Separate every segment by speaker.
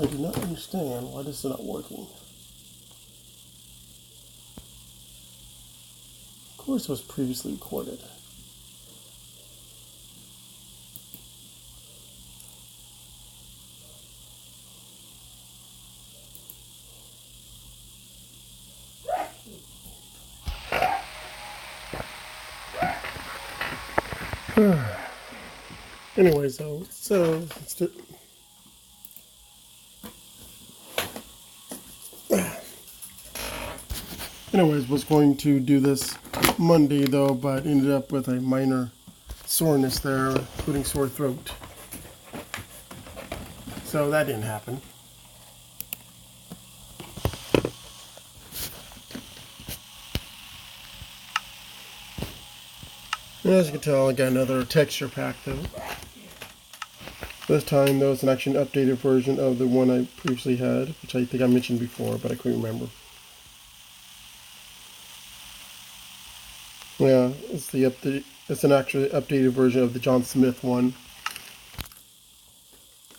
Speaker 1: I do not understand why this is not working. Of course it was previously recorded. Anyways, though, so was going to do this Monday though, but ended up with a minor soreness there, including sore throat. So that didn't happen. And as you can tell, I got another texture pack though. This time though, it's actually an updated version of the one I previously had, which I think I mentioned before, but I couldn't remember. Yeah, it's the update. It's an actually updated version of the John Smith one.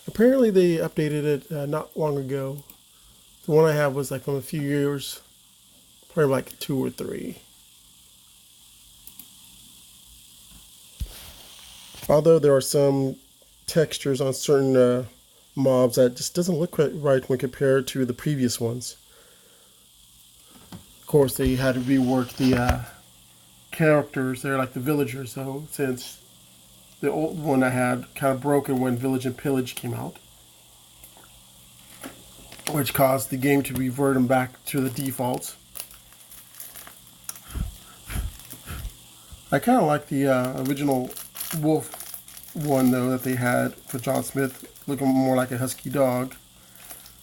Speaker 1: Apparently, they updated it not long ago. The one I have was like from a few years, probably like 2 or 3. Although there are some textures on certain mobs that just doesn't look quite right when compared to the previous ones. Of course, they had to rework the characters there, like the villagers, though, since the old one I had kind of broken when Village and Pillage came out, which caused the game to revert them back to the defaults. I kind of like the original wolf one though that they had for John Smith, looking more like a husky dog.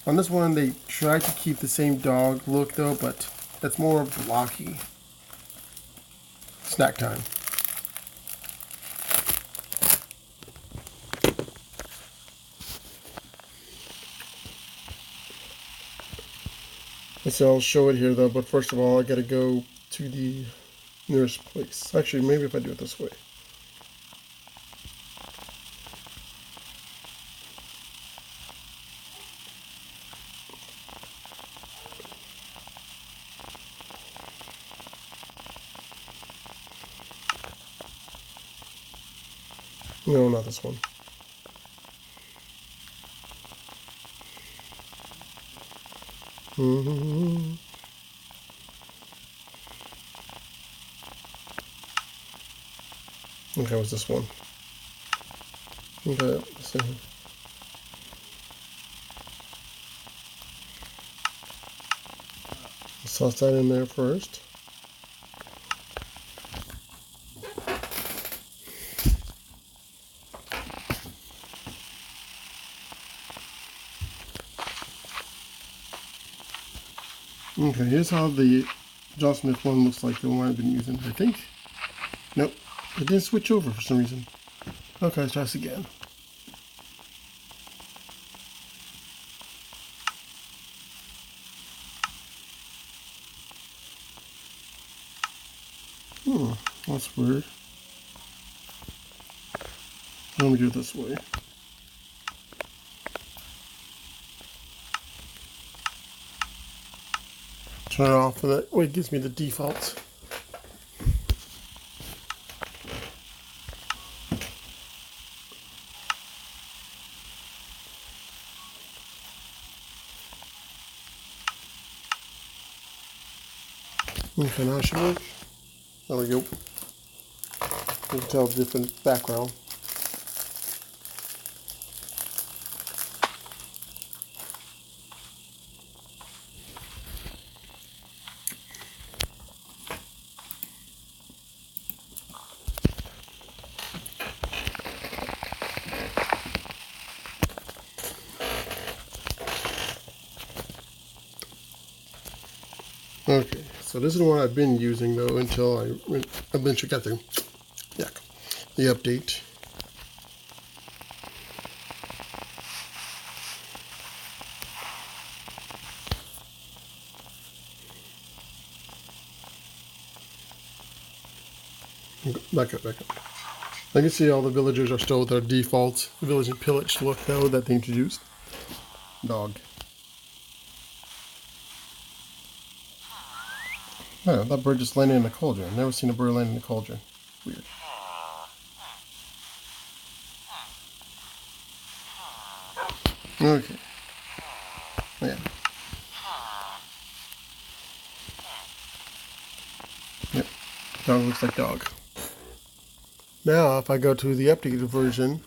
Speaker 1: On this one, they tried to keep the same dog look though, but it's more blocky. Snack time. So I'll show it here though, but first of all I gotta go to the nearest place. Actually, maybe if I do it this way. No, not this one. Okay, it was this one. Okay, let's see. Let's toss that in there first. Okay, here's how the John Smith one looks like, the one I've been using, I think. Nope, it didn't switch over for some reason. Okay, let's try this again. That's weird. Let me do it this way. Turn it off, and that way it gives me the defaults. Okay, now it should work. There we go. You can tell the different background. Okay, so this is what I've been using though until I eventually got the update. Back up. I can see all the villagers are still with their default Village and Pillage look though that they introduced. dog. Oh, that bird just landed in a cauldron. Never seen a bird land in a cauldron. Weird. Okay. Yeah. Yep. Dog looks like dog. Now, if I go to the updated version,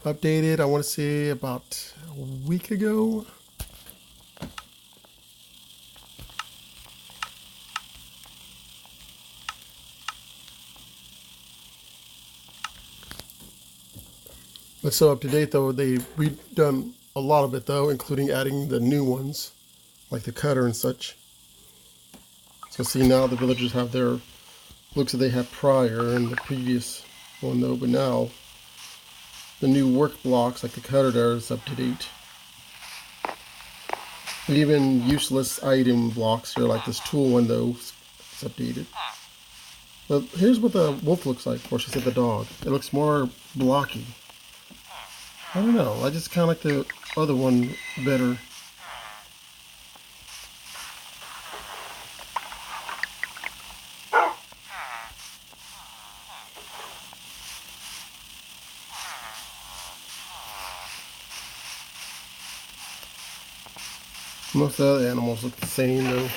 Speaker 1: updated, I want to say about a week ago. But so up to date though, they've redone a lot of it though, including adding the new ones, like the cutter and such. So see now the villagers have their looks that they had prior in the previous one though, but now the new work blocks like the cutter there is up to date. Even useless item blocks here like this tool window is updated. But here's what the wolf looks like, or should I say the dog. It looks more blocky. I don't know, I just kind of like the other one better. Most of the other animals look the same though.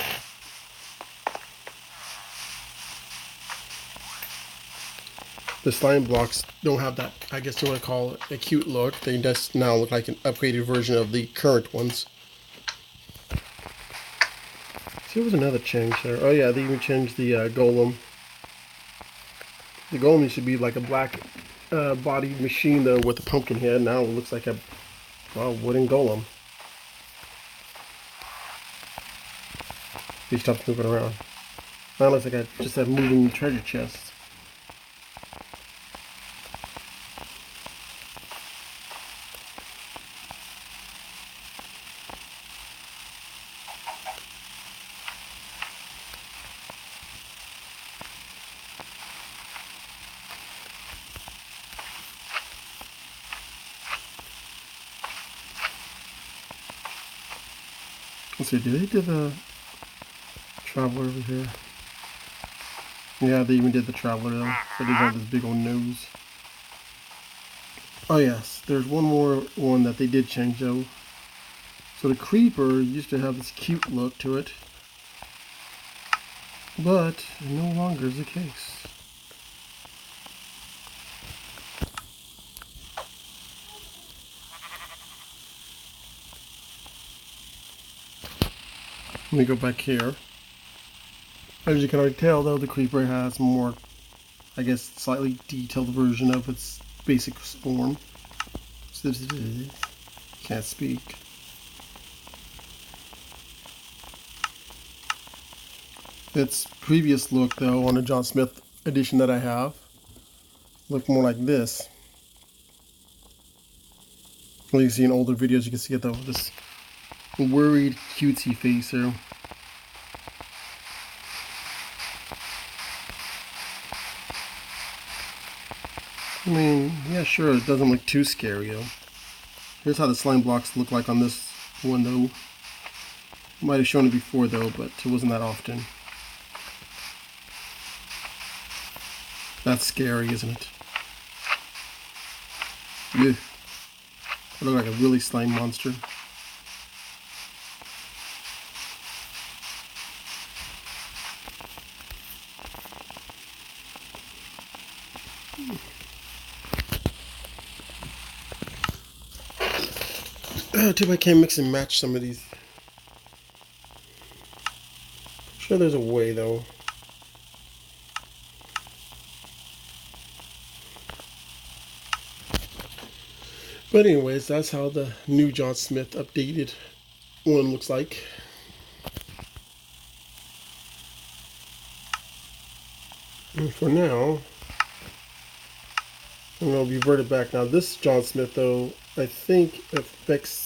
Speaker 1: The slime blocks don't have that, I guess you want to call it, a cute look. They just now look like an upgraded version of the current ones. See, there was another change there. Oh yeah, they even changed the golem. The golem used to be like a black bodied machine though with a pumpkin head. Now it looks like a wooden golem. He stopped moving around. Now it looks like I just have moving treasure chests. Let's see, did they do the traveler over here? Yeah, they even did the traveler though. So they have this big old nose. Oh yes, there's one more one that they did change though. So the creeper used to have this cute look to it, but it no longer is the case. Let me go back here. As you can already tell though, the creeper has more, I guess, slightly detailed version of its basic form. Can't speak. Its previous look though, on the John Smith edition that I have, looked more like this. Well, you can see in older videos, you can see it though, this worried cutesy face here. I mean, yeah, sure, it doesn't look too scary though. Here's how the slime blocks look like on this one though. Might have shown it before though, but it wasn't that often. That's scary, isn't it? Yeah. I look like a really slime monster. Too bad I can't mix and match some of these. I'm sure there's a way though. But anyways, that's how the new John Smith updated one looks like. And for now, I'm going to revert it back. Now this John Smith though, I think affects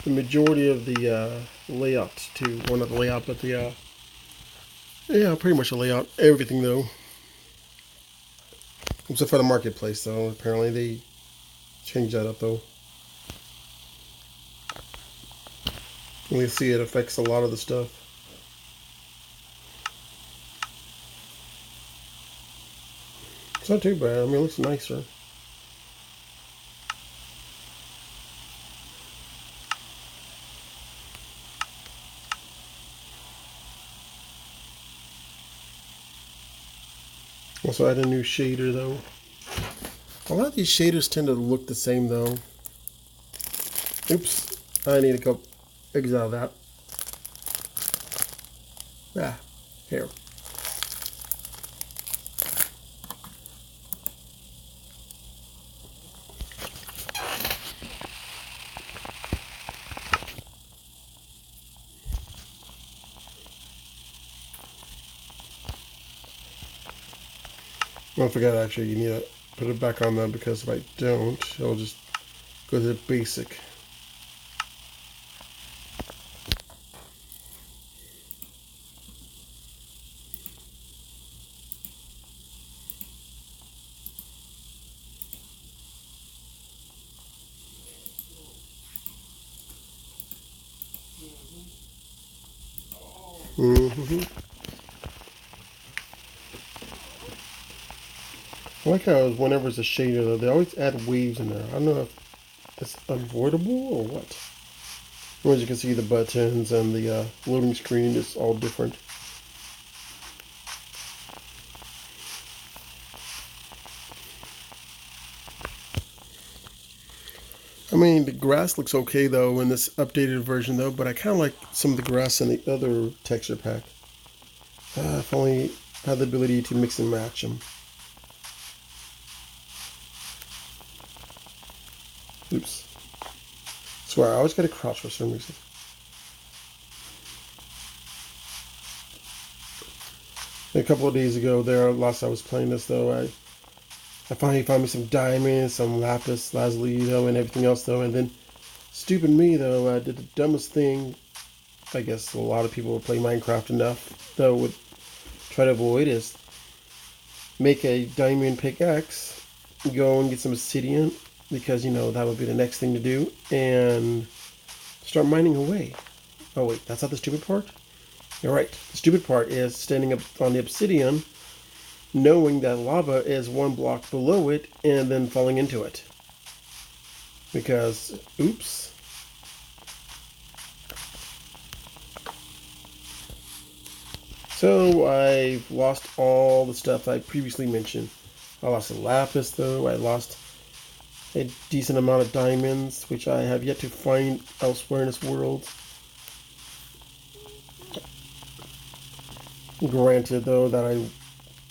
Speaker 1: the majority of the layout too. Well, not the layout, but the, yeah, pretty much the layout. Everything though. Except for the marketplace though. Apparently they changed that up though. And you see it affects a lot of the stuff. It's not too bad. I mean, it looks nicer. Also add a new shader though. A lot of these shaders tend to look the same though. Oops, I need to go exile that. Ah, here. I forgot actually you need to put it back on though, because if I don't, it'll just go to the basic. Mm-hmm. I like how whenever there's a shader though, they always add waves in there. I don't know if it's unavoidable or what. As you can see, the buttons and the loading screen is all different. I mean, the grass looks okay though in this updated version though, but I kind of like some of the grass in the other texture pack. If only had the ability to mix and match them. Oops. Swear, I always get a crouch for some reason. A couple of days ago there, last I was playing this though, I finally found me some diamonds, some lapis lazuli though, and everything else though, and then stupid me though, I did the dumbest thing I guess a lot of people who play Minecraft enough though would try to avoid is make a diamond pickaxe, go and get some obsidian, because you know that would be the next thing to do, and start mining away. Oh wait, that's not the stupid part? You're right. The stupid part is standing up on the obsidian, knowing that lava is one block below it, and then falling into it. Because, oops. So I've lost all the stuff I previously mentioned. I lost a lapis though, I lost a decent amount of diamonds, which I have yet to find elsewhere in this world. Granted though that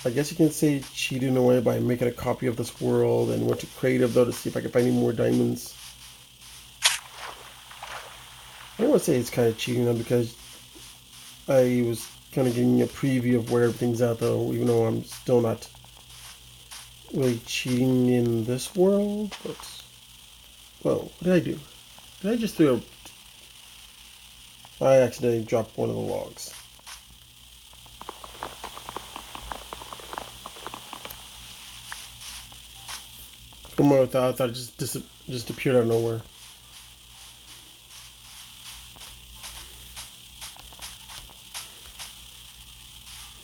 Speaker 1: I guess you can say cheated in a way by making a copy of this world and went to creative though to see if I could find any more diamonds. I don't want to say it's kind of cheating though, because I was kind of getting a preview of where everything's at though, even though I'm still not really cheating in this world. But whoa, what did I do? Did I just throw I accidentally dropped one of the logs. For a moment I thought it just appeared out of nowhere.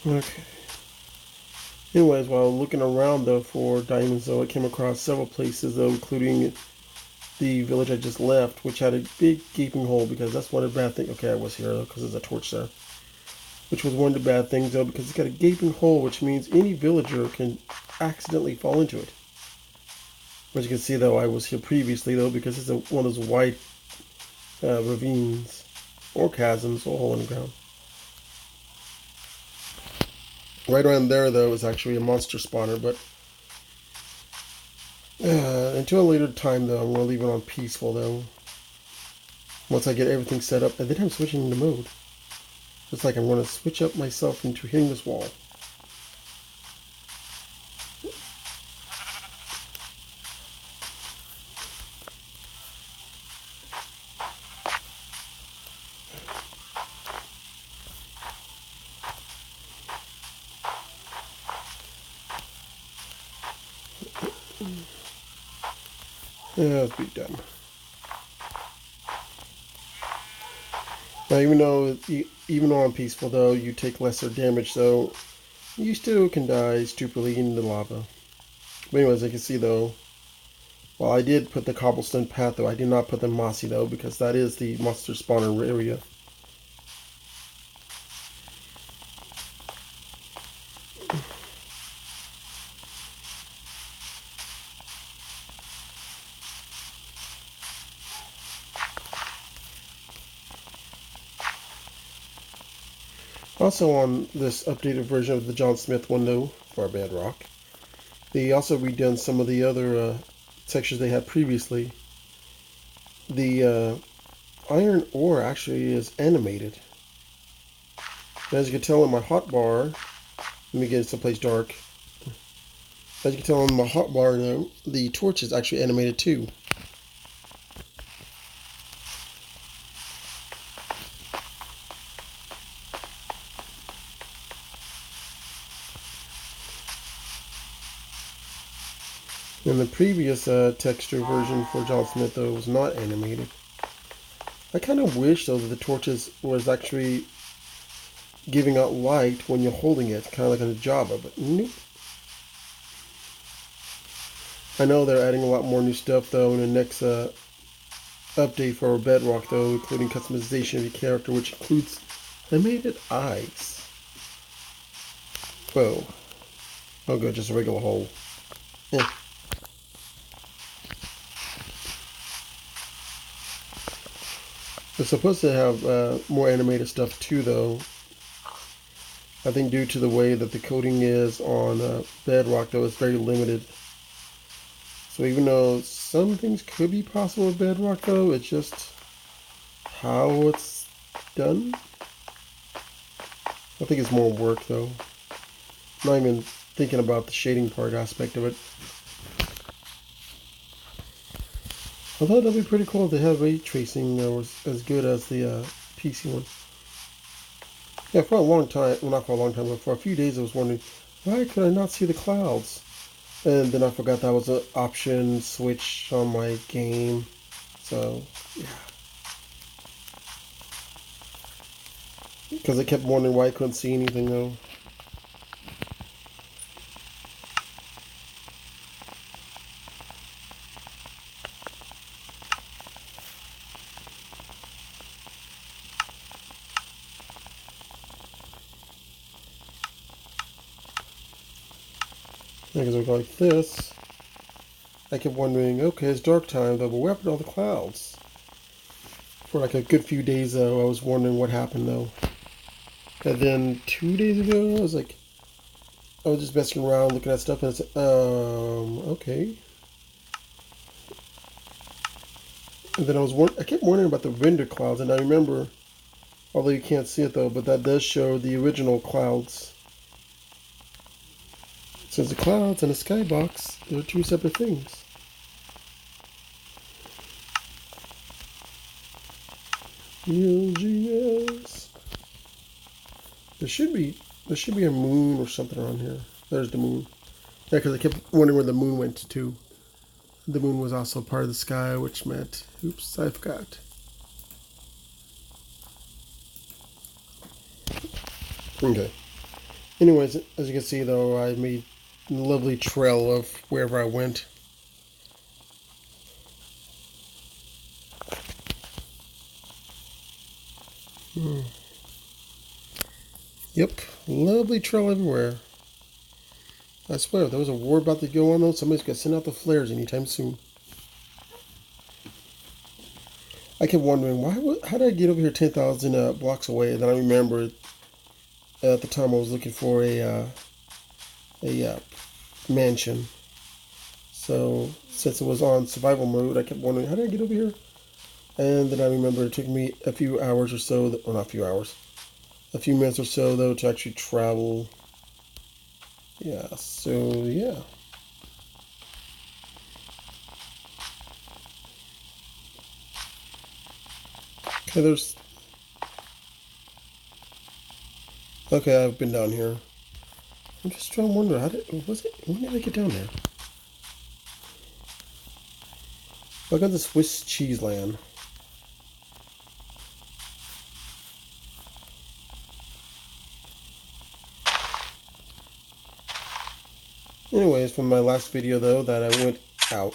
Speaker 1: Okay. Anyways, while looking around though for diamonds though, I came across several places though, including the village I just left, which had a big gaping hole, because that's one of the bad things. Okay, I was here though, because there's a torch there. Which was one of the bad things though, because it's got a gaping hole, which means any villager can accidentally fall into it. As you can see though, I was here previously though, because it's one of those wide ravines or chasms or hole in the ground. Right around there though is actually a monster spawner, but until a later time though, I'm going to leave it on peaceful though. Once I get everything set up, and then I'm switching into mode. It's like I'm going to switch up myself into hitting this wall. Yeah, let's be done. Now, even though I'm peaceful though, you take lesser damage, so you still can die stupidly in the lava. But anyways, I can see though, well, I did put the cobblestone path though. I did not put the mossy though, because that is the monster spawner area. Also on this updated version of the John Smith window for bedrock, they also redone some of the other textures they had previously. The iron ore actually is animated. As you can tell in my hotbar, let me get someplace dark. As you can tell on my hotbar though, the torch is actually animated too. In the previous texture version for John Smith though, it was not animated. I kind of wish though that the torches was actually giving out light when you're holding it, kind of like in Java, but nope. I know they're adding a lot more new stuff though in the next update for bedrock though, including customization of your character, which includes animated eyes. Whoa. Oh good, just a regular hole. Yeah. They're supposed to have more animated stuff too though. I think due to the way that the coding is on bedrock though, it's very limited. So even though some things could be possible with bedrock though, it's just how it's done. I think it's more work though. I'm not even thinking about the shading part aspect of it. I thought that'd be pretty cool to have ray tracing that was as good as the PC one. Yeah, for a long time, well not for a long time, but for a few days I was wondering, why could I not see the clouds? And then I forgot that was an option switch on my game. So, yeah. Because I kept wondering why I couldn't see anything though. Because I go like this. I kept wondering, okay, it's dark time though, but where happened to all the clouds? For like a good few days though, I was wondering what happened though. And then 2 days ago, I was just messing around looking at stuff and I said, okay. And then I kept wondering about the render clouds, and I remember, although you can't see it though, but that does show the original clouds. Since the clouds and the skybox, they're two separate things. UGS. There should be a moon or something around here. There's the moon. Yeah, because I kept wondering where the moon went to. The moon was also part of the sky, which meant, oops, I forgot. Okay. Anyways, as you can see though, I made a lovely trail of wherever I went. Yep, lovely trail everywhere. I swear, if there was a war about to go on though, somebody's gonna send out the flares anytime soon. I kept wondering, how did I get over here 10,000 blocks away? And then I remembered at the time I was looking for a mansion. So since it was on survival mode, I kept wondering, how did I get over here? And then I remember it took me a few hours or so, well not a few hours, a few minutes or so though to actually travel. Yeah, so yeah. Okay, okay, I've been down here. I'm just trying to wonder, when did I get down there? Look at the Swiss cheese land. Anyways, from my last video though, that I went ow.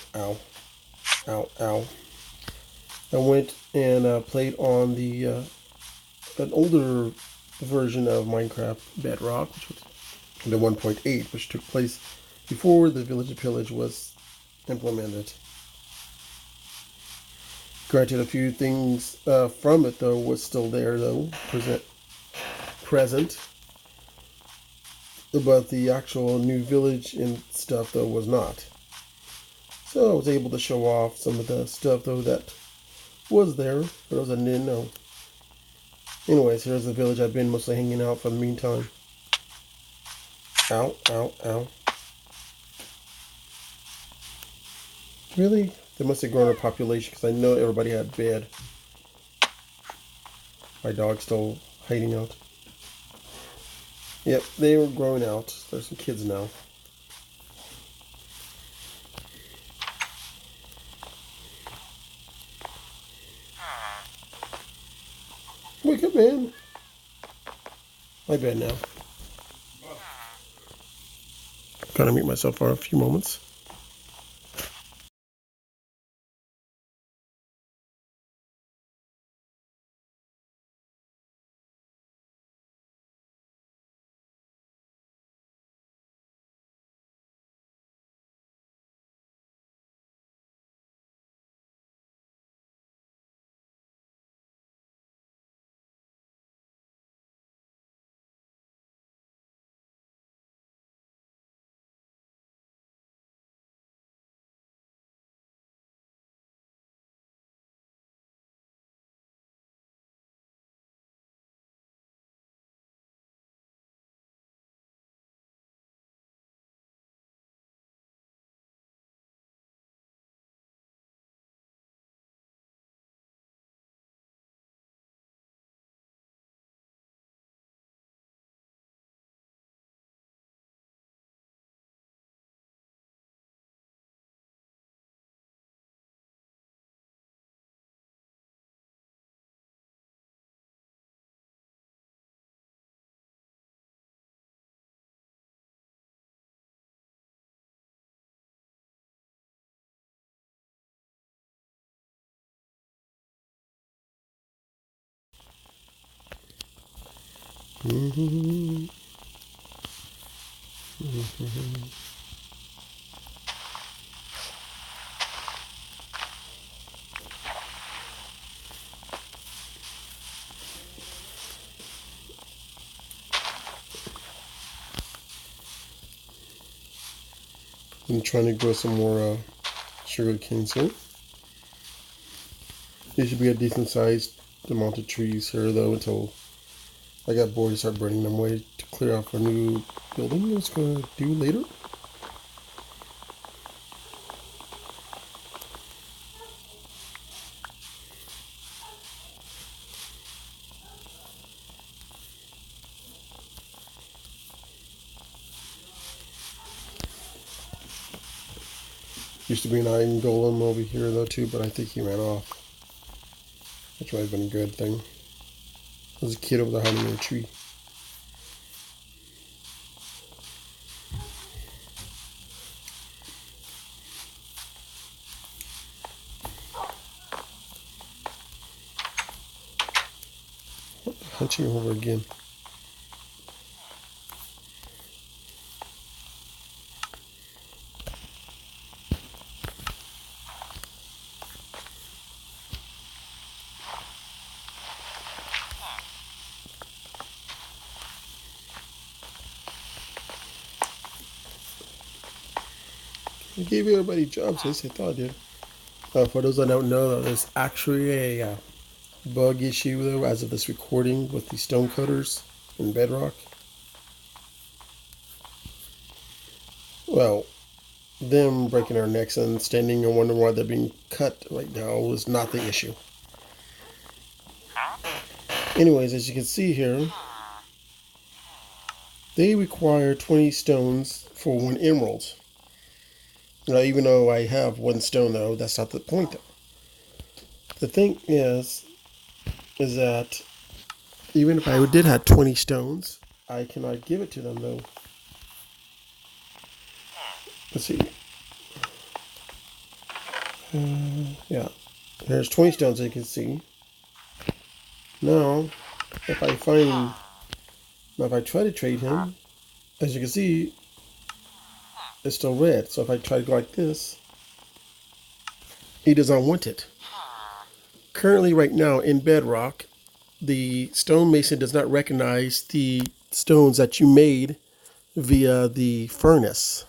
Speaker 1: I went and played on the an older version of Minecraft Bedrock, which was the 1.8, which took place before the Village of Pillage was implemented. Granted, a few things from it though was still there though, present, but the actual new village and stuff though was not. So I was able to show off some of the stuff though that was there for those that didn't know. Anyways, here's the village I've been mostly hanging out for the meantime. Ow. Really? They must have grown a population because I know everybody had bed. My dog's still hiding out. Yep, they were growing out. There's some kids now. Wake up, man. My bed now. Gotta mute myself for a few moments. I'm trying to grow some more sugar canes here. There should be a decent sized amount of trees here though until I got bored to start burning them away to clear off a new building I was going to do later. Used to be an iron golem over here though too, but I think he ran off. Which might have been a good thing. There's a kid over there hiding in a tree. Hunching over again. I gave everybody jobs, at least I thought I did. For those that don't know, there's actually a bug issue though as of this recording with the stone cutters in bedrock. Well, them breaking our necks and standing and wondering why they're being cut right now is not the issue. Anyways, as you can see here, they require 20 stones for 1 emerald. Now, even though I have 1 stone though, that's not the point though. The thing is that even if I did have 20 stones, I cannot give it to them though. Let's see. Yeah. There's 20 stones, as you can see. Now, if I try to trade him, as you can see, it's still red. So if I try to go like this, he does not want it. Currently, right now, in bedrock, the stonemason does not recognize the stones that you made via the furnace.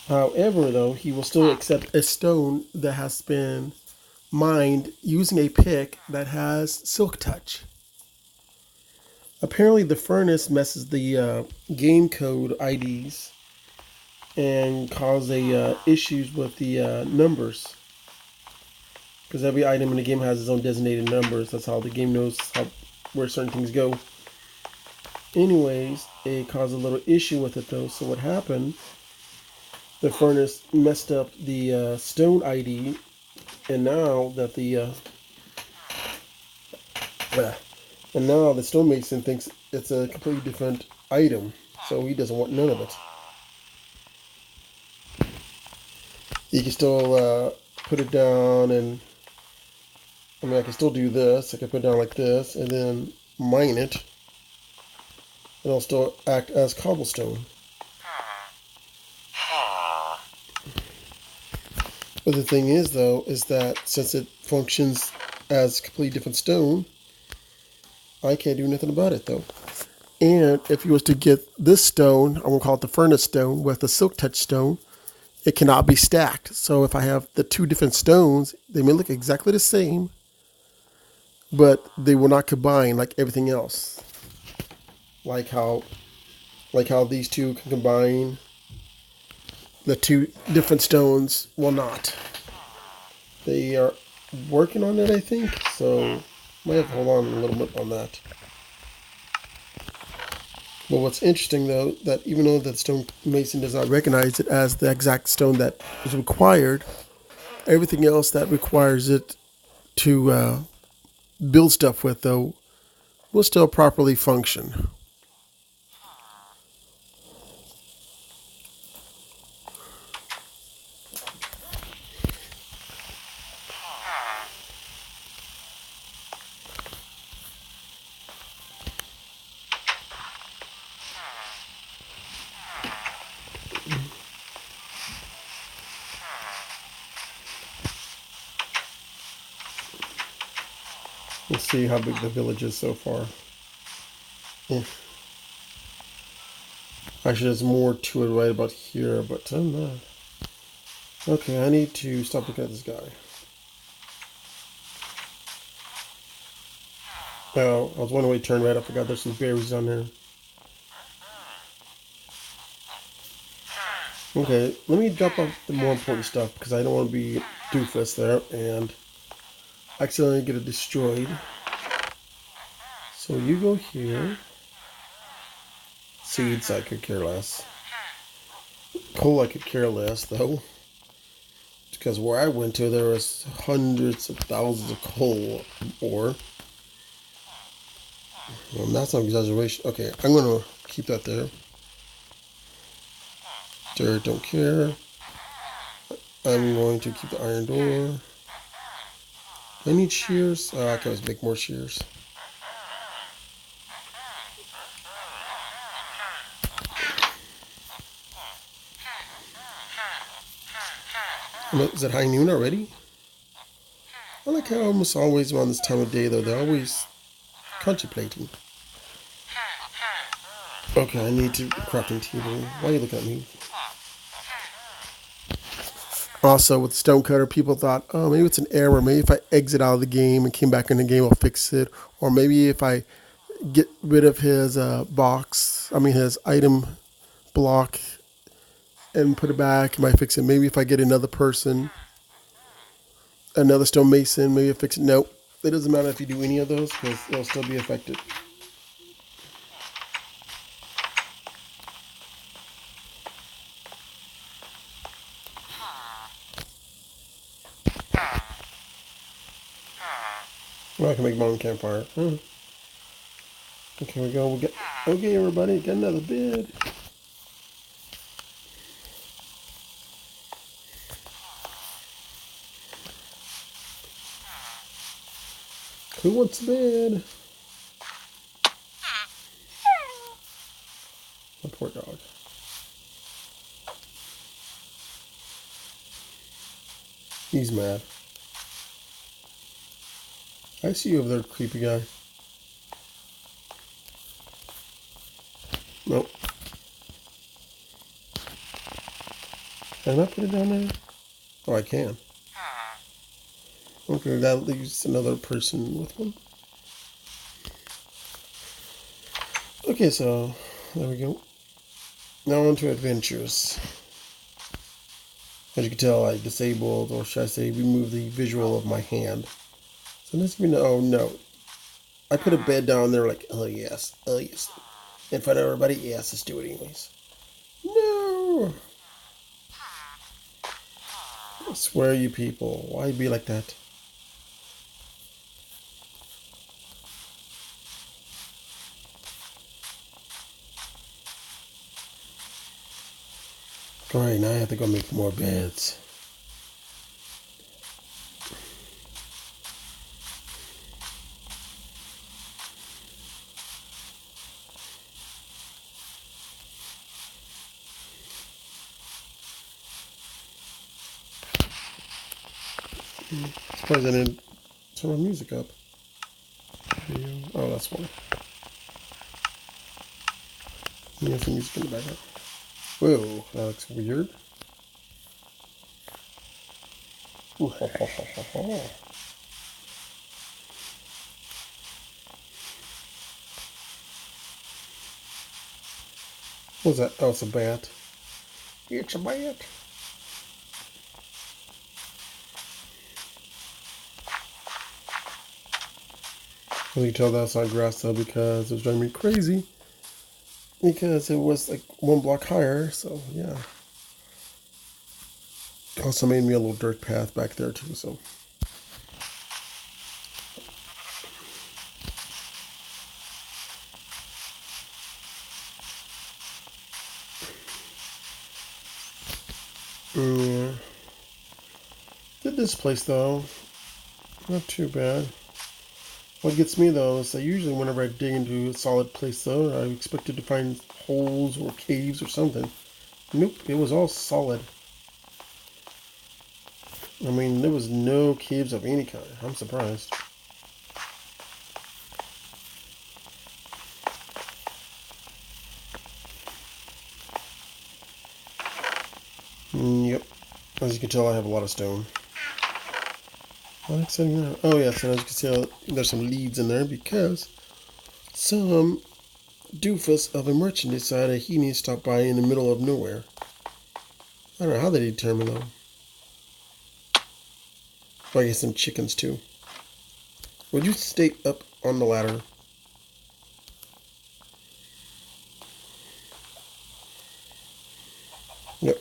Speaker 1: However, though, he will still accept a stone that has been mined using a pick that has silk touch. Apparently, the furnace messes the game code IDs and causes issues with the numbers. Because every item in the game has its own designated numbers. That's how the game knows where certain things go. Anyways, it caused a little issue with it though. So what happened? The furnace messed up the stone ID, and now that the stonemason thinks it's a completely different item, so he doesn't want none of it. You can still put it down, and I can still do this. I can put it down like this, and then mine it, and it'll still act as cobblestone. But the thing is, though, is that since it functions as completely different stone, I can't do nothing about it, though. And if you was to get this stone, I'm going to call it the furnace stone, with the silk touch stone, it cannot be stacked. So if I have the two different stones, they may look exactly the same, but they will not combine like everything else. Like how these two can combine, the two different stones will not. They are working on it, I think, so might have to hold on a little bit on that. But what's interesting, though, that even though the stonemason does not recognize it as the exact stone that is required, everything else that requires it to build stuff with, though, will still properly function. Let's see how big the village is so far. Actually, there's more to it right about here, but I'm not. Okay, I need to stop looking at this guy. Oh, I was wondering why he turned red. I forgot there's some berries on there. Okay, let me drop off the more important stuff because I don't want to be doofus there and accidentally get it destroyed. So you go here. Seeds, I could care less. Coal, I could care less, though. Because where I went to, there was hundreds of thousands of coal ore. Well, that's not an exaggeration. Okay, I'm going to keep that there. Dirt, don't care. I'm going to keep the iron door. I need shears. Oh, I can always make more shears. Is it high noon already? I like how almost always around this time of day, though, they're always contemplating. Okay, I need to crafting table. Why are you looking at me? Also, with the stonecutter, people thought, oh, maybe it's an error. Maybe if I exit out of the game and came back in the game, I'll fix it. Or maybe if I get rid of his his item block and put it back, it might fix it. Maybe if I get another person, another stonemason, maybe it fix it. Nope. It doesn't matter if you do any of those because it'll still be affected. Well, I can make my own campfire. Okay, we go. Okay, everybody, get another bed. Who wants bed? My poor dog. He's mad. I see you over there, creepy guy. Nope. Can I put it down there? Oh, I can. Okay, that leaves another person with one. Okay, so there we go. Now on to adventures. As you can tell, I disabled, or should I say, removed the visual of my hand. So let's even know. Oh no. I put a bed down there like, oh yes, in front of everybody. Yes, let's do it anyways. No! I swear, you people, why be like that? Alright, now I have to go make more beds. Surprised I didn't turn my music up. Oh, that's why. You have some music in the background. Whoa, that looks weird. Ooh, ha, ha, ha, ha, ha. What's that? Oh, it's a bat. It's a bat. As you can tell, that's not grass though, because it was driving me crazy. Because it was like 1 block higher, so yeah. Also made me a little dirt path back there too, so. Yeah. Did this place though. Not too bad. What gets me though is that usually whenever I dig into a solid place though, I expected to find holes or caves or something. Nope, it was all solid. I mean, there was no caves of any kind. I'm surprised. Yep. As you can tell, I have a lot of stone. What exciting now? Oh yeah, so as you can see, there's some leads in there because some doofus of a merchant decided he needs to stop by in the middle of nowhere. I don't know how they determine though. Oh, I guess some chickens too. Would you stay up on the ladder? Yep.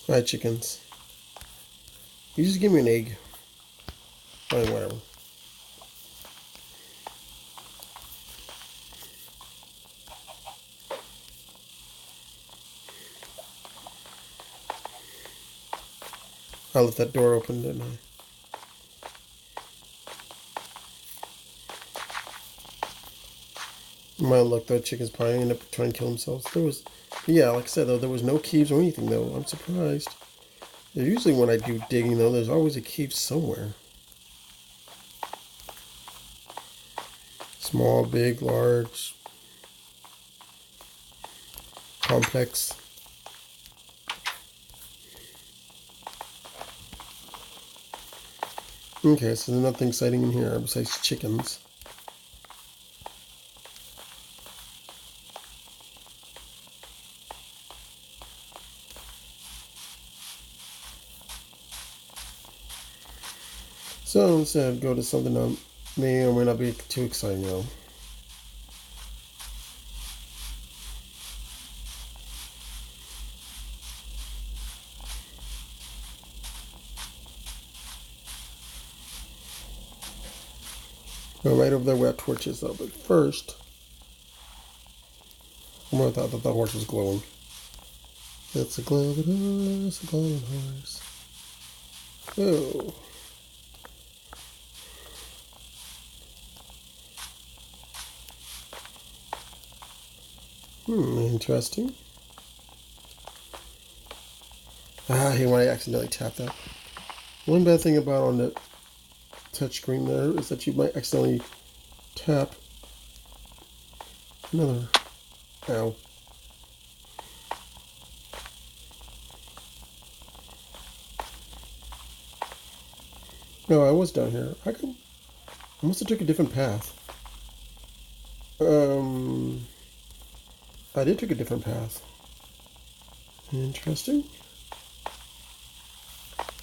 Speaker 1: Alright, chickens. You just give me an egg. Fine, whatever. I left that door open, didn't I? My luck, though, chickens probably end up trying to kill themselves. Yeah, like I said, though, there was no caves or anything, though. I'm surprised. Usually when I do digging, though, there's always a cave somewhere. Small, big, large, complex. Okay, so there's nothing exciting in here besides chickens. So instead, go to something that may or may not be too exciting, though. Go right over there where torches, though. But first, I thought that the horse was glowing. It's a glowing horse, a glowing horse. Oh. Interesting. I hate when I accidentally tap that. One bad thing about on the touchscreen there is that you might accidentally tap another. Ow. No, I was down here. I must have took a different path. I did take a different path. Interesting.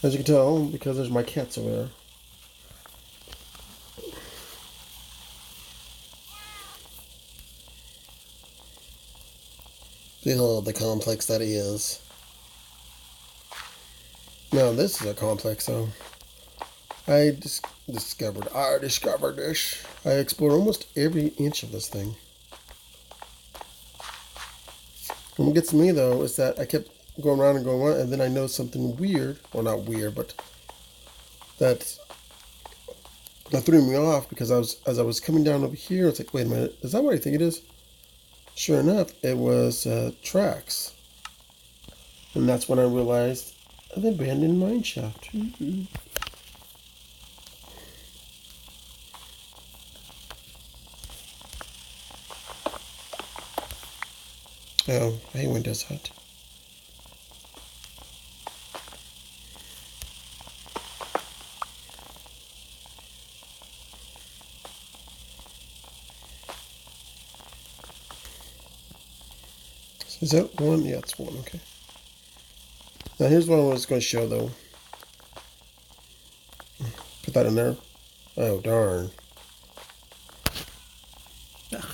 Speaker 1: As you can tell, because there's my cats over there. Behold the complex that he is. Now this is a complex, though. I discovered this. I explored almost every inch of this thing. And what gets me, though, is that I kept going around, and then I noticed something weird. Well, not weird, but that threw me off because as I was coming down over here, it's like, wait a minute, is that what I think it is? Sure enough, it was tracks. And that's when I realized an abandoned mine shaft. Oh, I hate when it does that. Is that one? Yeah, it's one. Okay. Now here's what I was going to show, though. Put that in there. Oh, darn. Ugh.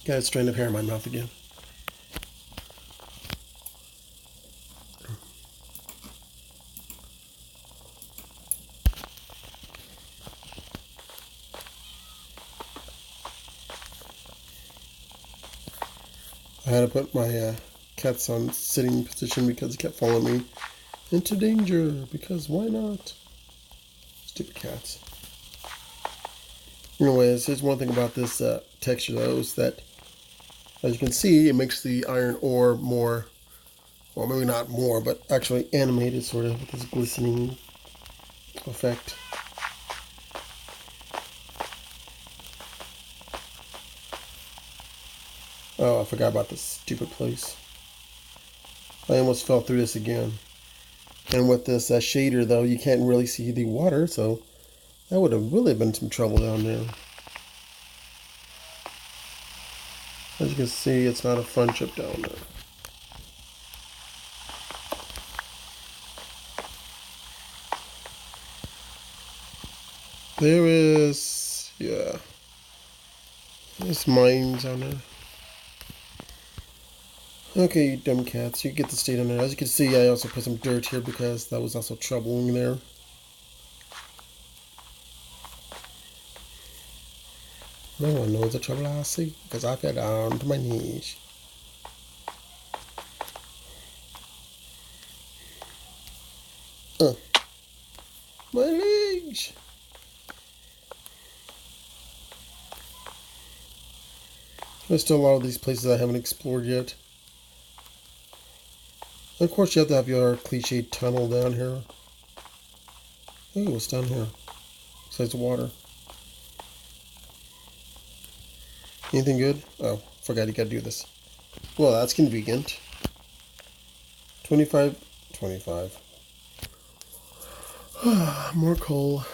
Speaker 1: Got a strand of hair in my mouth again. I had to put my cats on sitting position because he kept following me into danger. Because why not? Stupid cats. Anyways, here's one thing about this texture, though, is that, as you can see, it makes the iron ore more, well, maybe not more, but actually animated, sort of, with this glistening effect. Oh, I forgot about this stupid place. I almost fell through this again. And with this shader, though, you can't really see the water, so that would have really been some trouble down there. As you can see, it's not a fun trip down there. There is, yeah, there's mines down there. Okay, you dumb cats, you get to stay down there. As you can see, I also put some dirt here because that was also troubling there. No one knows the trouble I see because I fell down to my knees. My legs! There's still a lot of these places I haven't explored yet. And of course, you have to have your cliched tunnel down here. Ooh, what's down here? Besides water. Anything good? Oh, forgot you gotta do this. Well, that's convenient. 25. More coal.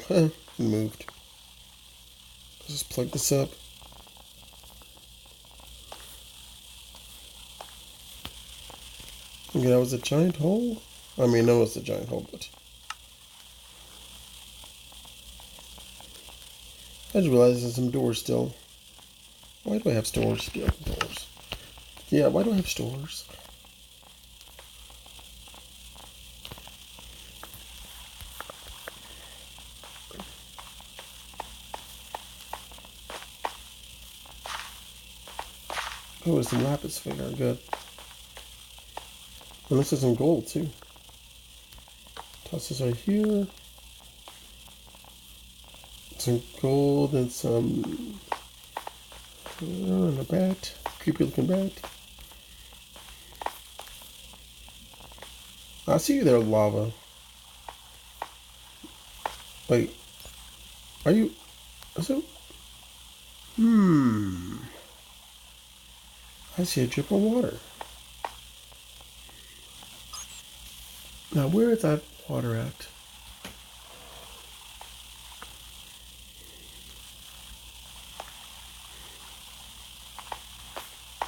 Speaker 1: Oh, moved. Let's just plug this up. Okay, that was a giant hole? I mean, no, it's a giant hole, but I just realized there's some doors still. Why do I have stores? Yeah, doors. Yeah, why do I have stores? Oh, it's some lapis figure. Good. And this is in gold too. Toss this right here. Some gold and some and a bat. Creepy looking bat. I see you there, lava. Wait. Are you... Is it... I see a drip of water. Now, where is that water at?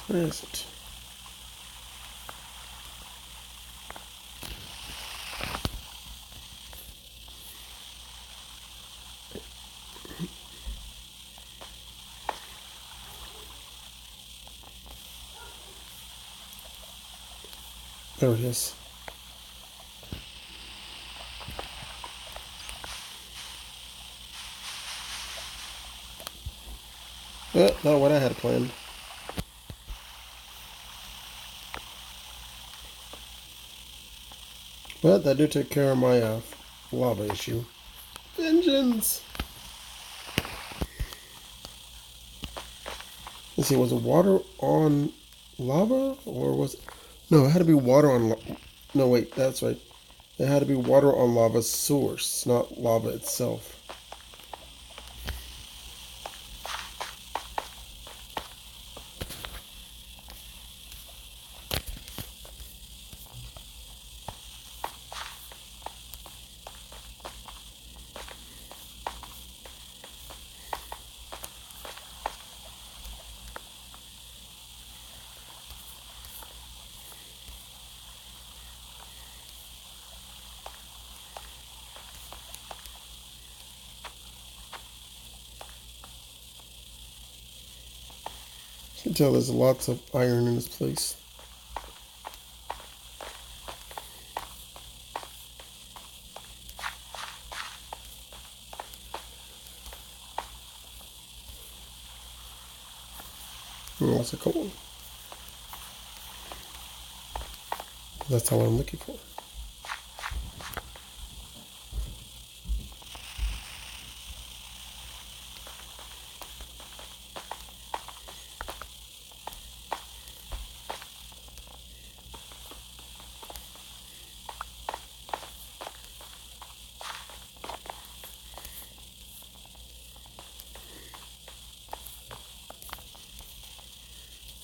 Speaker 1: Where is it? There it is. Not what I had planned. But that did take care of my lava issue. Vengeance! Let's see, was it water on lava? Or was it... No, it had to be water on... No, wait, that's right. It had to be water on lava's source, not lava itself. You can tell there's lots of iron in this place. And lots of coal. That's all I'm looking for.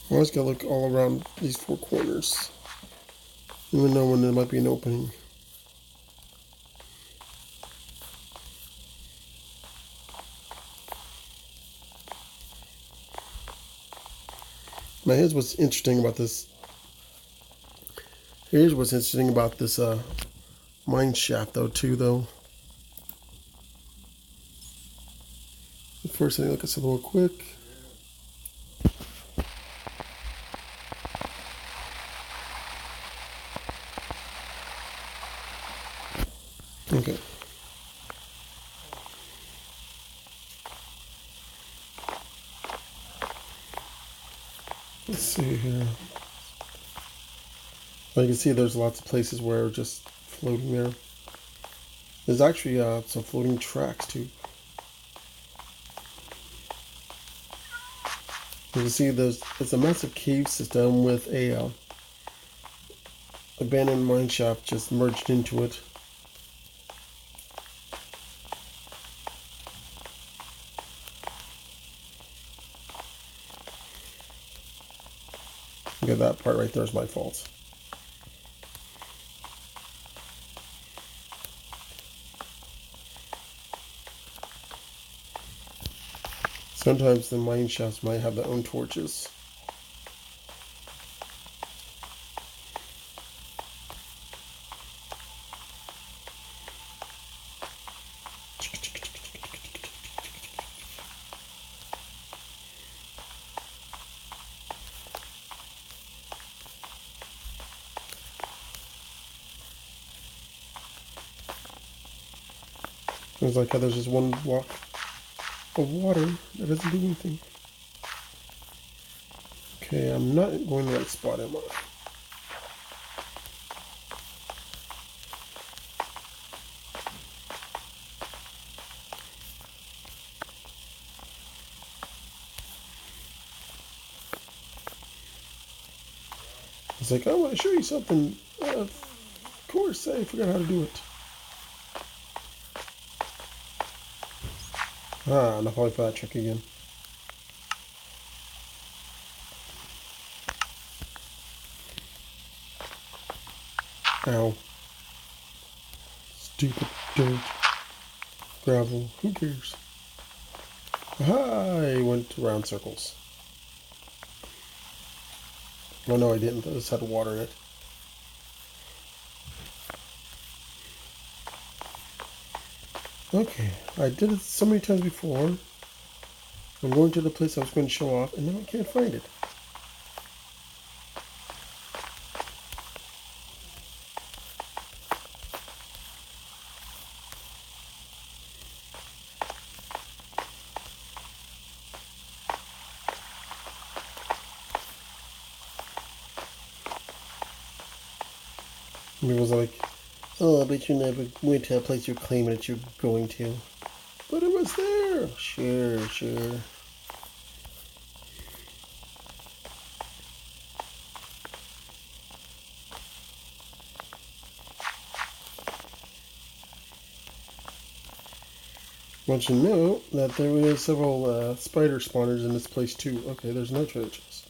Speaker 1: I always gotta look all around these four corners. Even know when there might be an opening. Now here's what's interesting about this. Mine shaft though too. First, let me look at something real quick. Okay. Let's see here. Well, you can see there's lots of places where it's just floating there. There's actually some floating tracks too. You can see it's a massive cave system with a abandoned mine shaft just merged into it. Look at that part right there is my fault. Sometimes the mine shafts might have their own torches. It's like how there's just one block of water that doesn't do anything. Okay, I'm not going to the right spot, am I? It's like, I want to show you something. Of course, I forgot how to do it. Ah, not falling for that trick again. Ow. Stupid dirt. Gravel. Who cares? Aha! I went around circles. Oh no, I didn't. I just had water in it. Okay, I did it so many times before. I'm going to the place I was going to show off, and now I can't find it. And it was like, oh, I bet you never went to a place you're claiming that you're going to. But it was there. Sure, sure. Want you to know that there were several spider spawners in this place too. Okay, there's no treasure chest.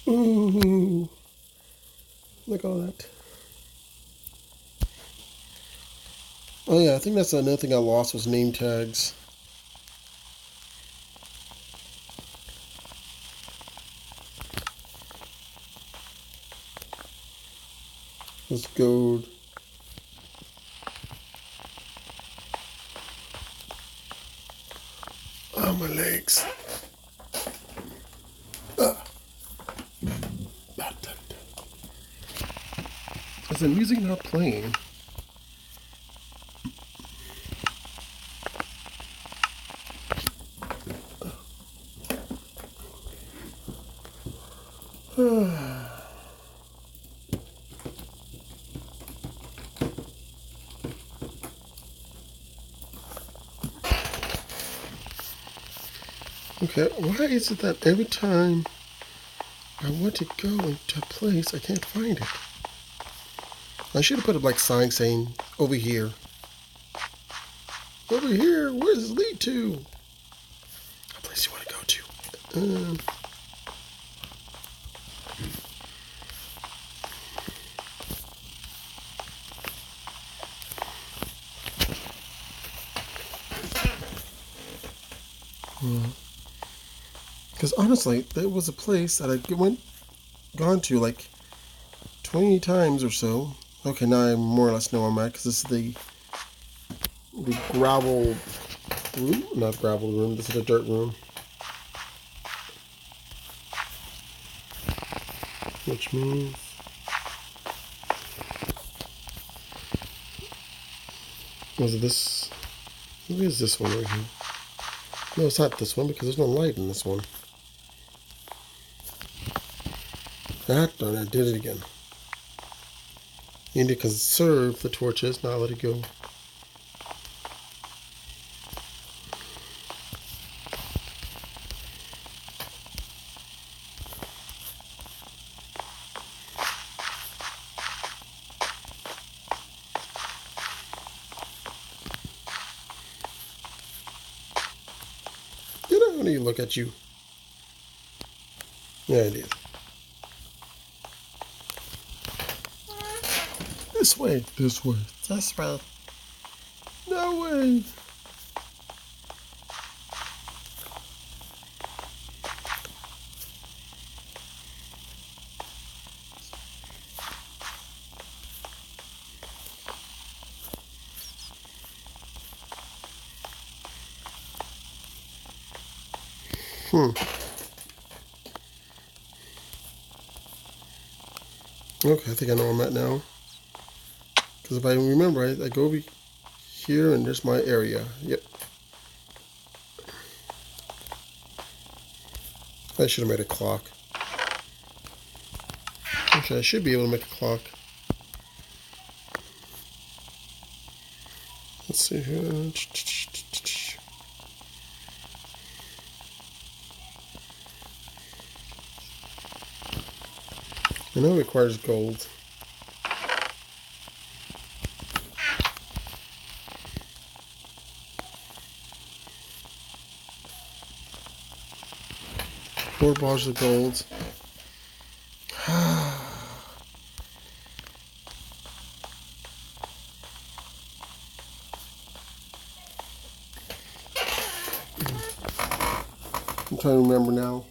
Speaker 1: Ooh, look at all that. Oh yeah, I think that's another thing I lost was name tags. Let's go. Oh, my legs. Is the music not playing? Okay, why is it that every time I want to go to a place, I can't find it? I should have put up like sign saying, over here. Over here, where does this lead to? A place you want to go to. Because honestly, there was a place that I gone to like 20 times or so. Okay, now I more or less know where I'm at because this is the gravel room, not gravel room. This is the dirt room, which means was it this? Maybe it's this one right here. No, it's not this one because there's no light in this one. That darn it, did it again. You need to conserve the torches, not let it go. You know, when you look at you. Yeah, it is. This way. This way. This way. No way. Okay, I think I know where I'm at now. Because if I remember, I go over here and there's my area. Yep. I should have made a clock. Okay, I should be able to make a clock. Let's see here. I know it requires gold. Four bars of gold. I'm trying to remember now.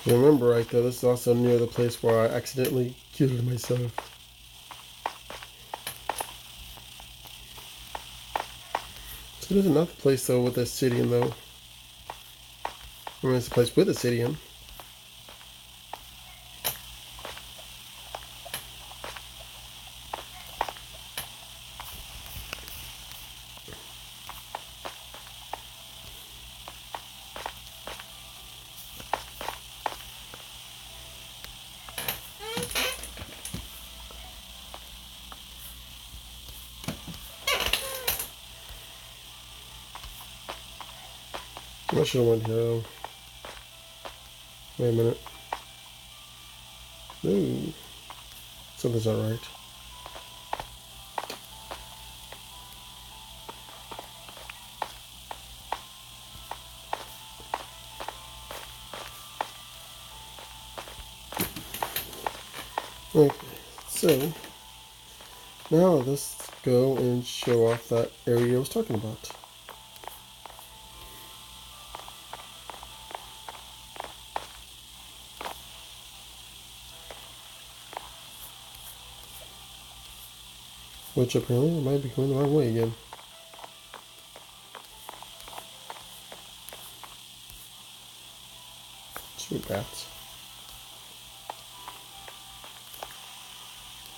Speaker 1: If I remember right, though, this is also near the place where I accidentally killed myself. So there's another place, though, with a Sidian, though. I mean, it's a place with a Sidian. I should have went here. Wait a minute. Ooh. Something's not right. Okay, so now let's go and show off that area I was talking about. Which apparently I might be going the wrong way again. Sweet bats.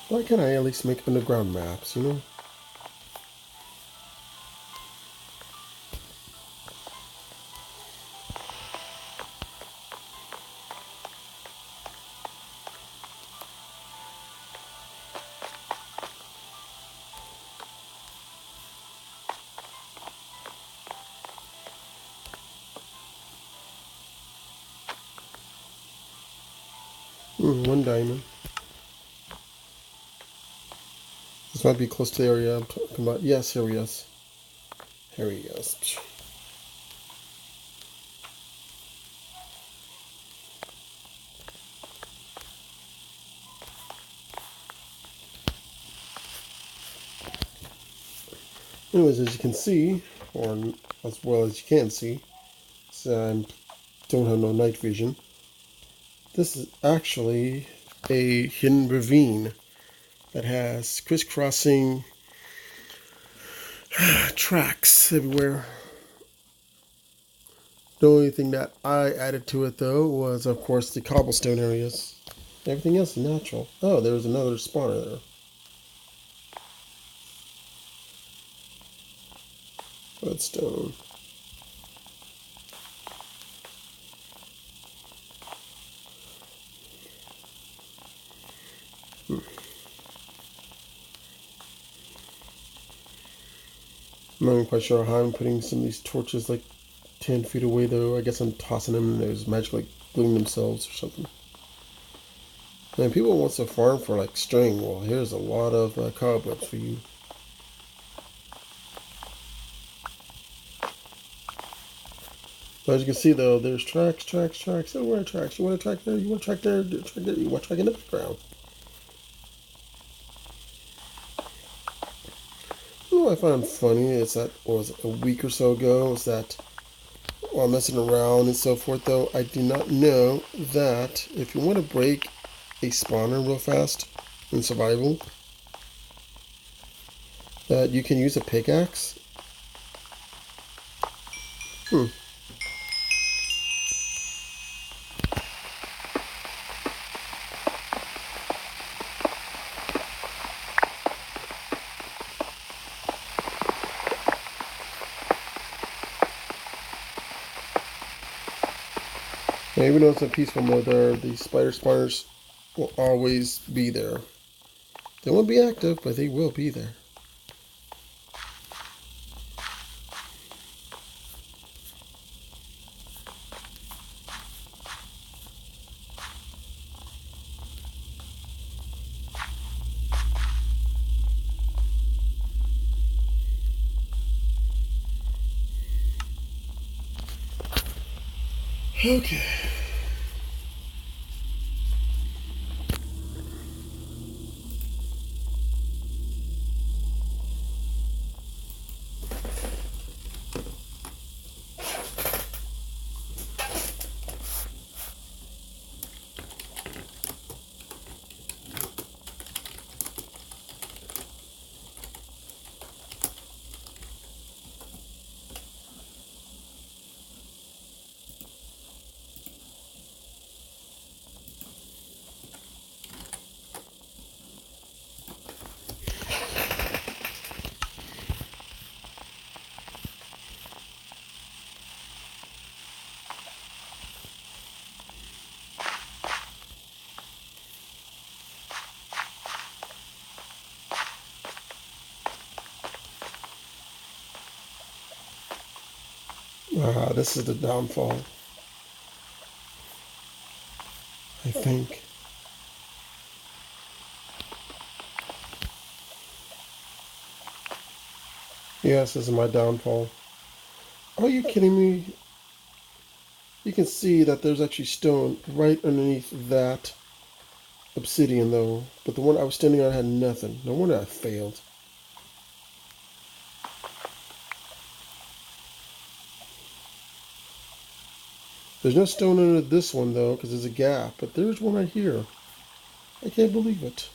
Speaker 1: Why can't I at least make underground maps, you know? One diamond. This might be close to the area I'm talking about. Yes, here he is. Here he is. Anyways, as you can see, or as well as you can see, I don't have no night vision. This is actually a hidden ravine that has crisscrossing tracks everywhere. The only thing that I added to it, though, was, of course, the cobblestone areas. Everything else is natural. Oh, there was another spawner there. Redstone. I'm not even quite sure how I'm putting some of these torches like 10 feet away, though. I guess I'm tossing them and there's magically gluing themselves or something. And people want to farm for like string. Well, here's a lot of cobwebs for you. But as you can see, though, there's tracks. Oh, where are tracks? You want a track there? You want a track there? You want a track in the background? What I found funny is that, was a week or so ago, is that while messing around and so forth, though, I did not know that if you want to break a spawner real fast in survival, that you can use a pickaxe. Now, even though it's in peaceful mode, there are these spider spawners will always be there. They won't be active, but they will be there. Okay. This is the downfall, I think. Yes, this is my downfall. Are you kidding me? You can see that there's actually stone right underneath that obsidian, though. But the one I was standing on had nothing. No wonder I failed. There's no stone under this one, though, because there's a gap. But there's one right here. I can't believe it.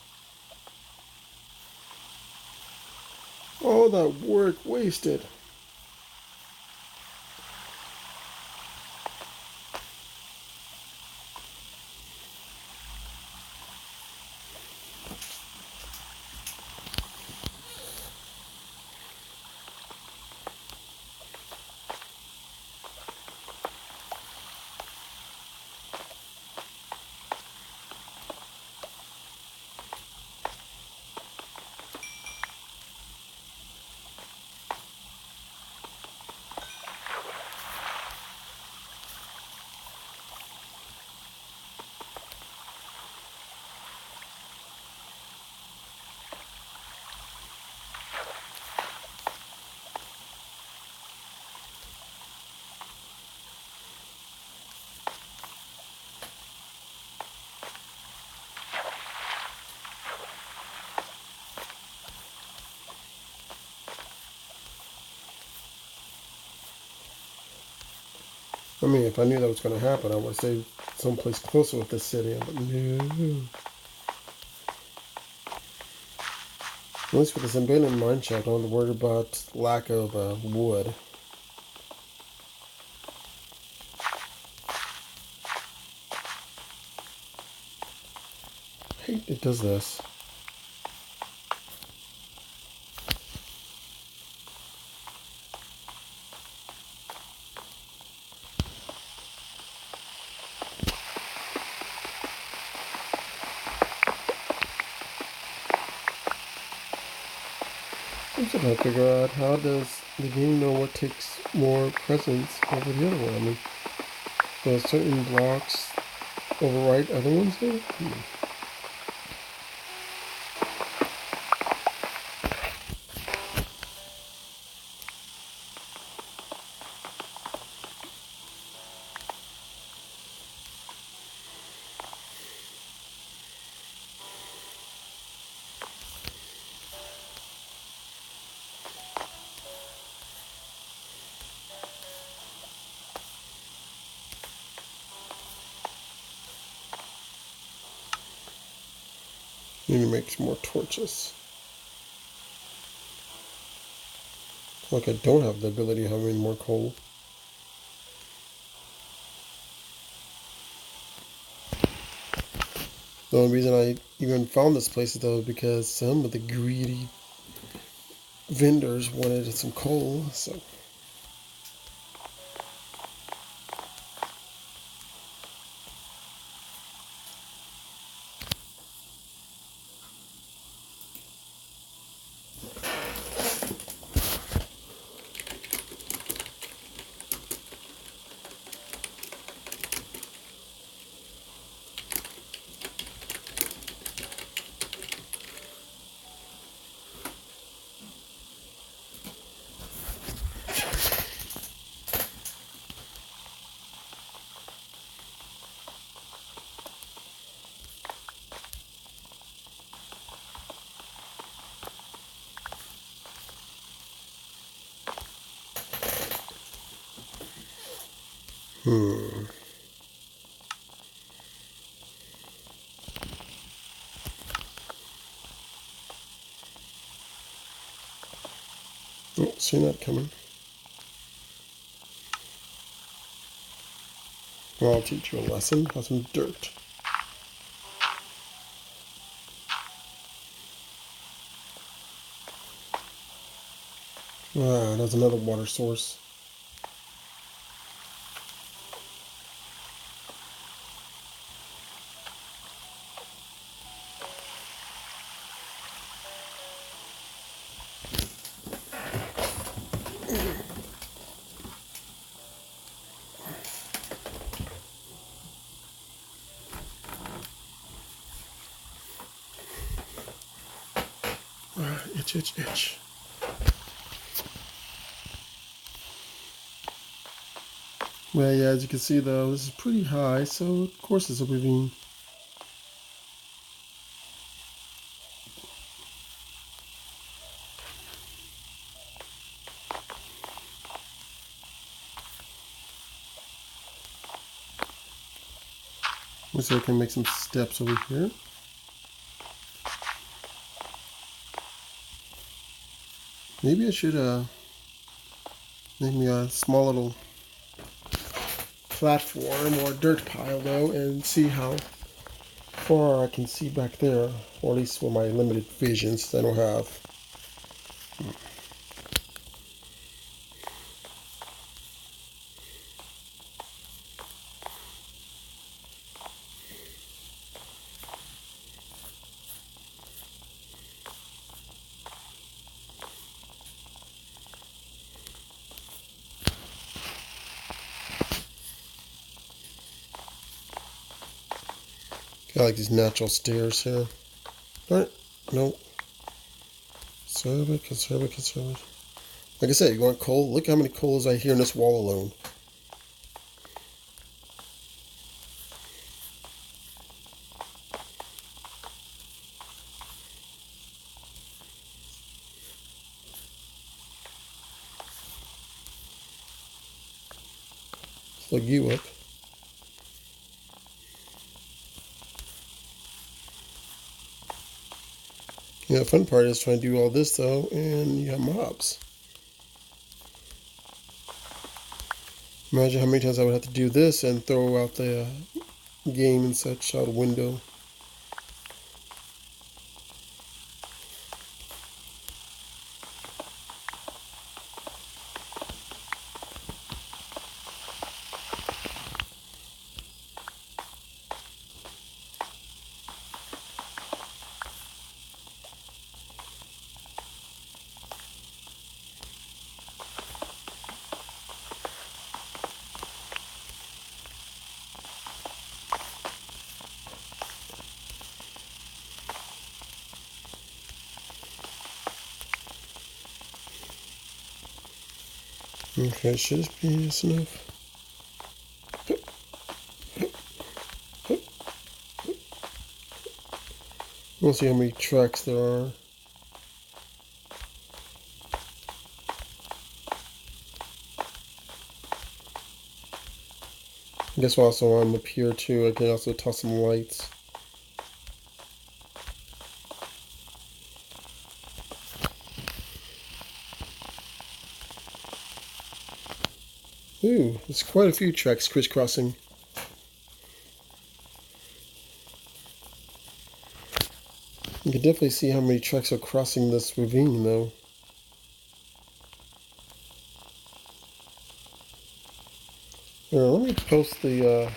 Speaker 1: All that work wasted. I mean, if I knew that was going to happen, I would have stayed someplace closer with this city. But no. At least with this abandoned mine shaft, I don't have to worry about lack of wood. I hate it does this. I'm just trying to figure out how does the game know what takes more presence over the other one. I mean, does certain blocks overwrite other ones there? Need to make some more torches. Like I don't have the ability of having more coal. The only reason I even found this place though is because some of the greedy vendors wanted some coal, so. Hmm. Oh, see that coming. Well, I'll teach you a lesson. Have some dirt. Ah, there's another water source. Ah, itch, itch, itch. Well, yeah, as you can see though, this is pretty high, so of course it's a ravine. Looks like I can make some steps over here. Maybe I should make me a small little platform or dirt pile though, and see how far I can see back there, or at least with my limited vision, since I don't have. I like these natural stairs here. Alright, nope. Conserve it, conserve it, conserve it. Like I said, you want coal? Look how many coals I hear in this wall alone. Plug you up. Yeah, the fun part is trying to do all this though, and you have mobs. Imagine how many times I would have to do this and throw out the game and such out a window. Okay, should this be this enough? We'll see how many tracks there are. I guess also I'm up here too, I can also toss some lights. Ooh, there's quite a few tracks crisscrossing. You can definitely see how many tracks are crossing this ravine though. Here, let me post the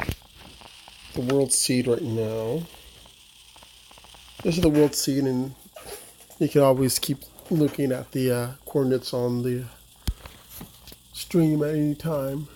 Speaker 1: world seed right now. This is the world seed, and you can always keep looking at the coordinates on the stream at any time.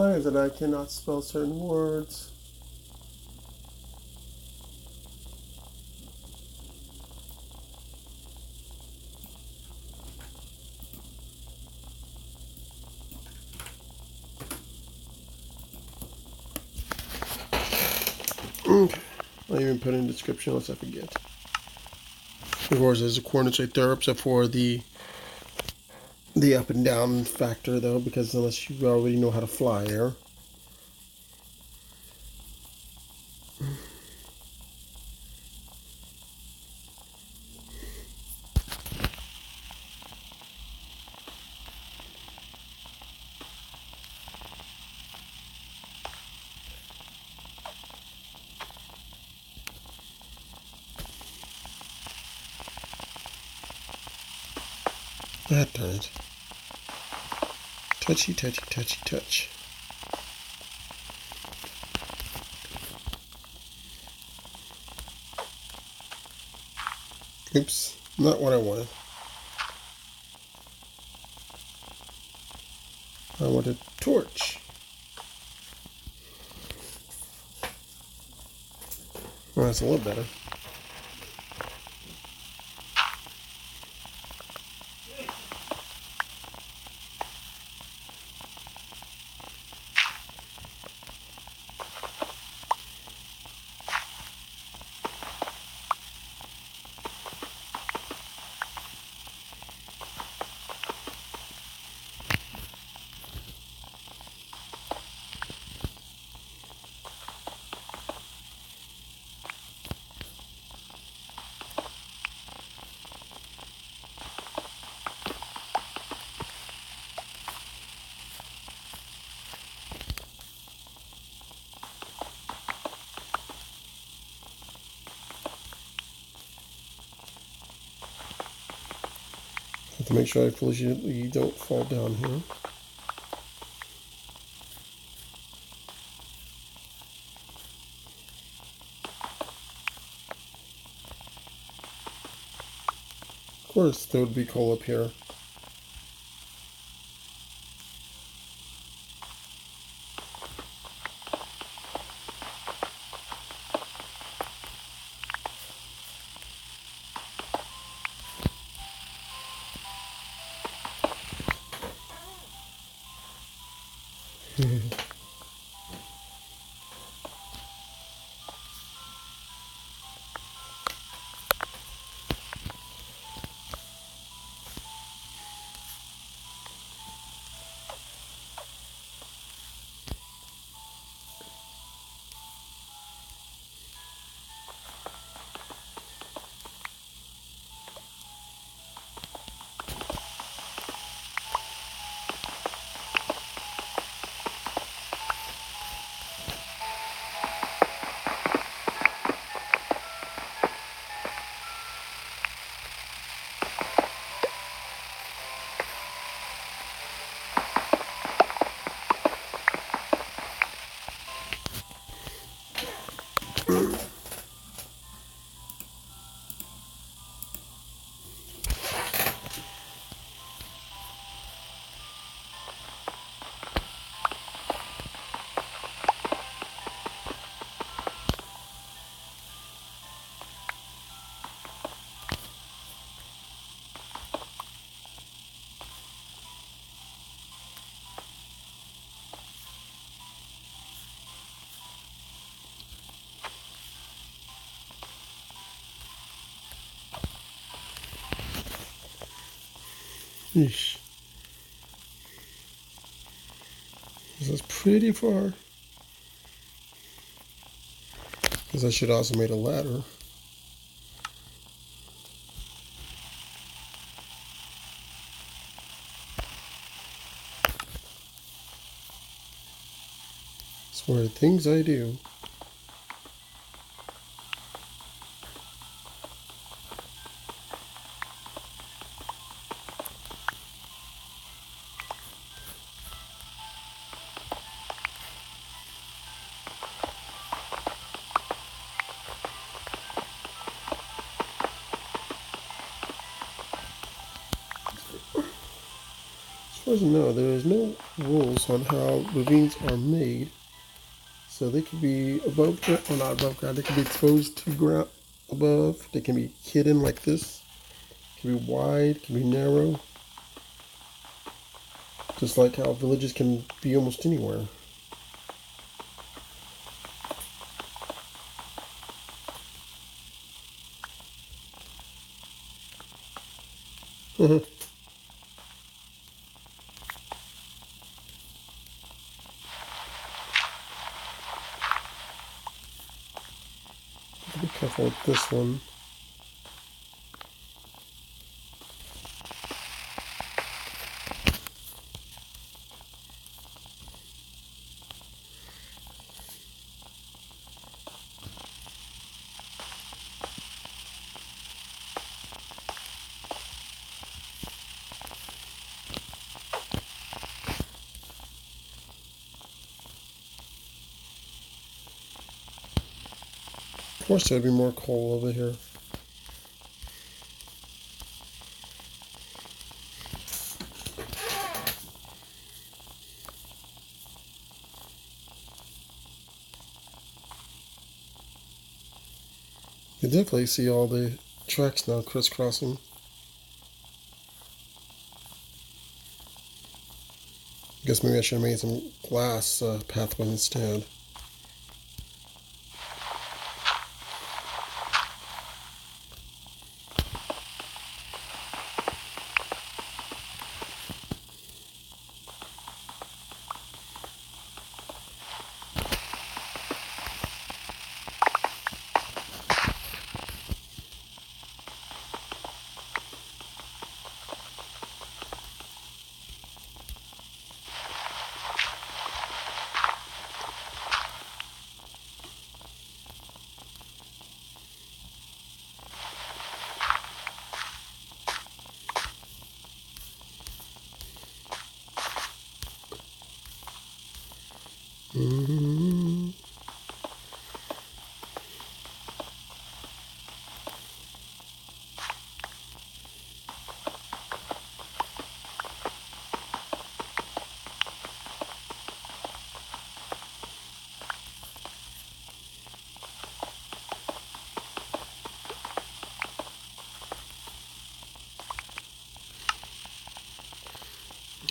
Speaker 1: Why is it I cannot spell certain words? Okay. I'll even put in the description unless I forget. Of course, there's the coordinates right there, except for the up and down factor, though, because unless you already know how to fly air. That darn it. Touchy, touchy, touchy, touch. Oops, not what I wanted. I wanted torch. Well, that's a little better. Have to make sure I fully don't fall down here. Of course, there would be coal up here. Eesh. This is pretty far. Because I should also made a ladder. It's one of the things I do. far as I know, there is no rules on how ravines are made. So they could be above ground, or not above ground, they can be exposed to ground above. They can be hidden like this. It can be wide, it can be narrow. Just like how villages can be almost anywhere. Be careful with this one. Of course, there'd be more coal over here. You definitely see all the tracks now crisscrossing. Guess maybe I should have made some glass pathway instead. Mm-hmm.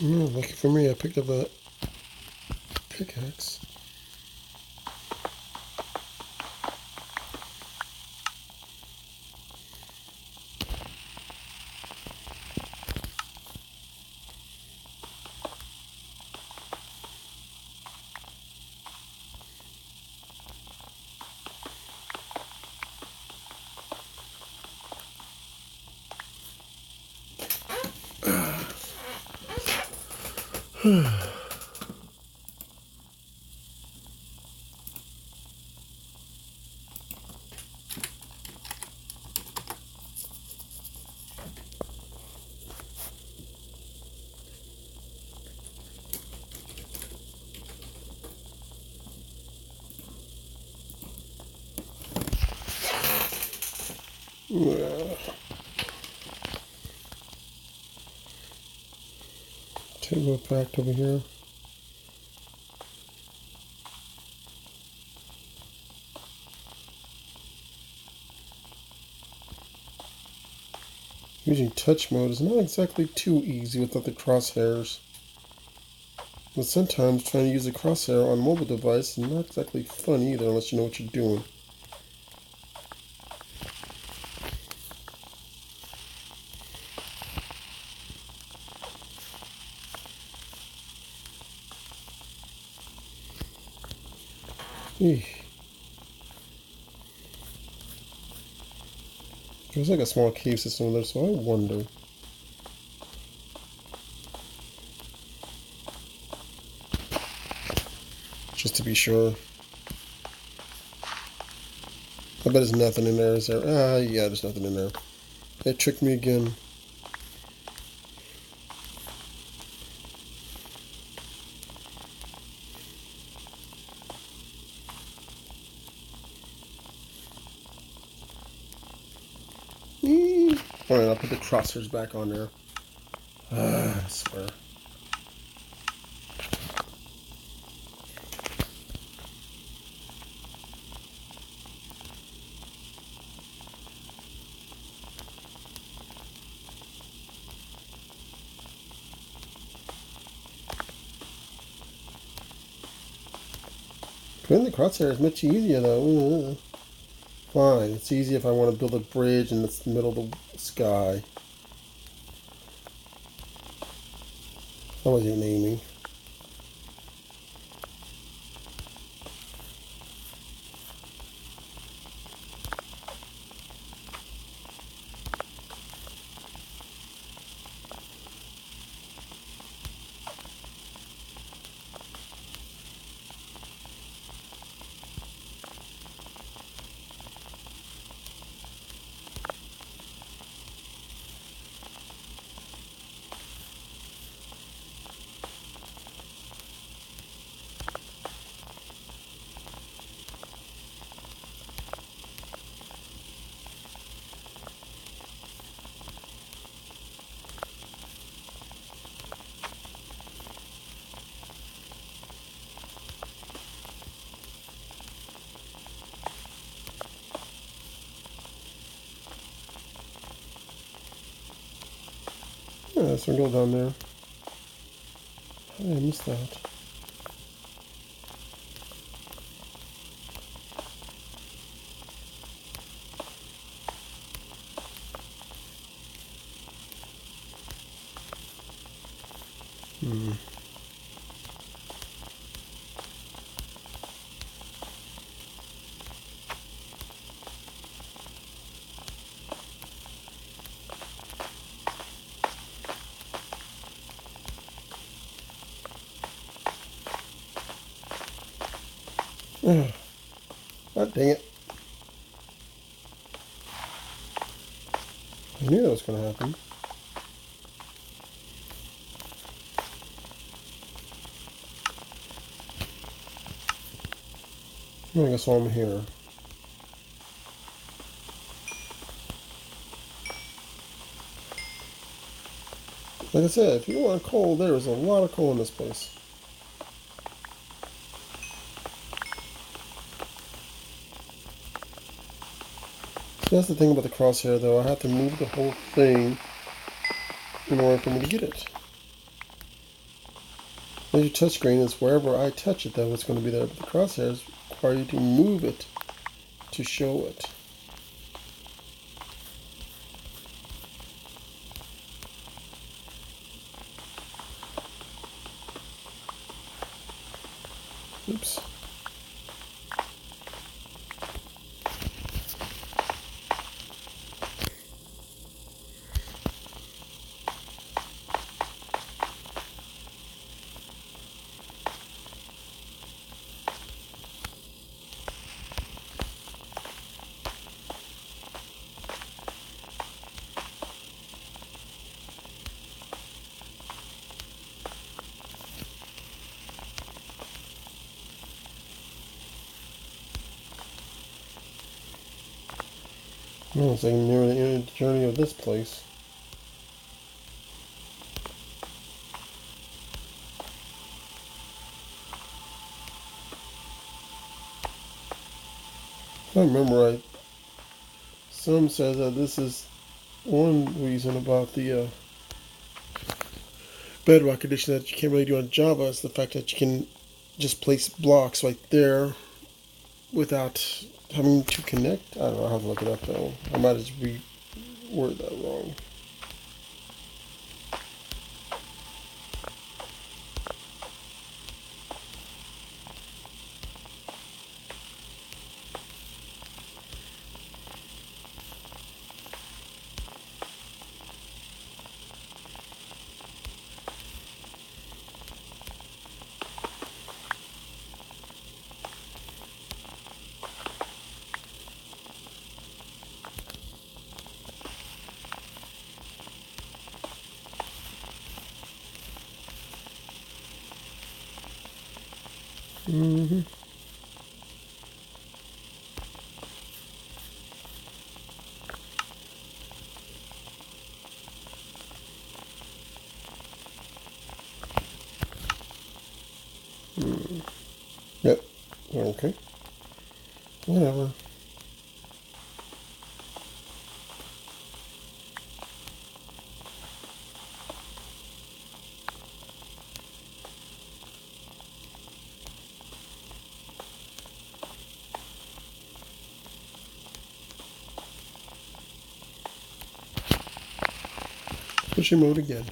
Speaker 1: Oh, lucky for me, I picked up a pickaxe. Table packed over here. Using touch mode is not exactly too easy without the crosshairs. But sometimes trying to use a crosshair on a mobile device is not exactly fun either unless you know what you're doing. Eesh. There's like a small cave system there, so I wonder. Just to be sure. I bet there's nothing in there, is there? Ah, yeah, there's nothing in there. It tricked me again. Alright, I'll put the crosshairs back on there. I swear. Putting the crosshair is much easier though. Fine, it's easy if I want to build a bridge in the middle of the sky. I wasn't even aiming. Yeah, there's some gold down there. How did I miss that? God dang it. I knew that was going to happen. I guess while I'm here. Like I said, if you want coal, there is a lot of coal in this place. So that's the thing about the crosshair though, I have to move the whole thing in order for me to get it. As your touchscreen is wherever I touch it though, it's going to be there, but the crosshairs require you to move it to show it. Oops. Well, it's like near the end of the journey of this place. If I remember right, some says that this is one reason about the bedrock edition that you can't really do on Java is the fact that you can just place blocks right there without having to connect. I don't know, I'll have to look it up though. I might just reword that wrong. Mm-hmm. Yep. Okay. Whatever. pushing mode again.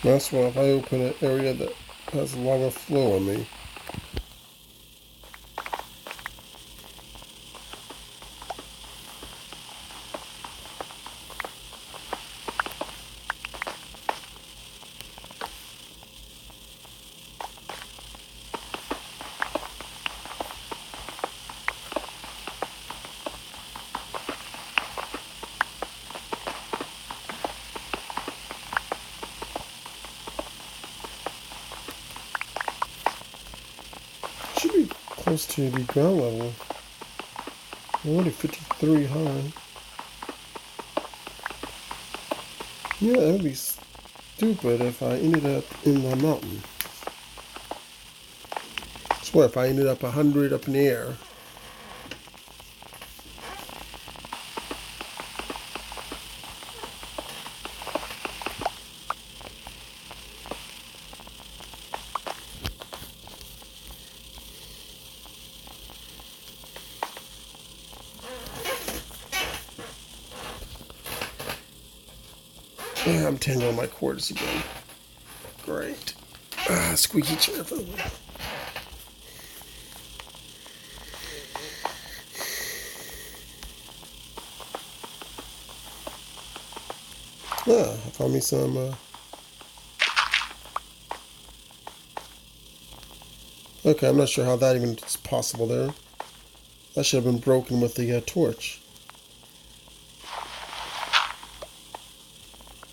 Speaker 1: That's why if I open an area that has lava flow on me, it should be close to the ground level. I'm already 53 high. Yeah, that would be stupid if I ended up in the mountain. I swear, if I ended up 100 up in the air. Yeah, I'm tangling my cords again. Great. Squeaky chair for the win. I found me some. Okay, I'm not sure how that even is possible there. That should have been broken with the torch.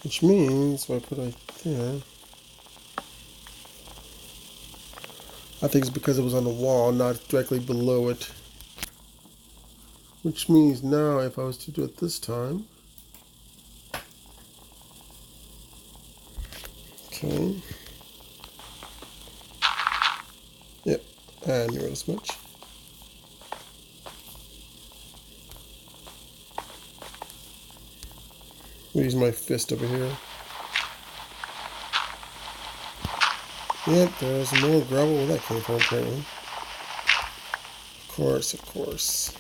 Speaker 1: Which means, if I put it there, I think it's because it was on the wall, not directly below it. Which means now, if I was to do it this time, okay. Yep, I knew it as much. Use my fist over here. Yep, there's more gravel where that came from, apparently. Of course, of course.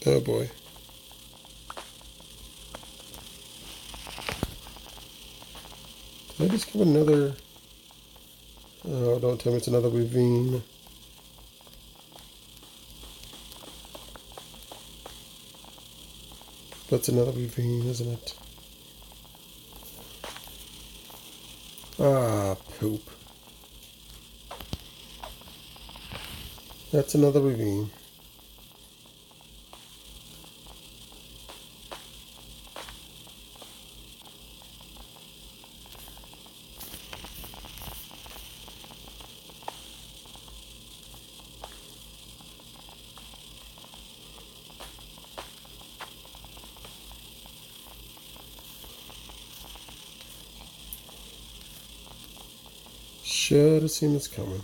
Speaker 1: Oh boy. Did I just give another... Oh, don't tell me it's another ravine. That's another ravine, isn't it? Ah, poop. That's another ravine. Should have seen this coming.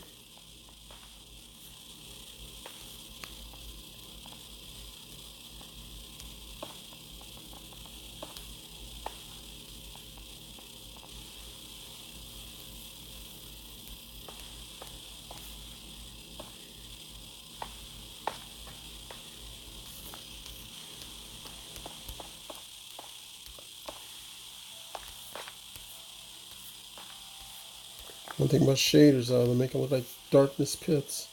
Speaker 1: One thing about shaders, though, they make them look like darkness pits.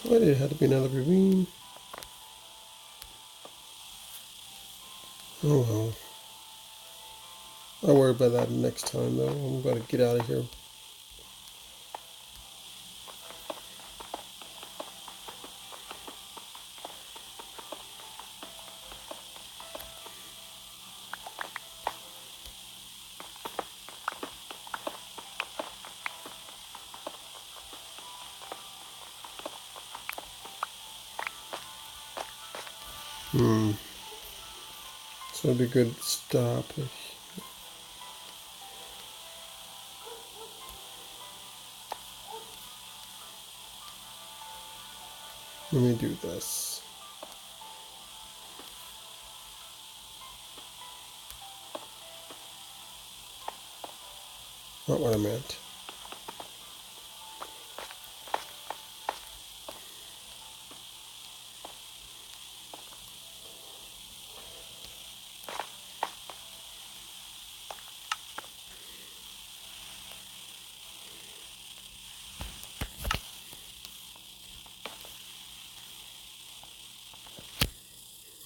Speaker 1: Why did it have to be another ravine? Oh well. I'll worry about that next time, though. I'm about to get out of here. So it'd be good to stop. Let me do this. Not what I meant.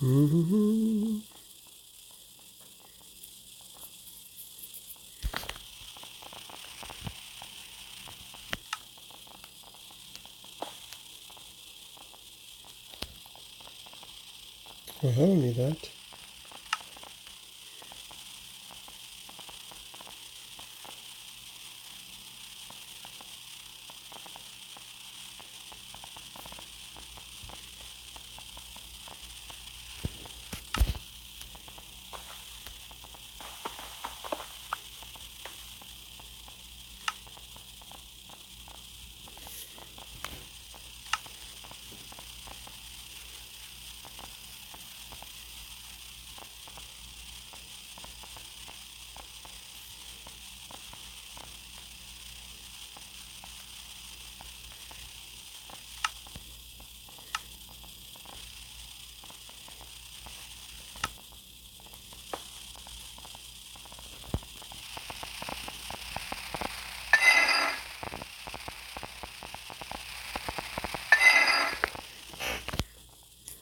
Speaker 1: Mm-hmm. Well, I don't need that.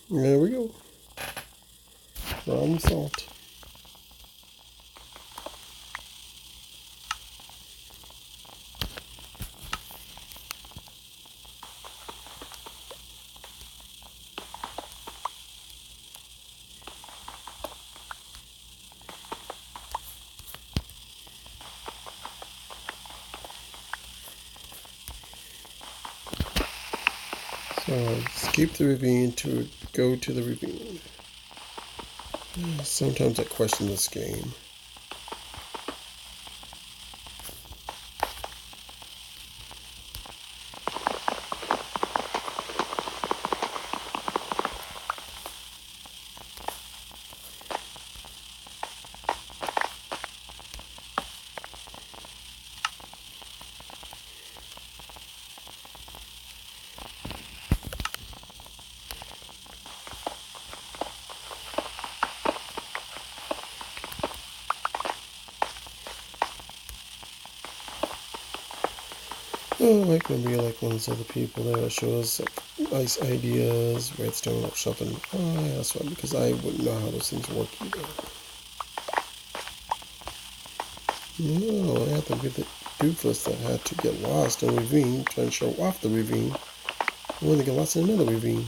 Speaker 1: There we go. Problem solved. So escape the ravine to go to the ravine. Sometimes I question this game. Oh, I can be like one of those other people there that shows like nice ideas, redstone or something. Oh, yeah, that's right, because I wouldn't know how those things work either. No, I had to be the doofus that had to get lost in a ravine, trying to show off the ravine. I want to get lost in another ravine.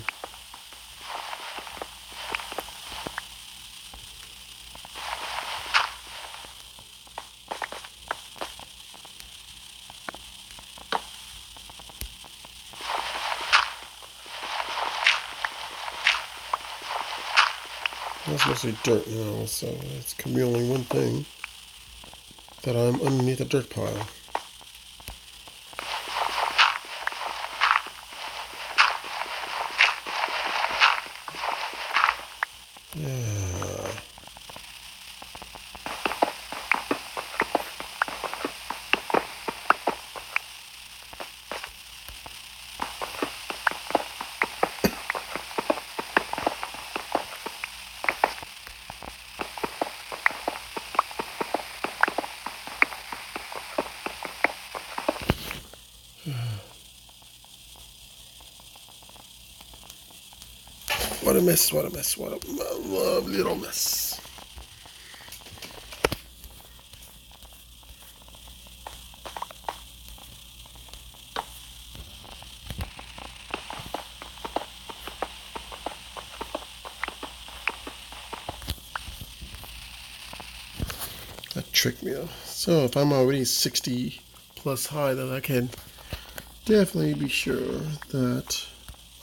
Speaker 1: That's mostly dirt now, so it's can be only one thing. That I'm underneath a dirt pile. Yeah. What a mess, what a mess, what a lovely little mess. That tricked me though. So if I'm already 60 plus high, then I can definitely be sure that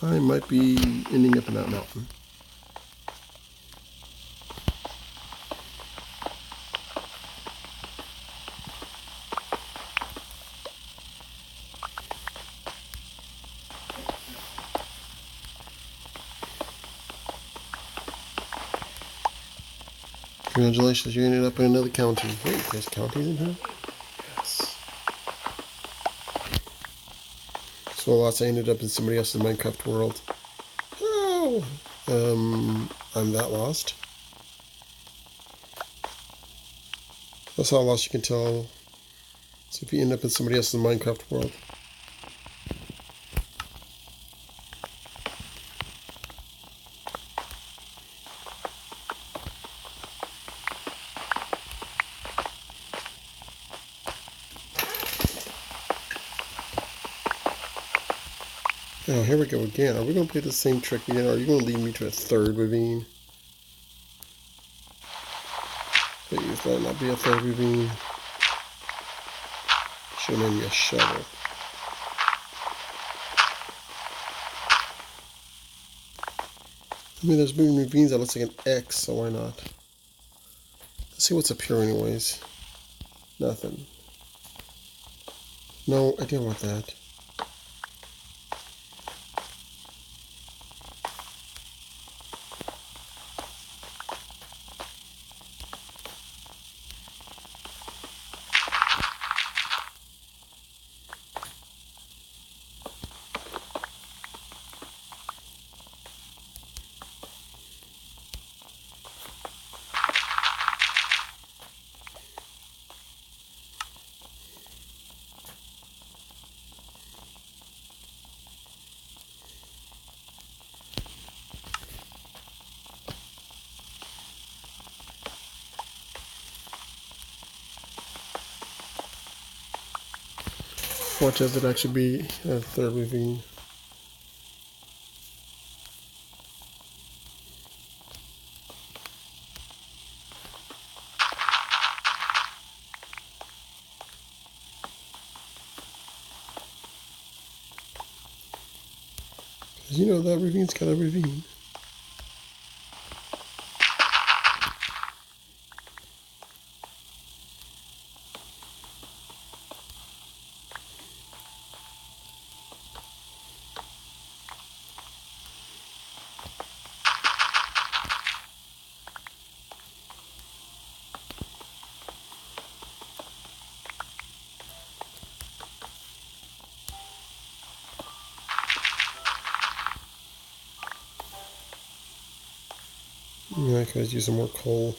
Speaker 1: I might be ending up in that mountain. Congratulations, you ended up in another county. Wait, there's counties in here? Yes. So lots I ended up in somebody else's Minecraft world. Oh! I'm that lost. That's how lost you can tell. So if you end up in somebody else's Minecraft world. Oh, here we go again. Are we going to play the same trick again, or are you going to lead me to a third ravine? Please, let it not be a third ravine. Should have made me a shovel. I mean, there's moving ravines that looks like an X, so why not? Let's see what's up here anyways. Nothing. No, I didn't want that. Watch as it actually be a third ravine. You know that ravine's got a ravine. Yeah, I could use some more coal.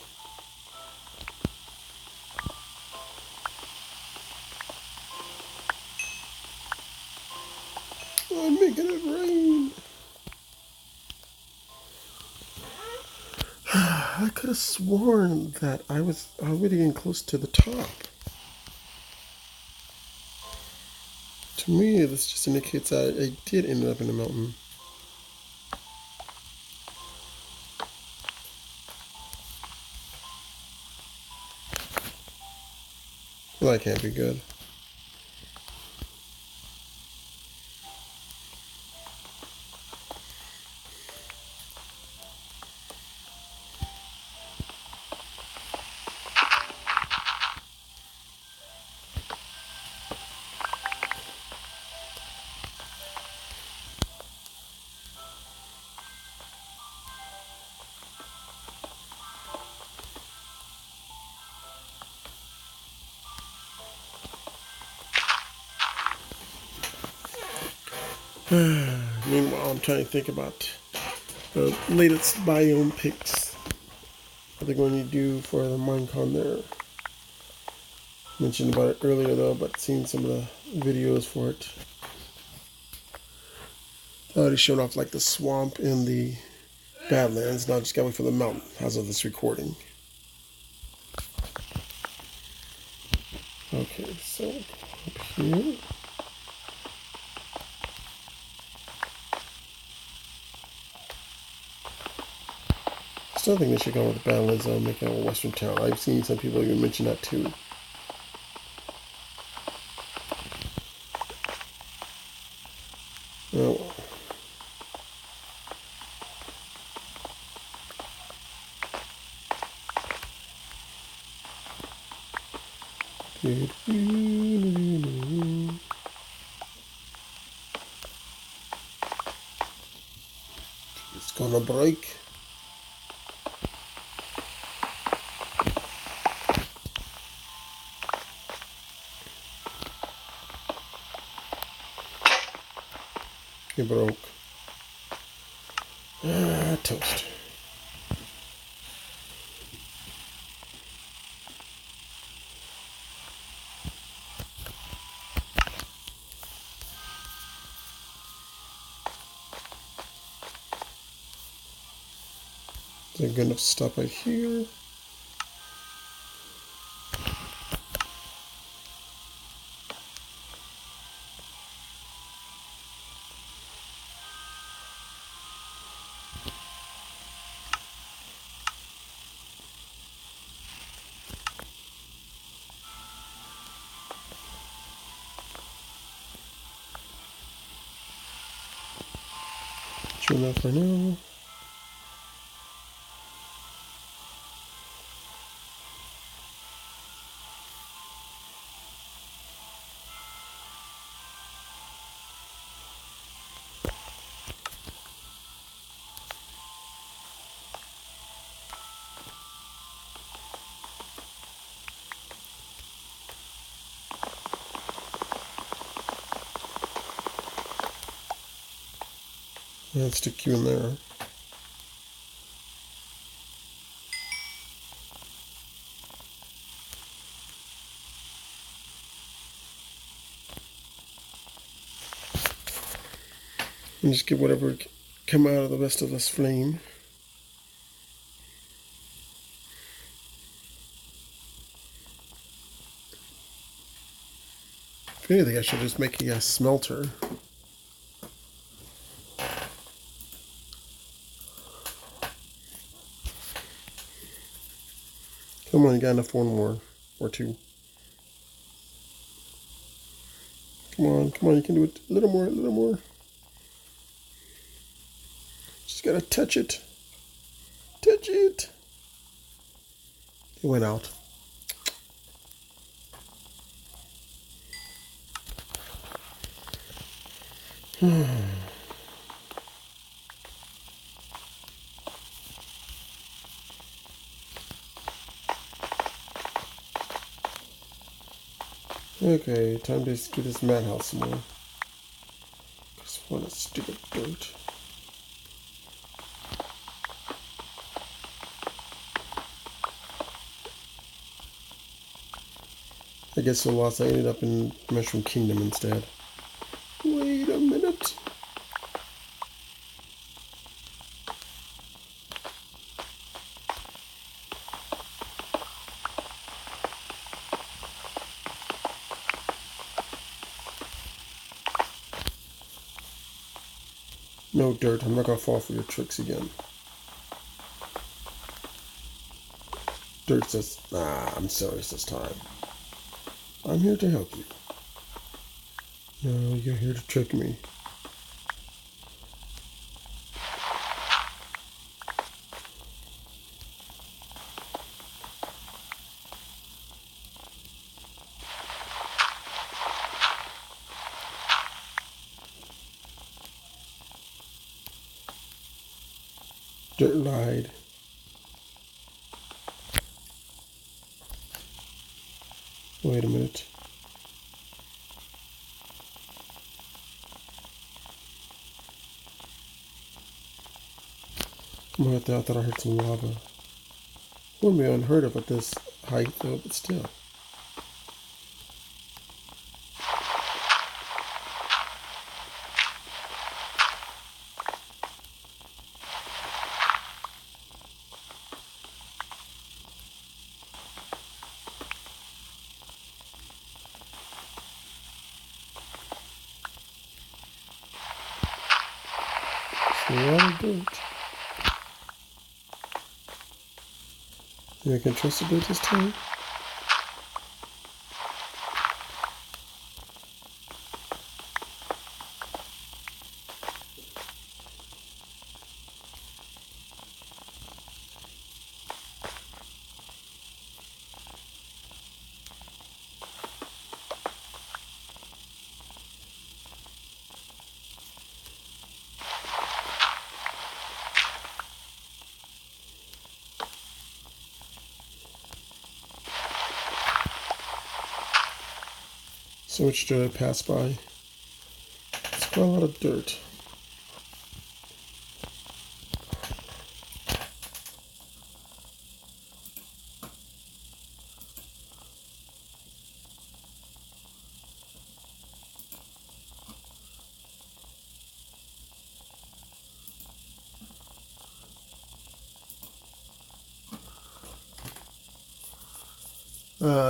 Speaker 1: I'm making it rain. I could have sworn that I was already getting close to the top. To me, this just indicates that I did end up in the mountain. Well, that can't be good. Meanwhile, I'm trying to think about the latest biome picks that they're going to do for the Minecon there. Mentioned about it earlier though, but seen some of the videos for it. Already showed off like the swamp and the Badlands. Now I just gotta wait for the mountain as of this recording. Okay, so up here. Still think they should go with the Badlands and make it a western town. I've seen some people even mention that too. Oh well. It's gonna break. It broke. Toast. Is it good enough to stop right here? True enough for now. Let's stick you in there. And just get whatever come out of the rest of this flame. If anything, I should just make a smelter. Come on, you got enough for one more or two. Come on, you can do it. A little more, a little more. Just gotta touch it. Touch it. It went out. Okay, time to get this madhouse some more. Just want of stupid dirt. I guess so lost I ended up in Mushroom Kingdom instead. Wait a minute. What? No dirt. I'm not gonna fall for your tricks again. Dirt says, "Ah, I'm serious this time. I'm here to help you." No, you're here to trick me. Dirt lied. Wait a minute. I thought I heard some lava. Wouldn't be unheard of at this height though, but still. It's a lot of dirt. Think I can trust the dirt this time? So much dirt I passed by. It's quite a lot of dirt.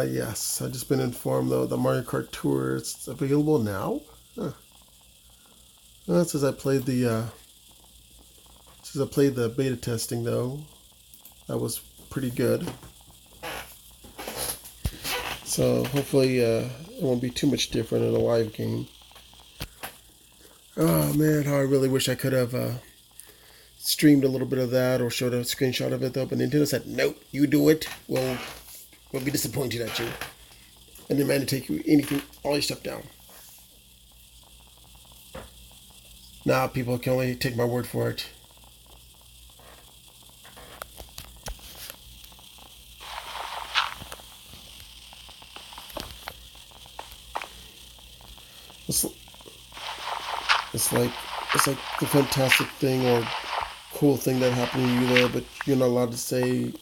Speaker 1: Yes, I just been informed though the Mario Kart Tour is available now. Huh. Well, since I played the beta testing though, that was pretty good. So hopefully it won't be too much different in a live game. Oh man, how I really wish I could have streamed a little bit of that or showed a screenshot of it though, but Nintendo said, "Nope, you do it. We'll be disappointed at you." And demand to take all your stuff down. Nah, people can only take my word for it. It's like the fantastic thing or cool thing that happened to you there, but you're not allowed to say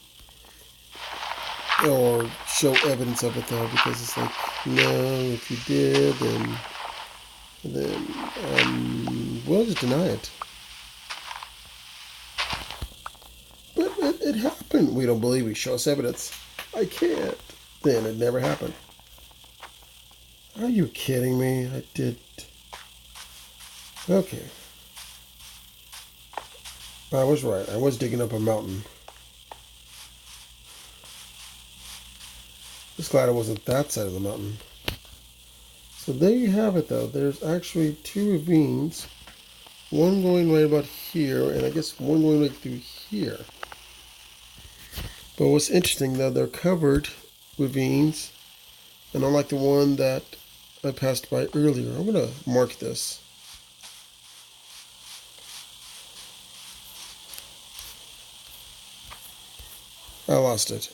Speaker 1: or show evidence of it though, because it's like, no, if you did, then we'll just deny it. But it happened. We don't believe we show us evidence. I can't. Then it never happened. Are you kidding me? I did. Okay. I was right. I was digging up a mountain. Just glad it wasn't that side of the mountain. So there you have it though. There's actually two ravines. One going right about here, and I guess one going right through here. But what's interesting though, they're covered ravines. And unlike the one that I passed by earlier, I'm going to mark this. I lost it.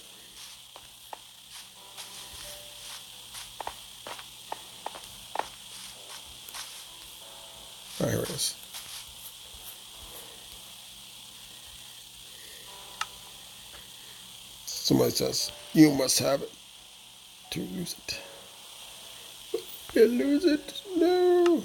Speaker 1: Ah, here it is. Somebody says, "You must have it to lose it." You lose it? No.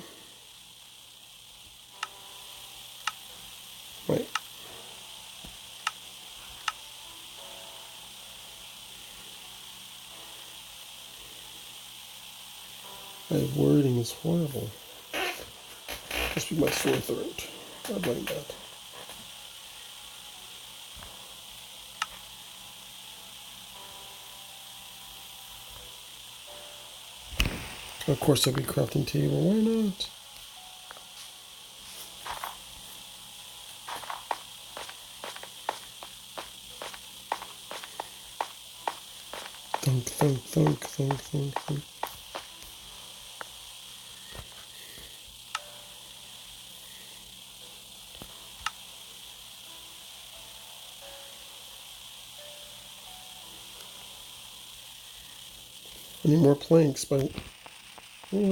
Speaker 1: My wording is horrible. Must be my sore throat. I blame that. Of course, there'll be a crafting table. Why not? Thunk, thunk, thunk, thunk, thunk, thunk. I need more planks, but what?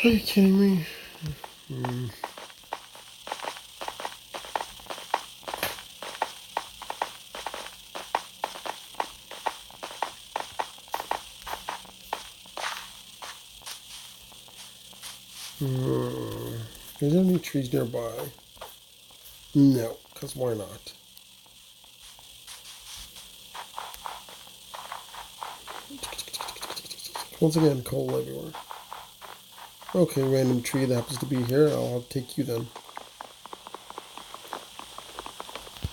Speaker 1: Are you kidding me? Is there any trees nearby? No, because why not? Once again, coal everywhere. Okay, random tree that happens to be here. I'll take you then.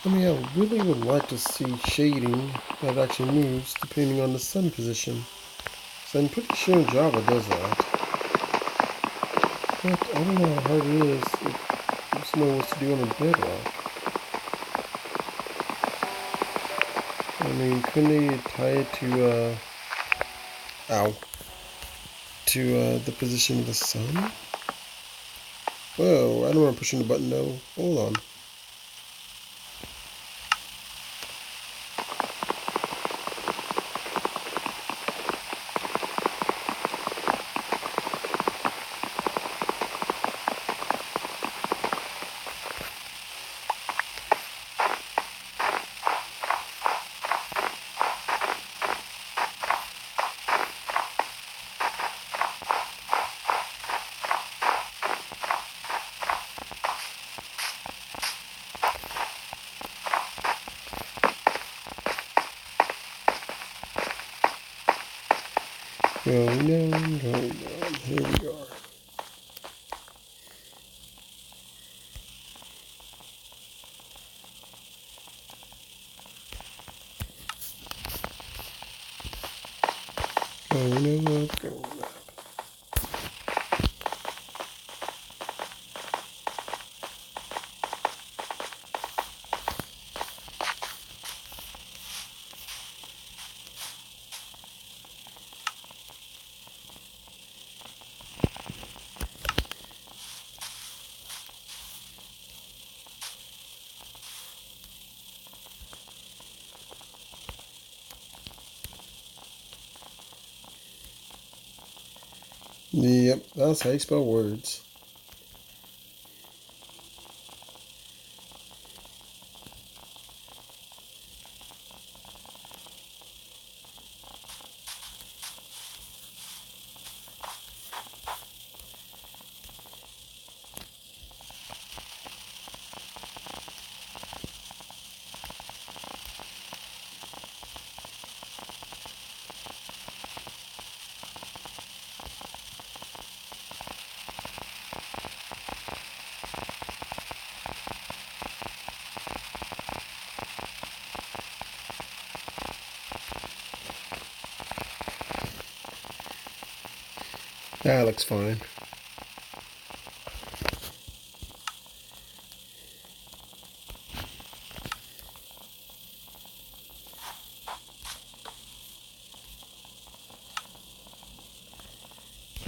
Speaker 1: I mean, I really would like to see shading that actually moves depending on the sun position. So I'm pretty sure Java does that. But I don't know how hard it is if someone wants to do it on bedrock. I mean, couldn't they tie it to, the position of the sun? Whoa, I don't want to push the button though. Hold on. Going down, going down. Here we are. Going up, going up. Yep, that's how you spell words. That looks fine.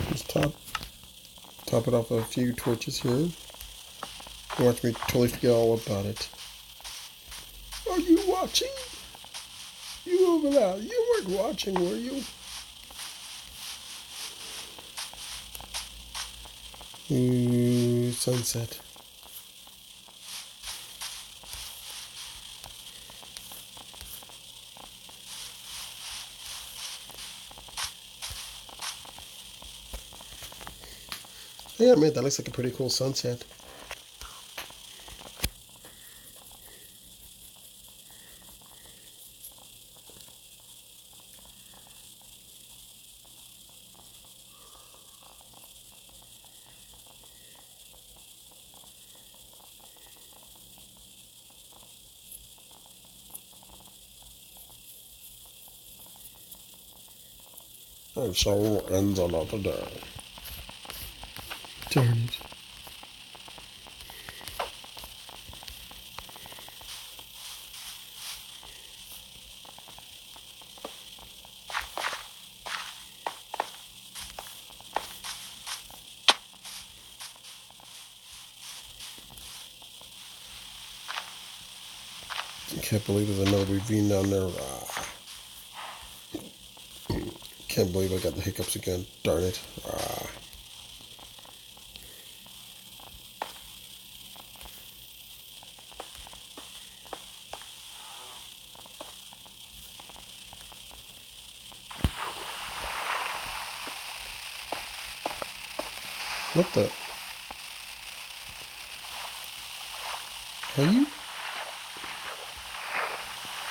Speaker 1: Just top it off a few torches here. Watch me totally forget all about it. Are you watching? You over there, you weren't watching, were you? Ooh, sunset. Yeah, man, that looks like a pretty cool sunset. And so ends another day. Darn it. I can't believe there's another ravine down there. Can't believe I got the hiccups again. Darn it. What the? Are you?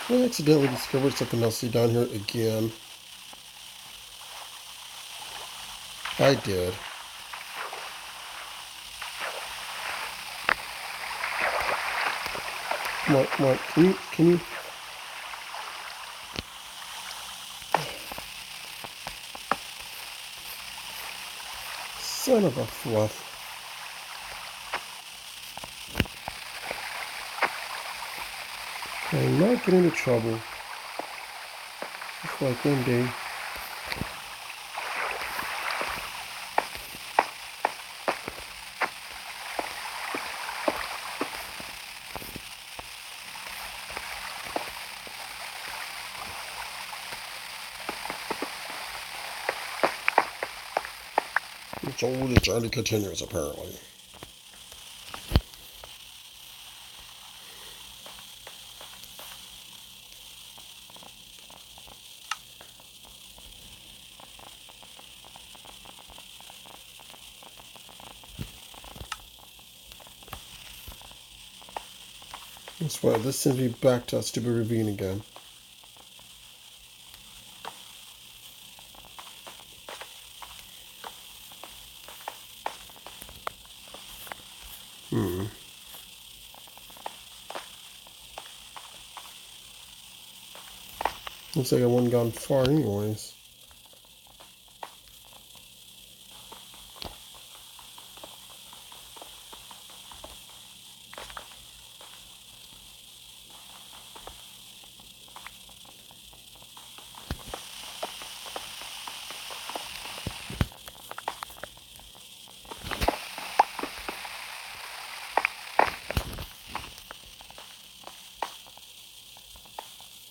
Speaker 1: I accidentally discovered something else down here again. I did. Come on, come on. Can you? Son of a fluff. I'm not getting into trouble. Just like one day. It's all the journey continues, apparently. That's why this sends me back to that stupid ravine again. Looks like I wasn't gone far anyways.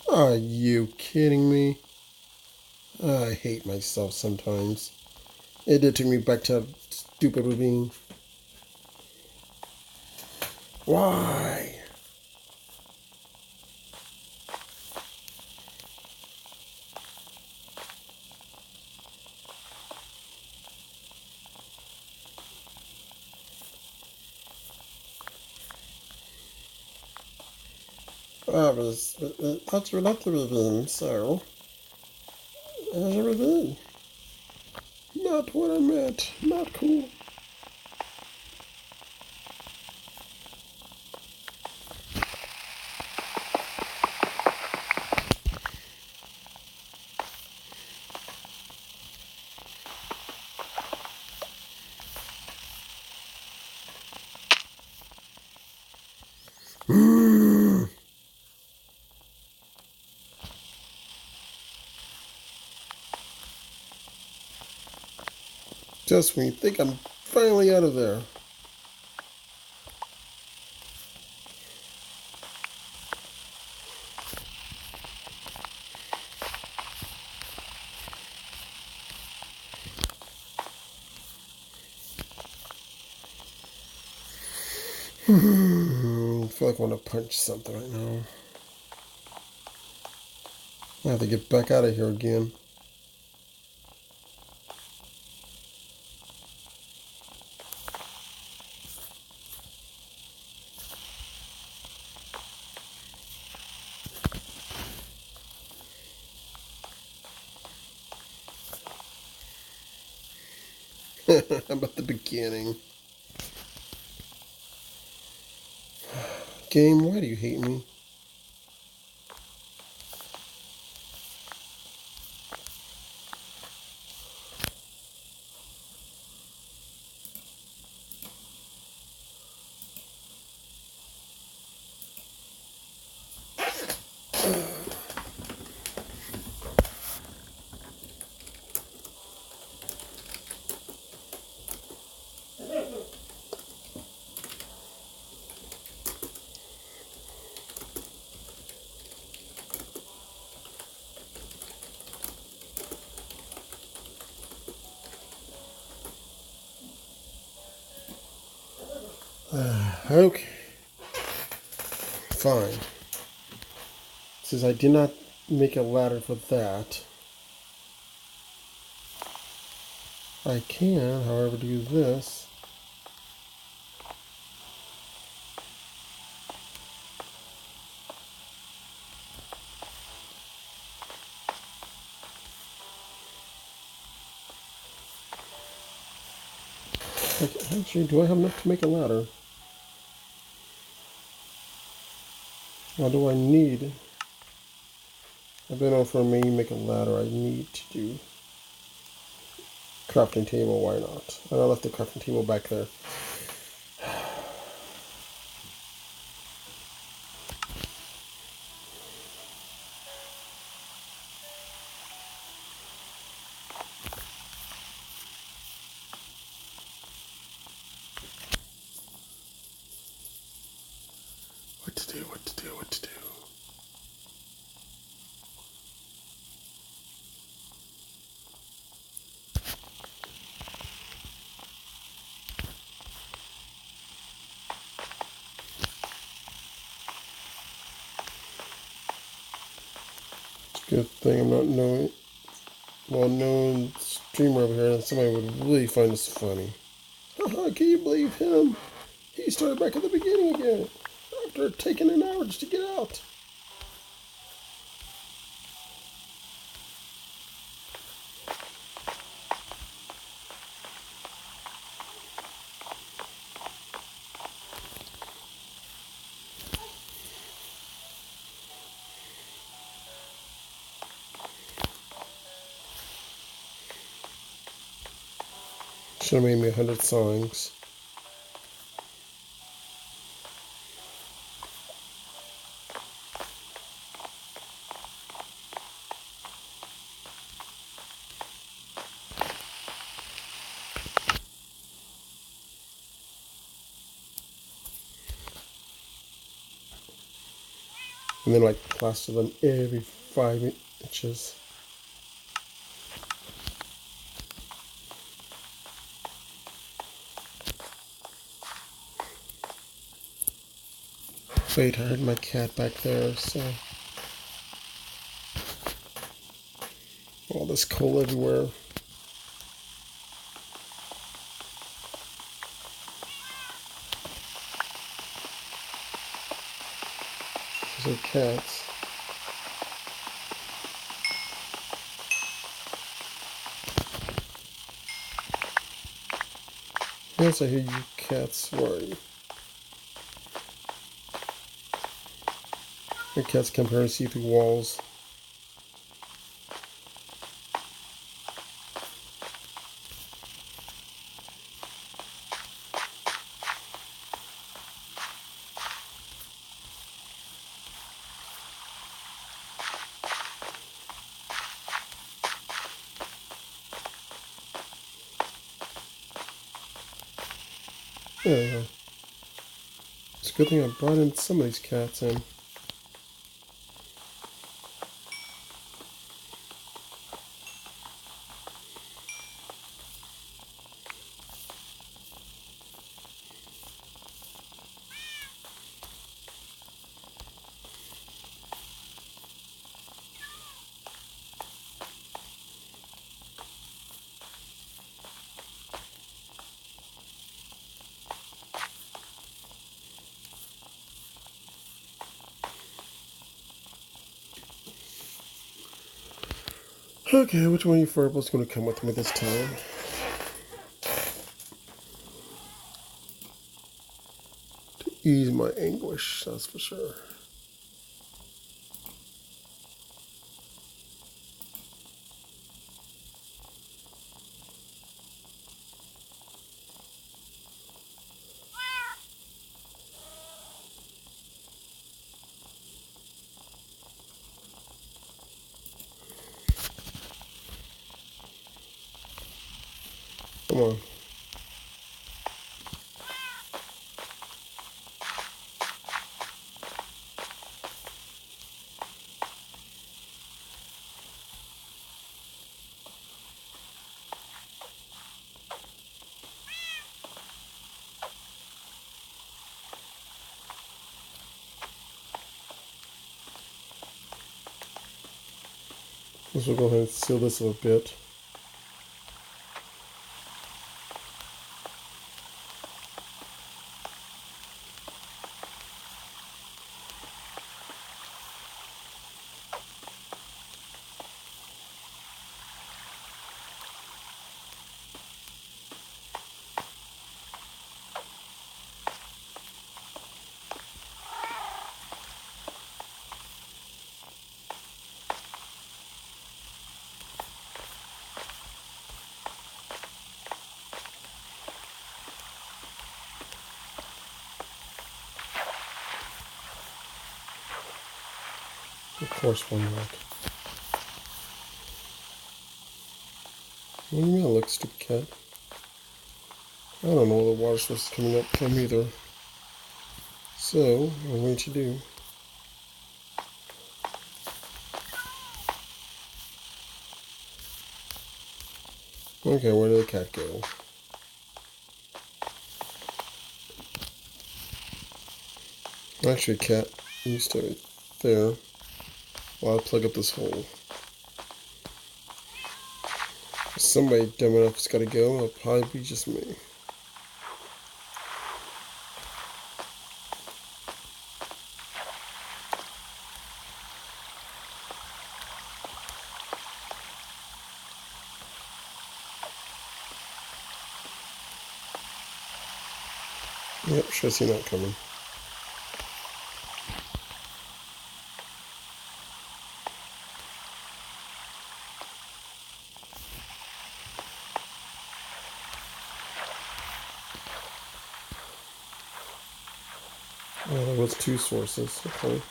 Speaker 1: Are you kidding me? I hate myself sometimes. It did take me back to that stupid ravine. Why? That's not the ravine, so there's a ravine. Not what I meant. Not cool. Just when you think I'm finally out of there. I feel like I want to punch something right now. I have to get back out of here again. I'm at the beginning. Game, why do you hate me? Okay. Fine. Since I did not make a ladder for that, I can, however, do this. Actually, do I have enough to make a ladder? What do I need? I don't know if I may make a ladder. I need to do crafting table. Why not? And I left the crafting table back there. What to do? What to do? What to do? Good thing I'm not knowing well-known streamer over here, and somebody would really find this funny. Haha, can you believe him? He started back at the beginning again, after taking an hour just to get out. Should have made me 100 songs. And then like plaster them every 5 inches. Wait, I heard my cat back there, so all this coal everywhere. Those are cats. Yes, I hear you cats worry. Your cats come here and see through walls. There we go. It's a good thing I brought in some of these cats in. Okay, which one of you furbal's going to come with me this time? To ease my anguish, that's for sure. Come on. So we'll go ahead and seal this a bit. Of course, one work. What do you mean I look, stupid cat? I don't know where the water source is coming up from either. So, what I'm going to do. Okay, where did the cat go? Actually, cat, you stay right there while I plug up this hole. Somebody dumb enough has got to go. It'll probably be just me. Yep, should have seen that coming. Oh, there was two sources. Okay.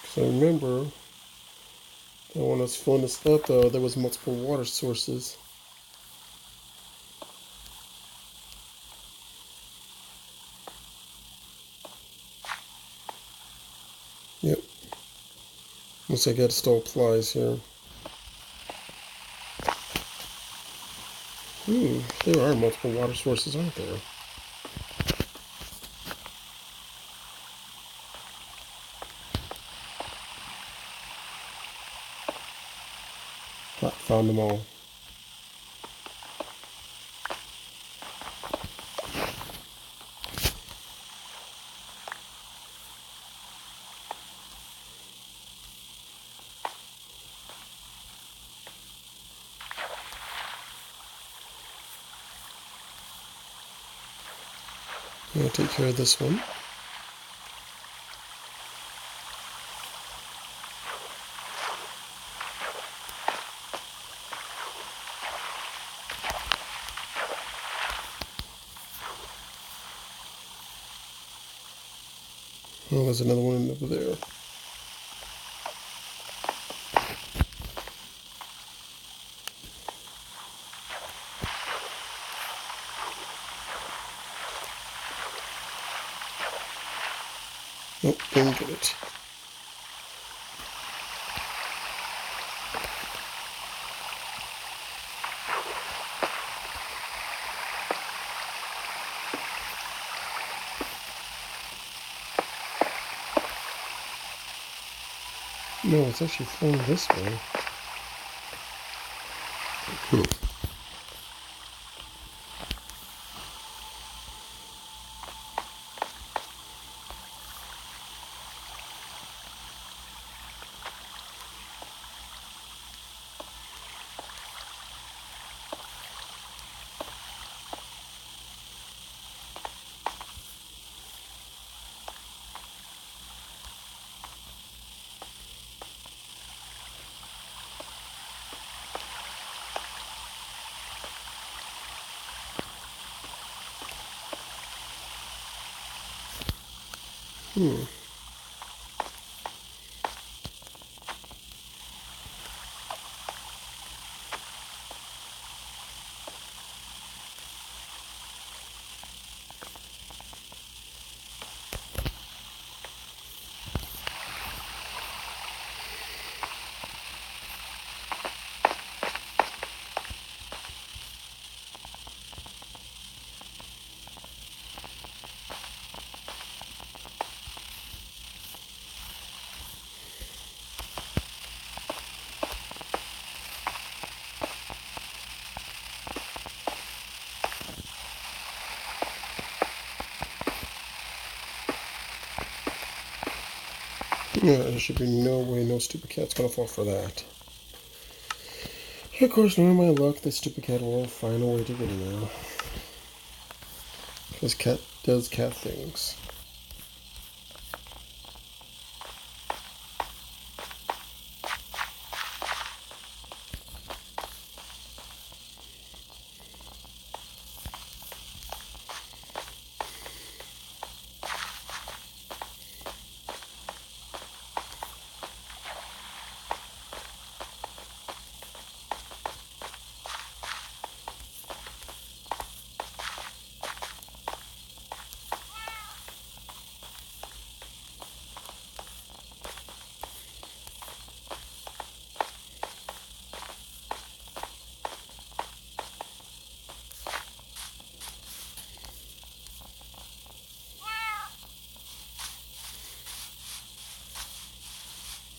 Speaker 1: So remember that when I was filling this up, though, there was multiple water sources. Yep. Looks like that still applies here. There are multiple water sources, aren't there? Found them all. I'm going to take care of this one. Oh, there's another one over there. Nope, didn't get it. No, it's actually flowing this way. Hmm. Yeah, there should be no way no stupid cat's gonna fall for that. Of course, knowing my luck, this stupid cat will find a way to get in there. Because cat does cat things.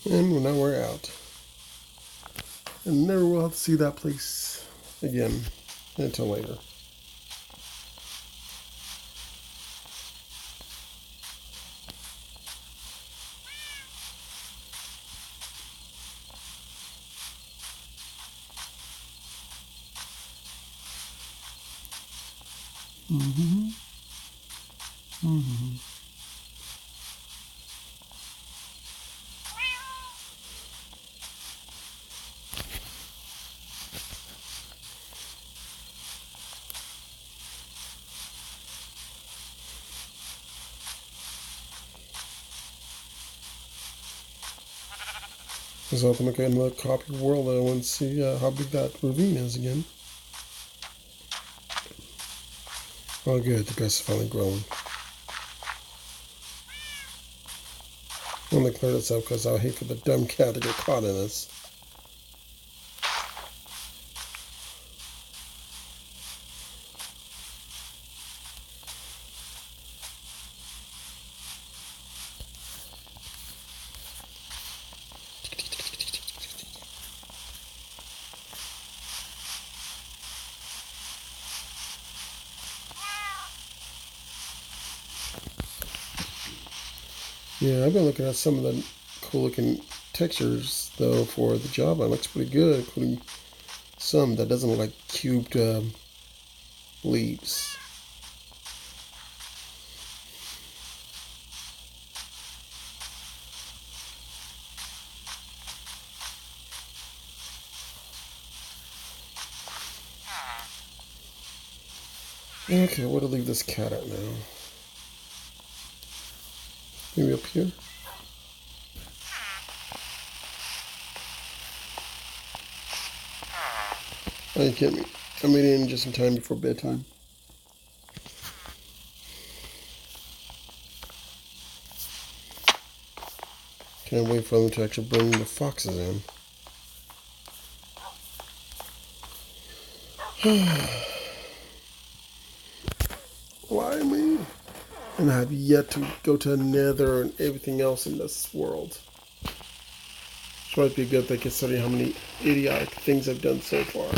Speaker 1: And now we're out. And never will have to see that place again until later. Mm-hmm. Mm-hmm. Because I'll have to look at another copy world and I want to see how big that ravine is again. Oh good, the grass is finally growing. I'm going to clear this up because I hate for the dumb cat to get caught in this. Yeah, I've been looking at some of the cool looking textures though for the Java. It looks pretty good, including some that doesn't look like cubed leaves. Okay, where to leave this cat at now? Maybe up here? Oh, you kidding me? I made it in just in time before bedtime. Can't wait for them to actually bring the foxes in. Why me? And I have yet to go to Nether and everything else in this world. So it might be good if I consider how many idiotic things I've done so far.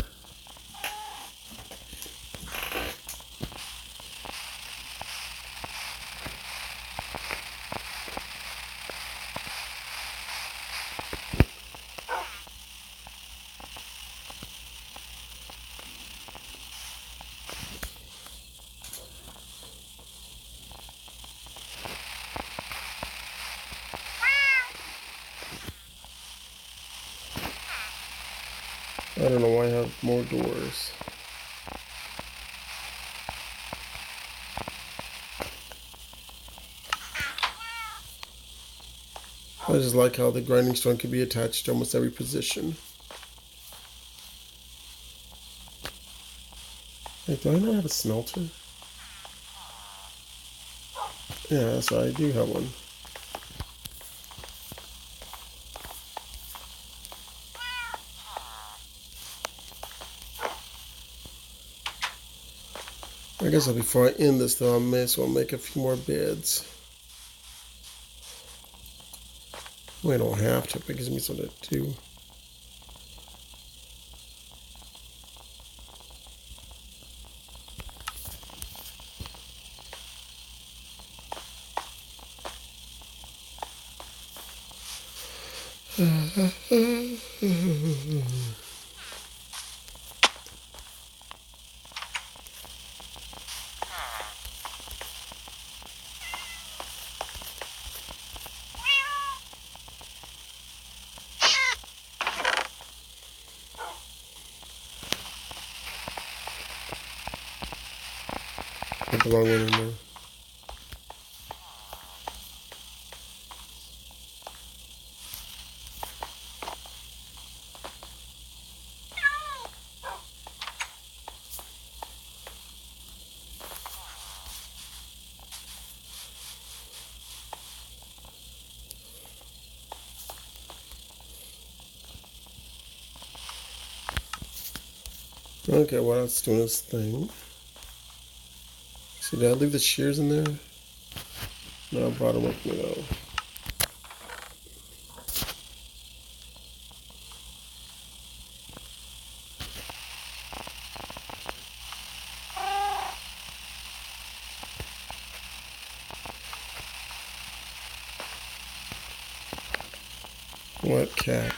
Speaker 1: I don't know why I have more doors. I just like how the grinding stone can be attached to almost every position. Wait, do I not have a smelter? Yeah, so I do have one. I guess before I end this though, I may as well make a few more beds. Well, I don't have to, but it gives me something to do. Put the wrong one in there. Okay, while it's doing its thing. See, did I leave the shears in there? No, I brought them with me though. What cat?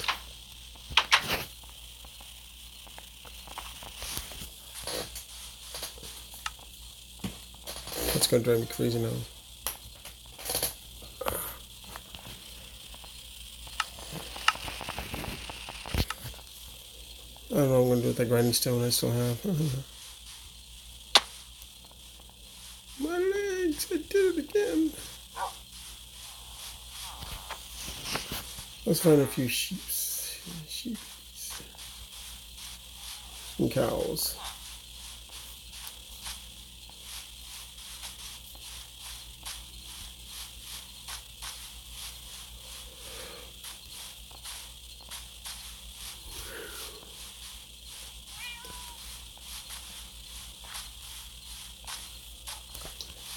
Speaker 1: That's gonna drive me crazy now. I don't know what I'm gonna do with that grinding stone I still have. My legs! I did it again! Let's find a few sheep and cows.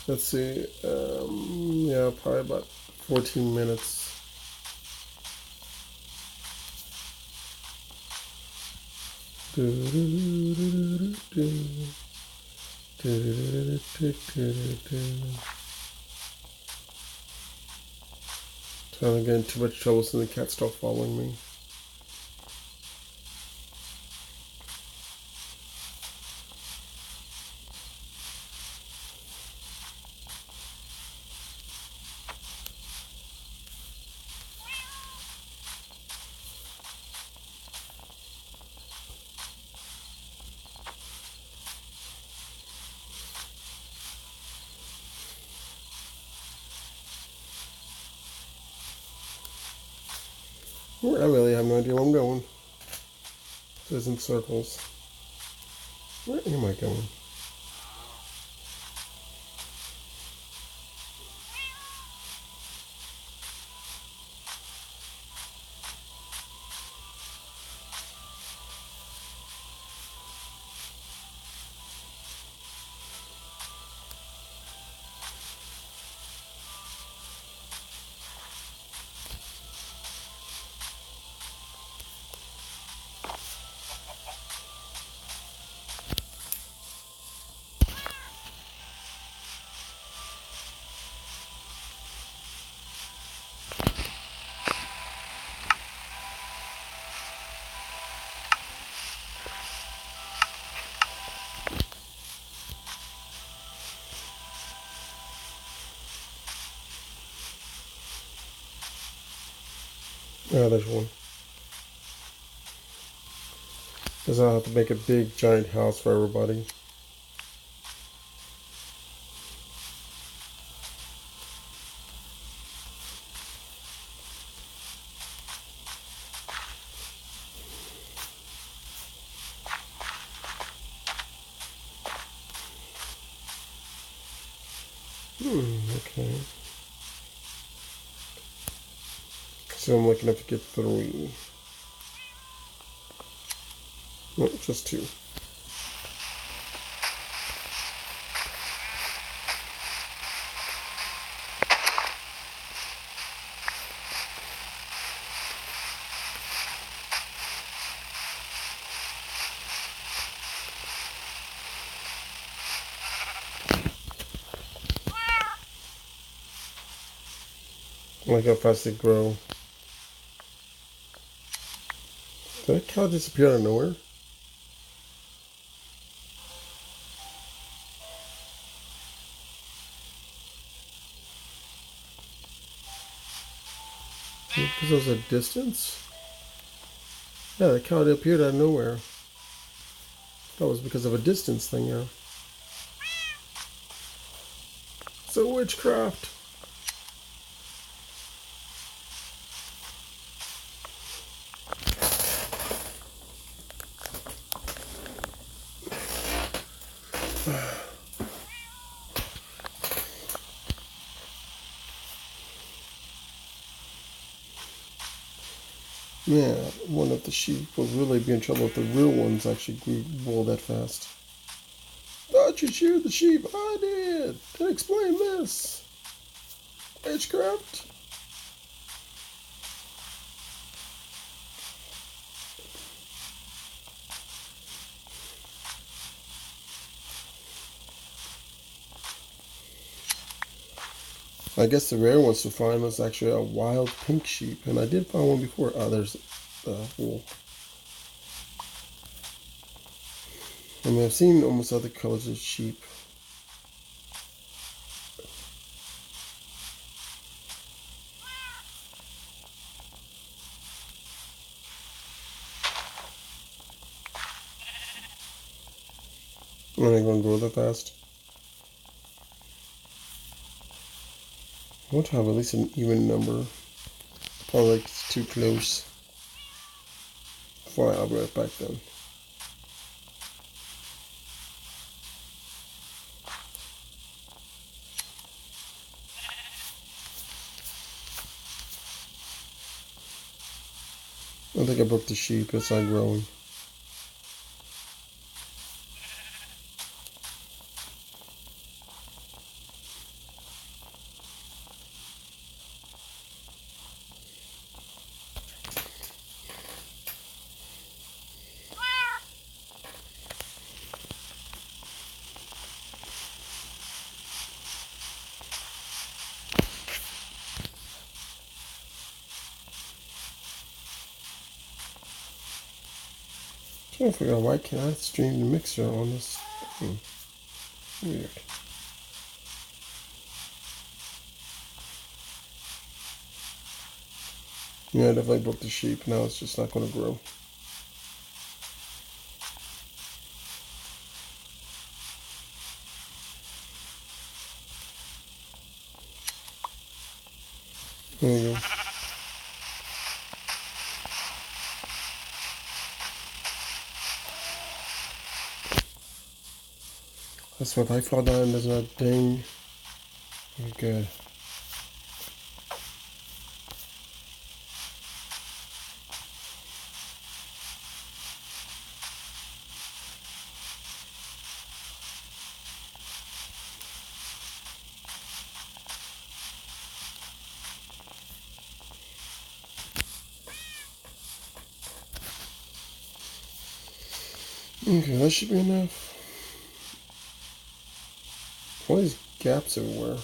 Speaker 1: Let's see, yeah, probably about 14 minutes. Trying to get in too much trouble so the cat stop following me. I really have no idea where I'm going. It's in circles. Where am I going? Oh, there's one. Because I'll have to make a big giant house for everybody. Okay. So I'm lucky enough to get 3. No, just 2. I like how fast they grow. Did that cow disappear out of nowhere? Because it was a distance? Yeah, the cow appeared out of nowhere. That was because of a distance thing, yeah. So witchcraft. Yeah, one of the sheep would really be in trouble if the real ones actually grew wool that fast. Thought you sheared the sheep. I did. Then explain this. Witchcraft. I guess the rare ones to find was actually a wild pink sheep, and I did find one before. Oh, there's wool. I mean, I've seen almost other colors of sheep. Are they going to grow that fast? I want to have at least an even number. Probably like it's too close. Fine, I'll be right back then. I think I broke the sheep. It's not growing. I'm trying to figure out why can't I stream the mixer on this thing. Weird. Yeah, I definitely broke the sheep. Now it's just not going to grow. There you go. That's what I fall down. There's not ding. Good. Okay, that should be enough. All these gaps everywhere.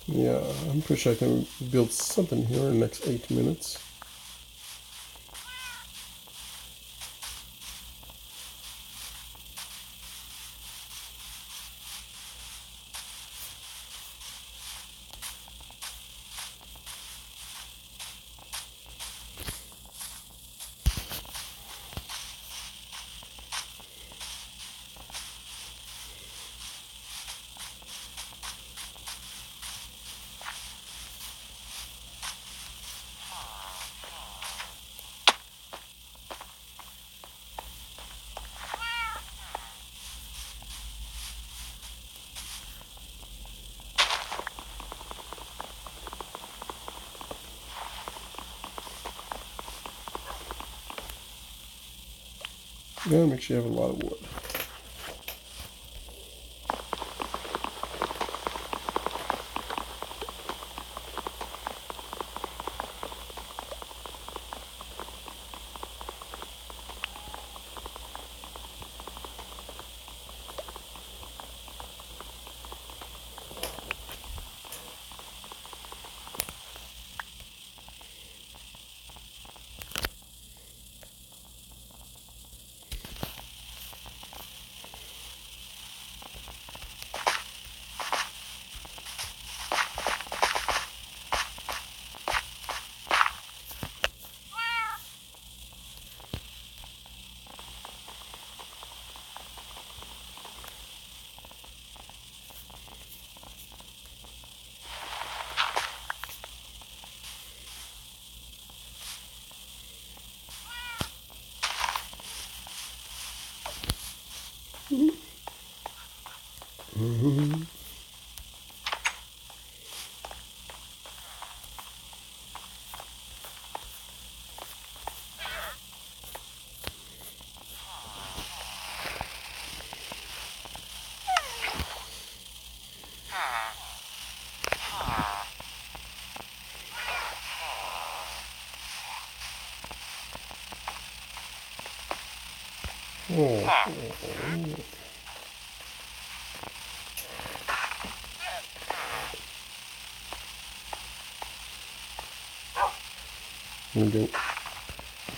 Speaker 1: Yeah, I'm pretty sure I can build something here in the next 8 minutes. Yeah, make sure you have a lot of wood.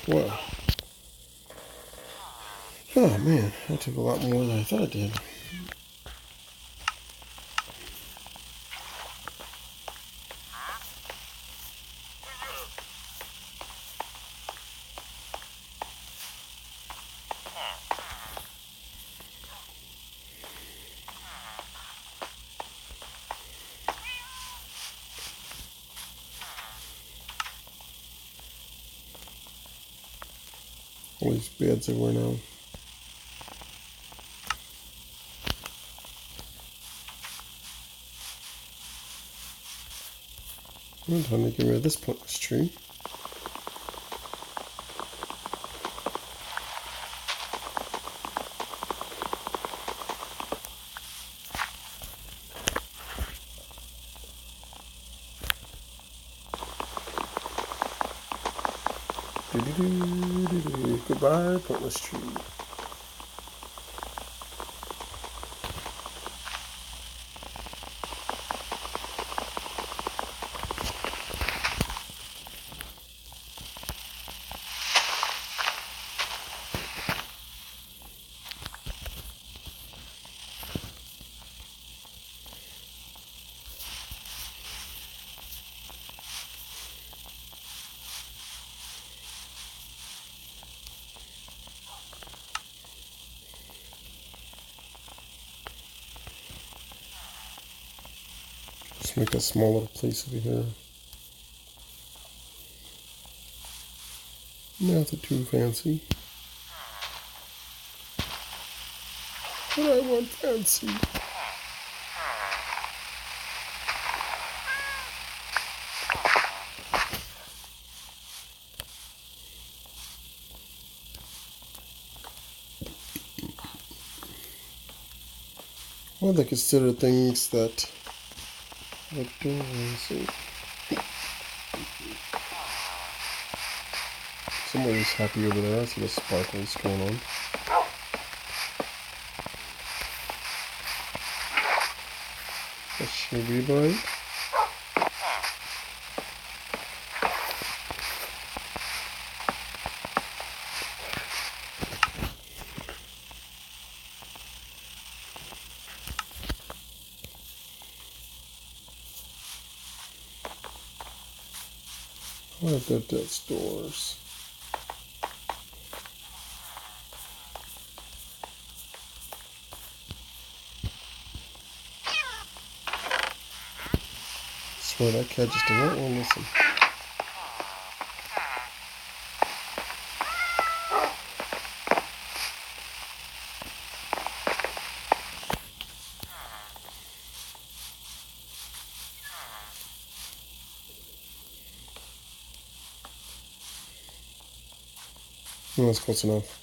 Speaker 1: Wow. Oh man, that took a lot more than I thought it did. All these beds everywhere now. I'm time to get rid of this pointless tree. Goodbye, pointless tree. Let's make a small little place over here. Nothing too fancy. But I want fancy. Well, they consider things that I don't see. Somebody's happy over there. I see the sparkles going on. A sugary bite. I've got death's doors. I swear that cat just does not want to listen. Well, that's close enough.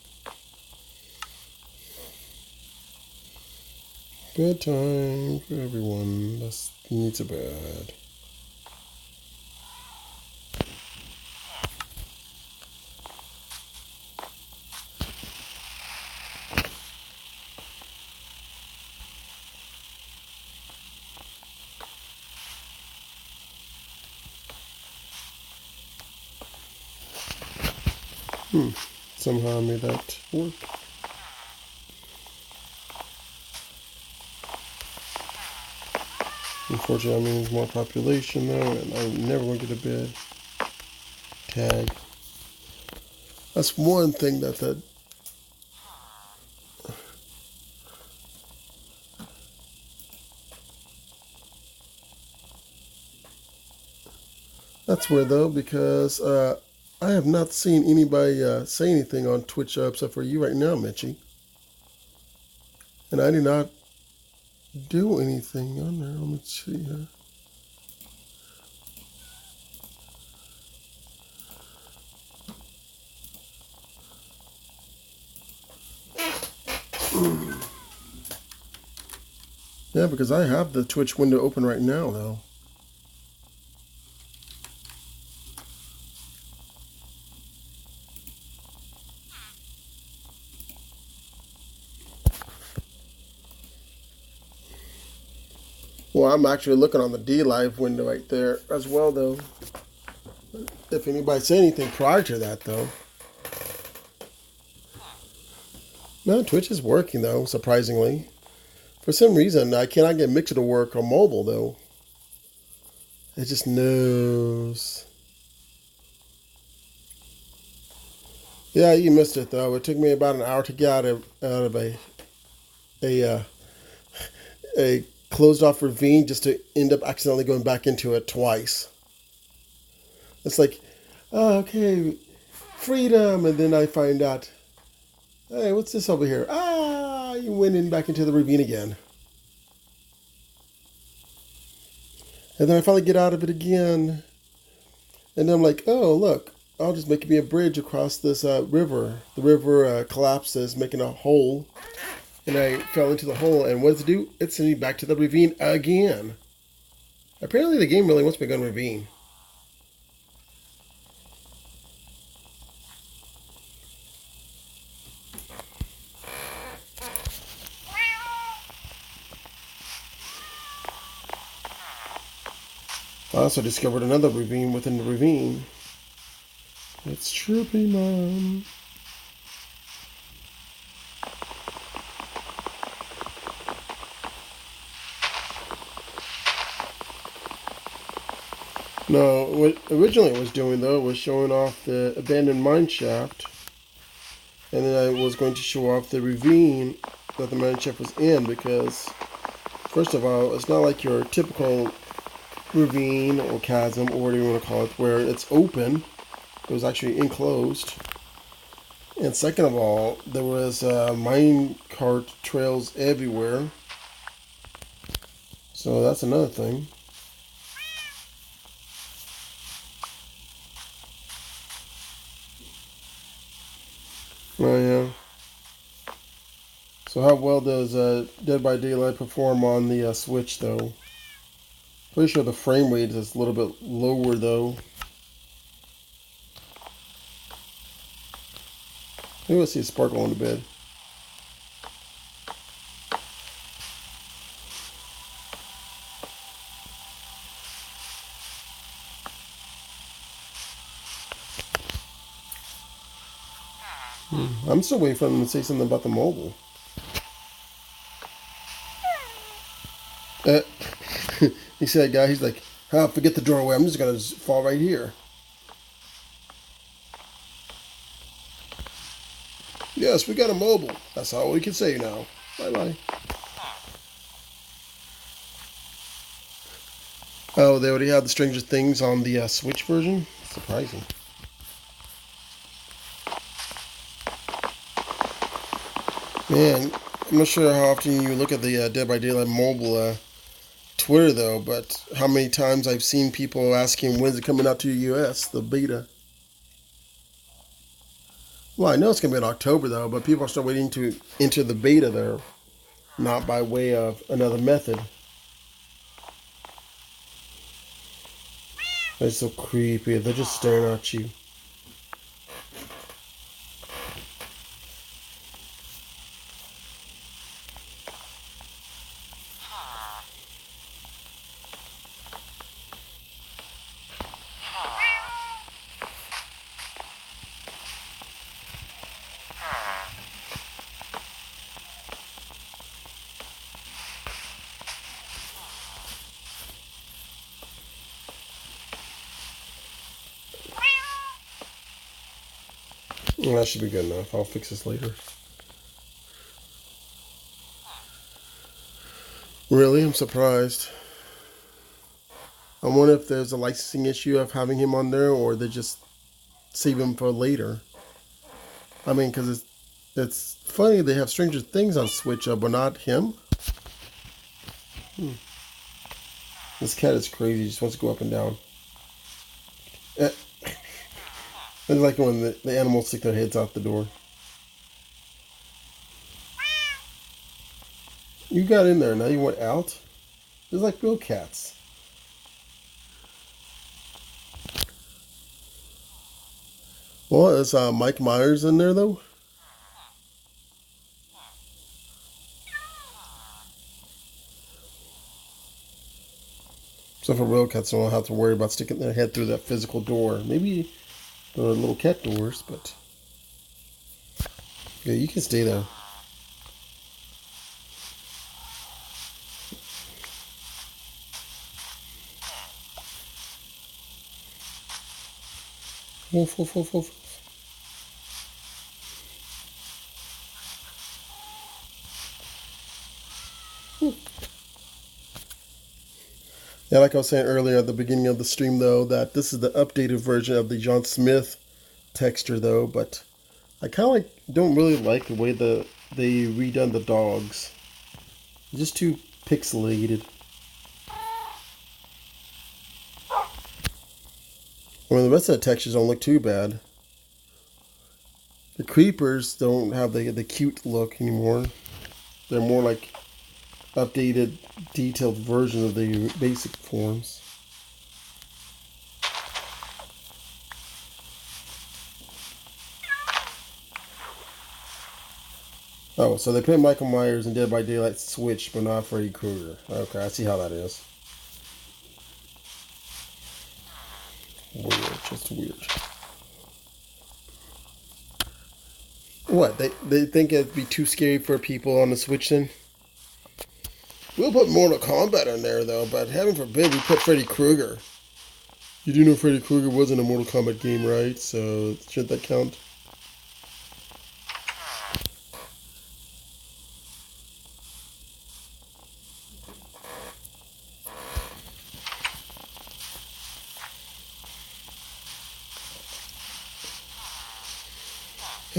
Speaker 1: Bedtime for everyone that needs a bed. Somehow I made that work. Unfortunately, I mean, there's more population though, and I'm never going to get a bed tag. That's one thing that that's weird though, because I have not seen anybody say anything on Twitch except for you right now, Mitchie. And I did not do anything on there. Let me see here. Yeah, because I have the Twitch window open right now, though. Well, I'm actually looking on the D Live window right there as well, though. If anybody said anything prior to that, though. No, Twitch is working, though, surprisingly. For some reason, I cannot get Mixer to work on mobile, though. It just knows. Yeah, you missed it, though. It took me about an hour to get out of a, a closed off ravine just to end up accidentally going back into it twice. It's like, oh, okay, freedom. And then I find out, hey, what's this over here? Ah, you went in back into the ravine again. And then I finally get out of it again. And then I'm like, oh, look, I'll just make me a bridge across this river. The river collapses, making a hole. And I fell into the hole. And what does it do? It sends me back to the ravine again. Apparently the game really wants me to go in ravine. I also discovered another ravine within the ravine. It's chirping, Mom. No, what originally it was doing, though, was showing off the abandoned mine shaft. And then I was going to show off the ravine that the mine shaft was in because, first of all, it's not like your typical ravine or chasm or whatever you want to call it, where it's open. It was actually enclosed. And second of all, there was mine cart trails everywhere. So that's another thing. Oh yeah. So how well does Dead by Daylight perform on the Switch, though? Pretty sure the frame rate is a little bit lower, though. Maybe we'll see a sparkle on the bed. I'm still waiting for them to say something about the mobile. He said, guy, he's like, oh, forget the doorway. I'm just going to fall right here. Yes, we got a mobile. That's all we can say now. Bye-bye. Oh, they already have the Stranger Things on the Switch version? Surprising. Man, I'm not sure how often you look at the Dead by Daylight mobile Twitter, though, but how many times I've seen people asking when's it coming out to the US, the beta. Well, I know it's going to be in October, though, but people are still waiting to enter the beta there, not by way of another method. They're so creepy. They're just staring at you. Well, that should be good enough. I'll fix this later. Really? I'm surprised. I wonder if there's a licensing issue of having him on there, or they just save him for later. I mean, because it's funny they have Stranger Things on Switch, but not him. This cat is crazy. He just wants to go up and down. It's like when the animals stick their heads out the door. You got in there, now you went out? It's like real cats. Well, is Mike Myers in there though? So for real cats, they don't have to worry about sticking their head through that physical door. Maybe the little cat doors, but yeah, you can stay there. Woof, woof, woof, woof. Yeah, like I was saying earlier at the beginning of the stream, though, that this is the updated version of the John Smith texture, though. But I kind of don't really like the way they redone the dogs. It's just too pixelated. I mean, the rest of the textures don't look too bad. The creepers don't have the cute look anymore. They're more like updated, detailed version of the basic forms. Oh, so they put Michael Myers and Dead by Daylight switch, but not Freddy Krueger. Okay, I see how that is. Weird, just weird. What, they think it'd be too scary for people on the Switch then? We'll put Mortal Kombat on there though, but heaven forbid we put Freddy Krueger. You do know Freddy Krueger wasn't a Mortal Kombat game, right? So should that count?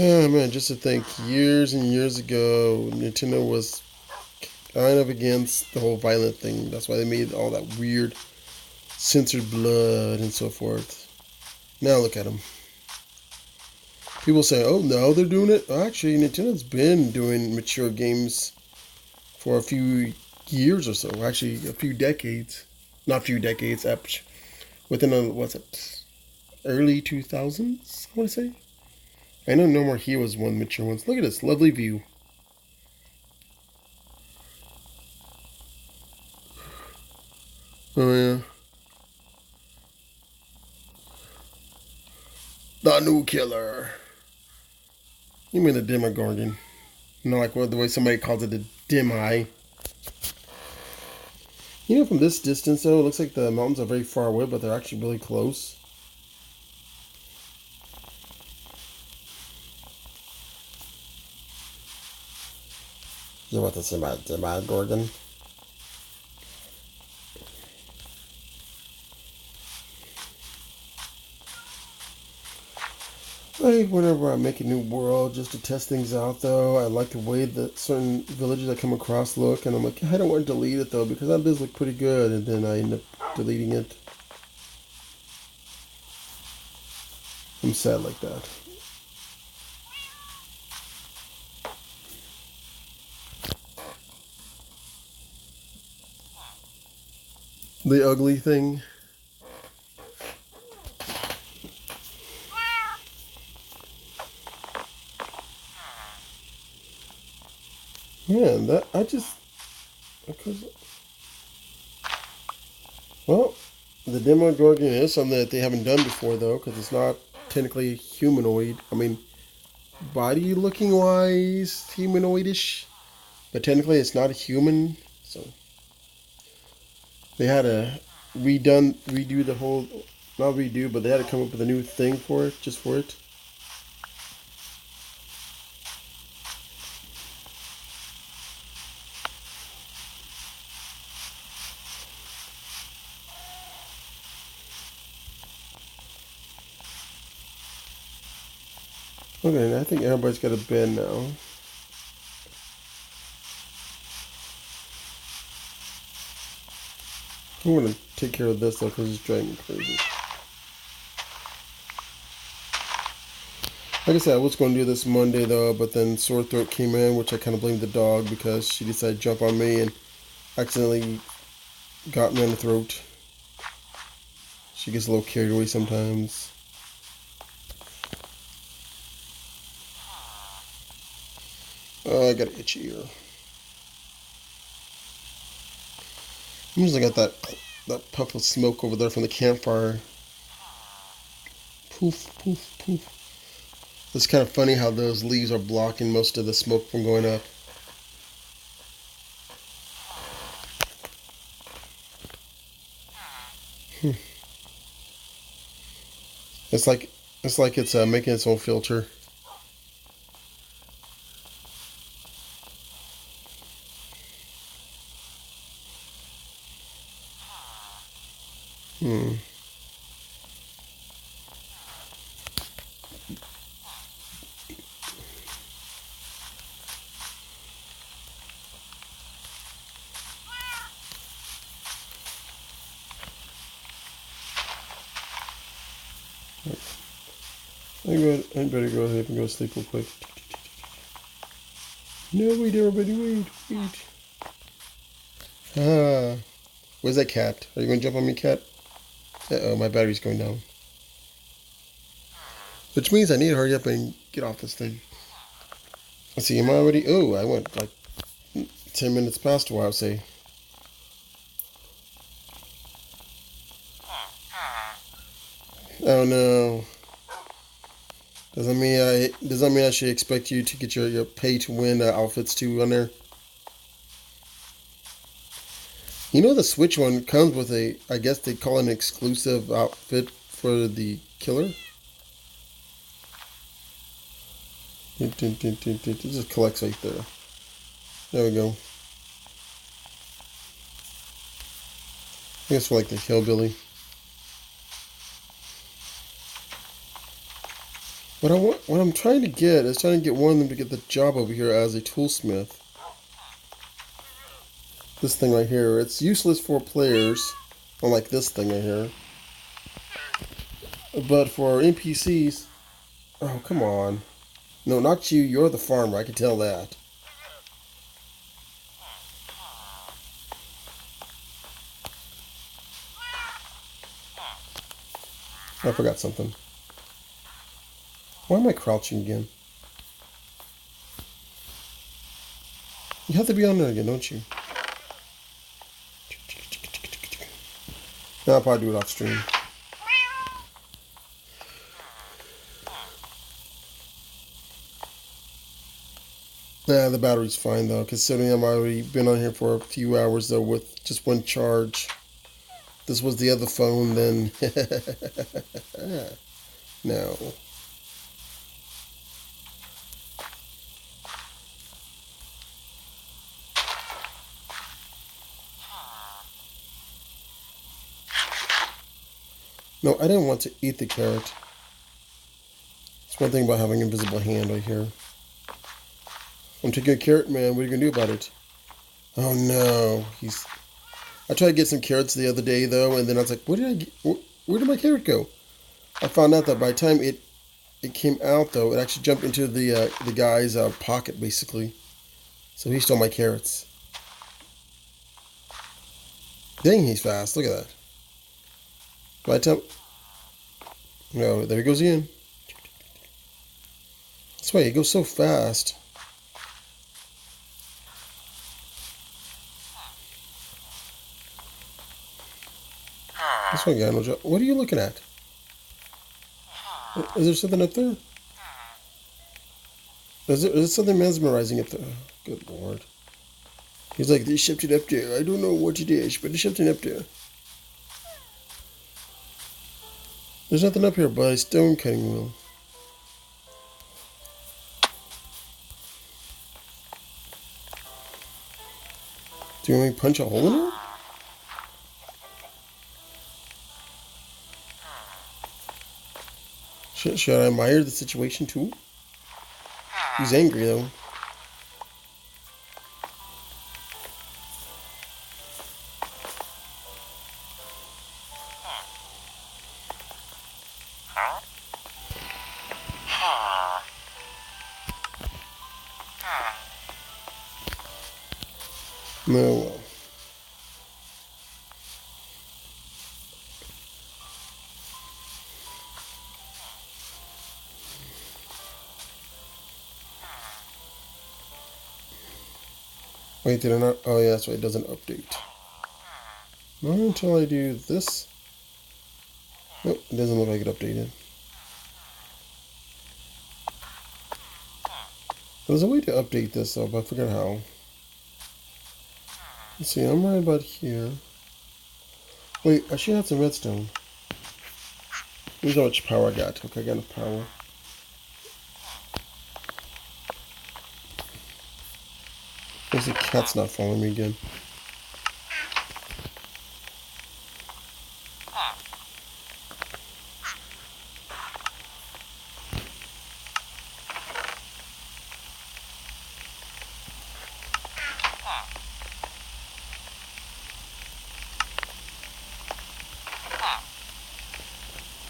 Speaker 1: Oh man, just to think, years and years ago, Nintendo was kind of against the whole violent thing. That's why they made all that weird censored blood and so forth. Now look at them. People say, oh, no, they're doing it. Actually, Nintendo's been doing mature games for a few years or so. Actually, a few decades. Not a few decades. Within, what's it, early 2000s, I want to say. I know No More Heroes one mature ones. Look at this lovely view. Oh, yeah. The new killer. You mean the Demogorgon. Not like the way somebody calls it, the Dim-Eye. You know, from this distance, though, it looks like the mountains are very far away, but they're actually really close. You know what to say about Demogorgon? Like, whenever I make a new world, just to test things out, though, I like the way that certain villages I come across look, and I'm like, I don't want to delete it, though, because that does look pretty good, and then I end up deleting it. I'm sad like that. The ugly thing. Man, that, because, well, the Demogorgon is something that they haven't done before, though, because it's not technically humanoid. I mean, body looking wise, humanoidish, but technically it's not a human, so they had to redo the whole, not redo, but they had to come up with a new thing for it, just for it. Okay, I think everybody's got a bed now. I'm gonna take care of this though, because it's driving me crazy. Like I said, I was going to do this Monday though, but then sore throat came in, which I kind of blamed the dog because she decided to jump on me and accidentally got me on the throat. She gets a little carried away sometimes. Oh, I got an itchy ear. I'm just got that puff of smoke over there from the campfire. Poof, poof, poof. It's kind of funny how those leaves are blocking most of the smoke from going up. It's like it's making its own filter. Hmm. I better go ahead and go to sleep real quick. No, wait, everybody, wait. Ah, where's that cat? Are you going to jump on me, cat? Uh-oh, my battery's going down. Which means I need to hurry up and get off this thing. Let's see, am I already... Oh, I went like 10 minutes past a while, say. Oh, no. Doesn't mean I should expect you to get your pay to win outfits too on there. You know the Switch one comes with I guess they call it an exclusive outfit for the killer. It just collects right there. There we go. I guess for like the hillbilly. What I'm trying to get is trying to get one of them to get the job over here as a toolsmith. This thing right here, it's useless for players, unlike this thing right here. But for NPCs, oh come on. No, not you, you're the farmer, I can tell that. I forgot something. Why am I crouching again? You have to be on there again, don't you? No, I'll probably do it off stream. Nah, the battery's fine though, considering I've already been on here for a few hours though with just one charge. This was the other phone, then no. No, I didn't want to eat the carrot. It's one thing about having an invisible hand right here. I'm taking a carrot, man. What are you gonna do about it? Oh no, I tried to get some carrots the other day though, and then I was like, where did my carrot go? I found out that by the time it came out though, it actually jumped into the guy's pocket basically. So he stole my carrots. Dang, he's fast. Look at that. By the time... No, there he goes again. That's why he goes so fast. This one got no job. What are you looking at? Is there something up there? Is there something mesmerizing up there? Oh, good lord. He's like, they shipped it up there. I don't know what it is, but they shipped it up there. There's nothing up here but a stone cutting wheel. Do you want me to punch a hole in it? Should I admire the situation too? He's angry though. No, well. Wait, did I not? Oh, yeah, that's right. It doesn't update. Not until I do this. Nope, it doesn't look like it updated. There's a way to update this, though, but I forgot how. Let's see, I'm right about here. Wait, I should have some redstone. Here's how much power I got. Okay, I got enough power. Guess the cat's not following me again.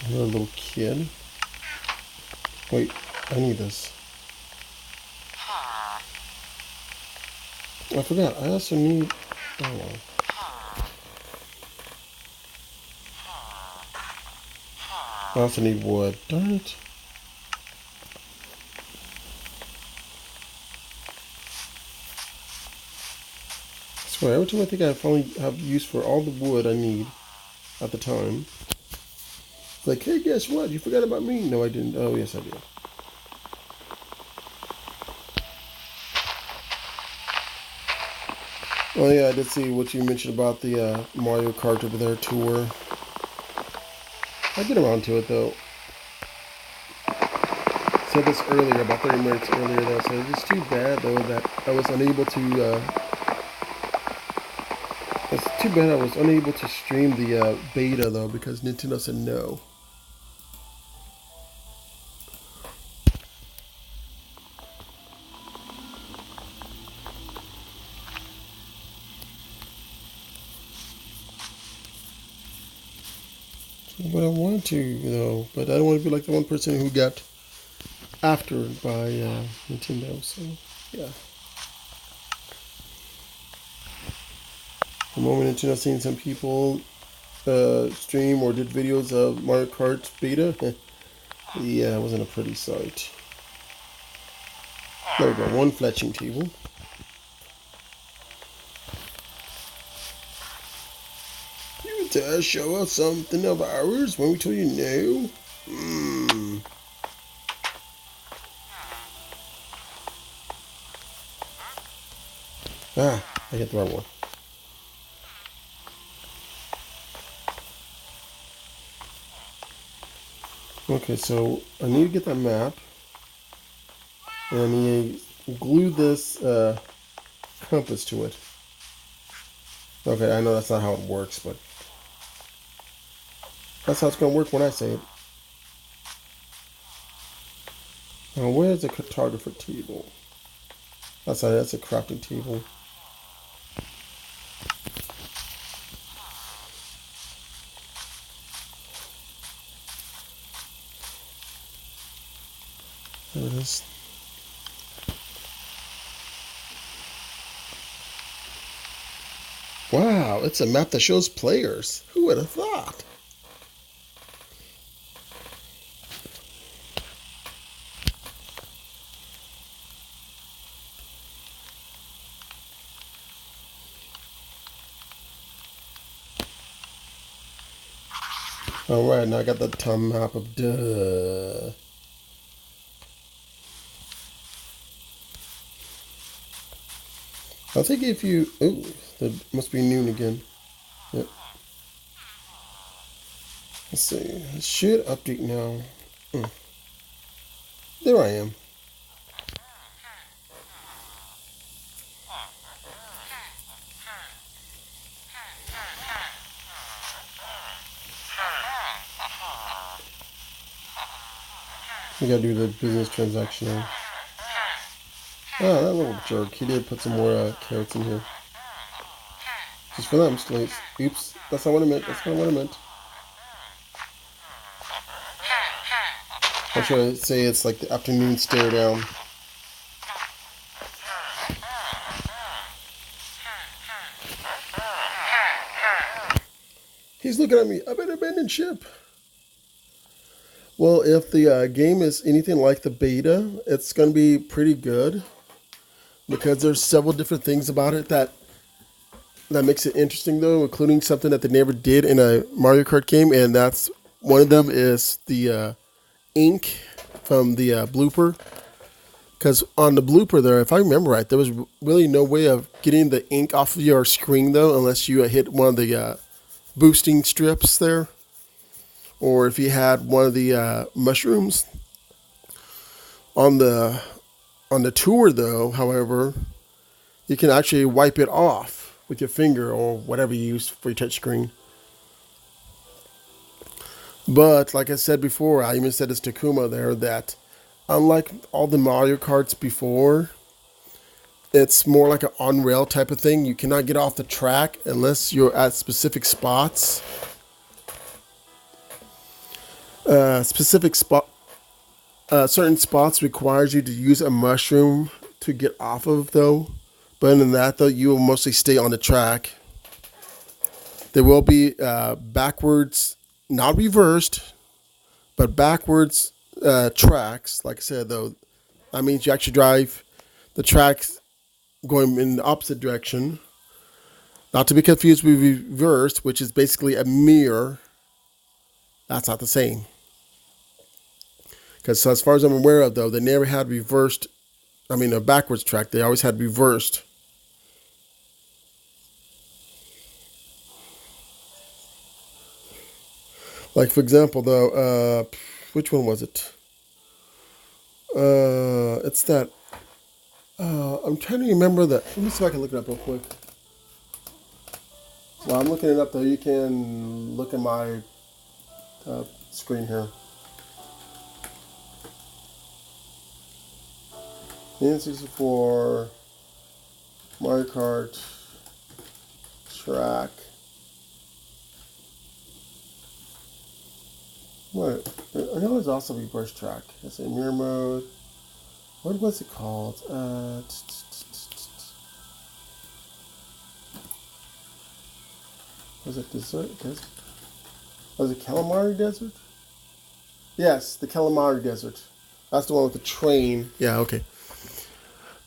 Speaker 1: Another little kid. Wait, I need this. I forgot, I also need... Oh, well. I also need wood. Darn it. I swear, every time I think I finally have use for all the wood I need at the time, it's like, hey, guess what? You forgot about me. No, I didn't. Oh, yes, I did. Oh, yeah, I did see what you mentioned about the Mario Kart over there tour. I'll get around to it, though. Said this earlier, about 30 minutes earlier, though, so it's too bad, though, that I was unable to, it's too bad I was unable to stream the beta, though, because Nintendo said no. But I want to, you know, but I don't want to be like the one person who got after by Nintendo, so, yeah. The moment Nintendo seen some people stream or did videos of Mario Kart beta, yeah, it wasn't a pretty sight. There we go, one fletching table. You dare show us something of ours when we told you no? Ah, I hit the wrong one. Okay, so I need to get that map. And I need to glue this compass to it. Okay, I know that's not how it works, but that's how it's going to work when I say it. Now, where's the cartographer table? That's a crafting table. There it is. Wow, it's a map that shows players. Who would have thought? Alright, now I got the town map of duh. I'll take it if you... Oh, that must be noon again. Yep. Let's see. It should update now. There I am. We gotta do the business transaction now. Oh, that little jerk. He did put some more carrots in here. Just for them, slaves. Oops. That's not what I meant. That's not what I meant. I'm trying to say it's like the afternoon stare down. He's looking at me. I'm in abandoned ship. Well, if the game is anything like the beta, it's going to be pretty good because there's several different things about it that makes it interesting, though, including something that they never did in a Mario Kart game, and that's one of them is the ink from the blooper. Because on the blooper there, if I remember right, there was really no way of getting the ink off of your screen, though, unless you hit one of the boosting strips there, or if you had one of the mushrooms. On the tour, though, however, you can actually wipe it off with your finger or whatever you use for your touch screen. But like I said before, I even said this to Kuma there that unlike all the Mario Karts before, it's more like an on-rail type of thing. You cannot get off the track unless you're at specific spots. Certain spots requires you to use a mushroom to get off of, though. But other than that, though, you will mostly stay on the track. There will be backwards, not reversed, but backwards tracks. Like I said, though, that means you actually drive the tracks going in the opposite direction. Not to be confused with reversed, which is basically a mirror. That's not the same. Because as far as I'm aware of, though, they never had reversed, a backwards track. They always had reversed. Like, for example, though, which one was it? It's that, I'm trying to remember that. Let me see if I can look it up real quick. While I'm looking it up, though, you can look at my screen here. N64 Mario Kart track. What? I know there's also reverse track. It's a mirror mode. What was it called? Was it desert? Was it Calamari Desert? Yes, the Calamari Desert. That's the one with the train. Yeah, okay.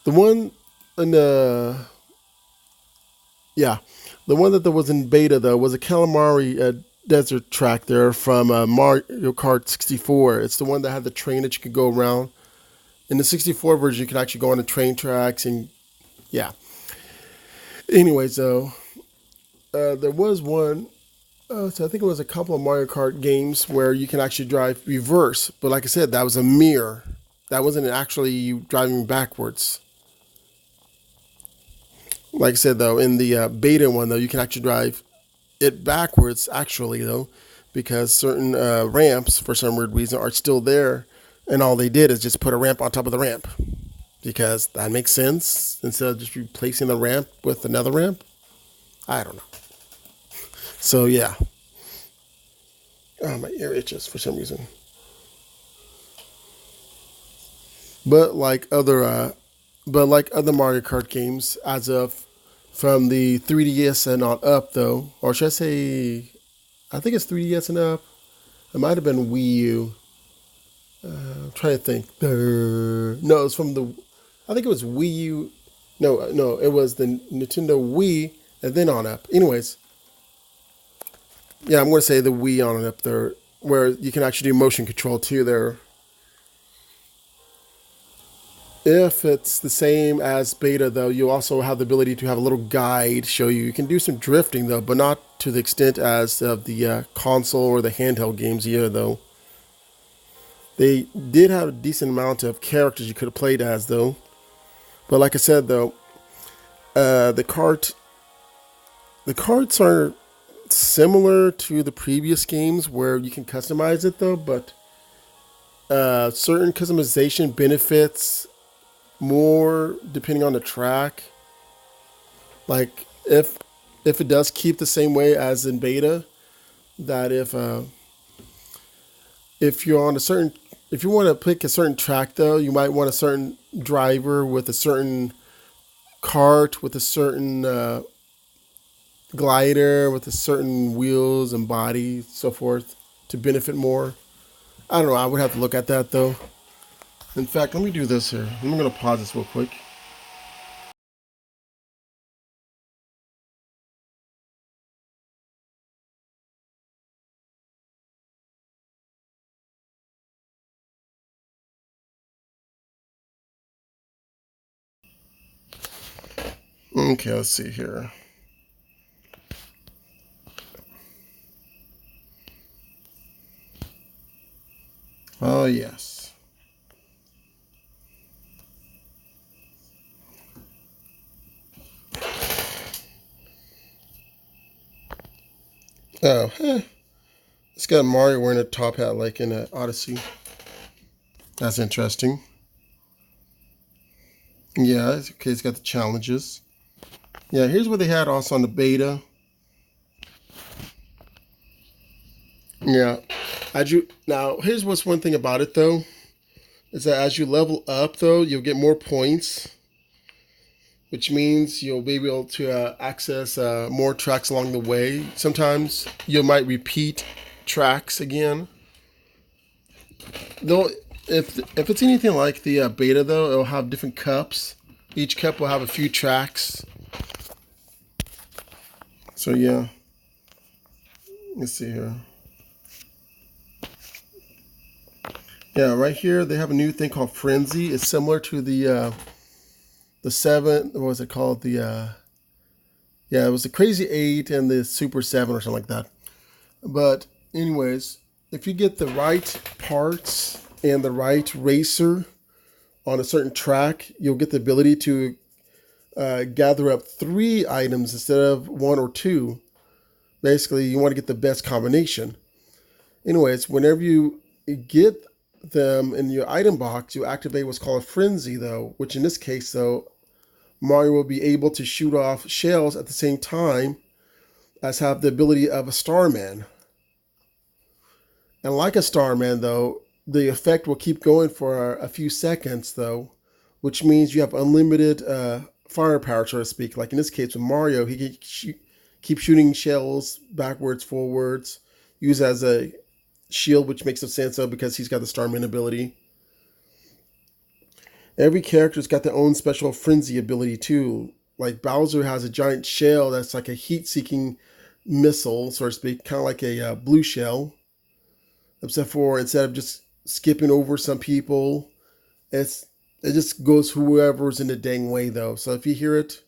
Speaker 1: The one in the one that there was in beta, though, was a Calamari Desert track there from Mario Kart 64. It's the one that had the train that you could go around. In the 64 version, you could actually go on the train tracks and yeah. Anyways, though, there was one. So I think it was a couple of Mario Kart games where you can actually drive reverse. But like I said, that was a mirror. That wasn't actually you driving backwards. Like I said, though, in the beta one, though, you can actually drive it backwards, actually, though, because certain ramps, for some weird reason, are still there. And all they did is just put a ramp on top of the ramp. Because that makes sense, instead of just replacing the ramp with another ramp. I don't know. So, yeah. Oh, my ear itches for some reason. But like other Mario Kart games, as of from the 3DS and on up, though, or should I say, I think it's 3DS and up. It might have been Wii U. I'm trying to think. No, it's from the. I think it was Wii U. No, it was the Nintendo Wii and then on up. Anyways, yeah, I'm going to say the Wii on and up there, where you can actually do motion control too there. If it's the same as beta, though, you also have the ability to have a little guide show you. You can do some drifting, though, but not to the extent as of the console or the handheld games here, though. They did have a decent amount of characters you could have played as, though. But like I said, though, the carts are similar to the previous games where you can customize it, though, but certain customization benefits more depending on the track. Like if it does keep the same way as in beta, that if you're on if you want to pick a certain track, though, you might want a certain driver with a certain cart with a certain glider with a certain wheels and body, so forth, to benefit more. I don't know. I would have to look at that though. In fact, let me do this here. I'm going to pause this real quick. Okay, let's see here. Oh, yes. Oh, it's got Mario wearing a top hat like in Odyssey. That's interesting. Yeah, okay, it's got the challenges. Yeah, here's what they had also on the beta. Yeah. Now, here's what's one thing about it though, is that as you level up though, you'll get more points, which means you'll be able to access more tracks along the way. Sometimes you might repeat tracks again. Though, if it's anything like the beta though, it'll have different cups. Each cup will have a few tracks. So yeah, let's see here. Yeah, right here they have a new thing called Frenzy. It's similar to the seven. What was it called? Yeah, it was the Crazy Eight and the Super Seven or something like that. But anyways, if you get the right parts and the right racer on a certain track, you'll get the ability to gather up 3 items instead of 1 or 2. Basically, you want to get the best combination. Anyways, whenever you get them in your item box, you activate what's called a frenzy, though, which in this case, though, Mario will be able to shoot off shells at the same time as have the ability of a Starman. And like a Starman, though, the effect will keep going for a few seconds, though, which means you have unlimited firepower, so to speak. Like in this case with Mario, he can keep shooting shells backwards, forwards, use as a shield, which makes no sense though because he's got the Starman ability. Every character's got their own special frenzy ability too. Like Bowser has a giant shell that's like a heat-seeking missile, so to speak, kind of like a blue shell. Except for instead of just skipping over some people, it just goes whoever's in the dang way though. So if you hear it,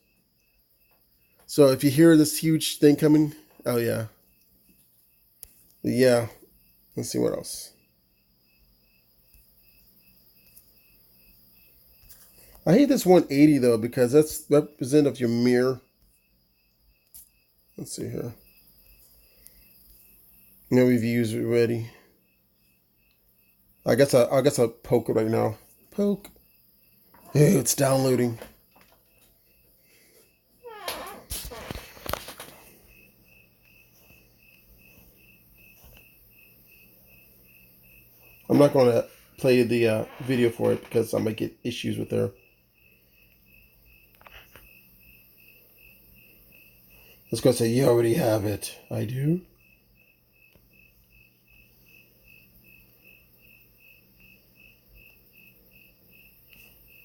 Speaker 1: so if you hear this huge thing coming, oh yeah, yeah. Let's see what else. I hate this 180 though because that's representative of your mirror. Let's see here. No reviews already. I guess I'll poke it right now. Poke. Hey, it's downloading. I'm not going to play the video for it because I might get issues with there. Let's go say you already have it. I do.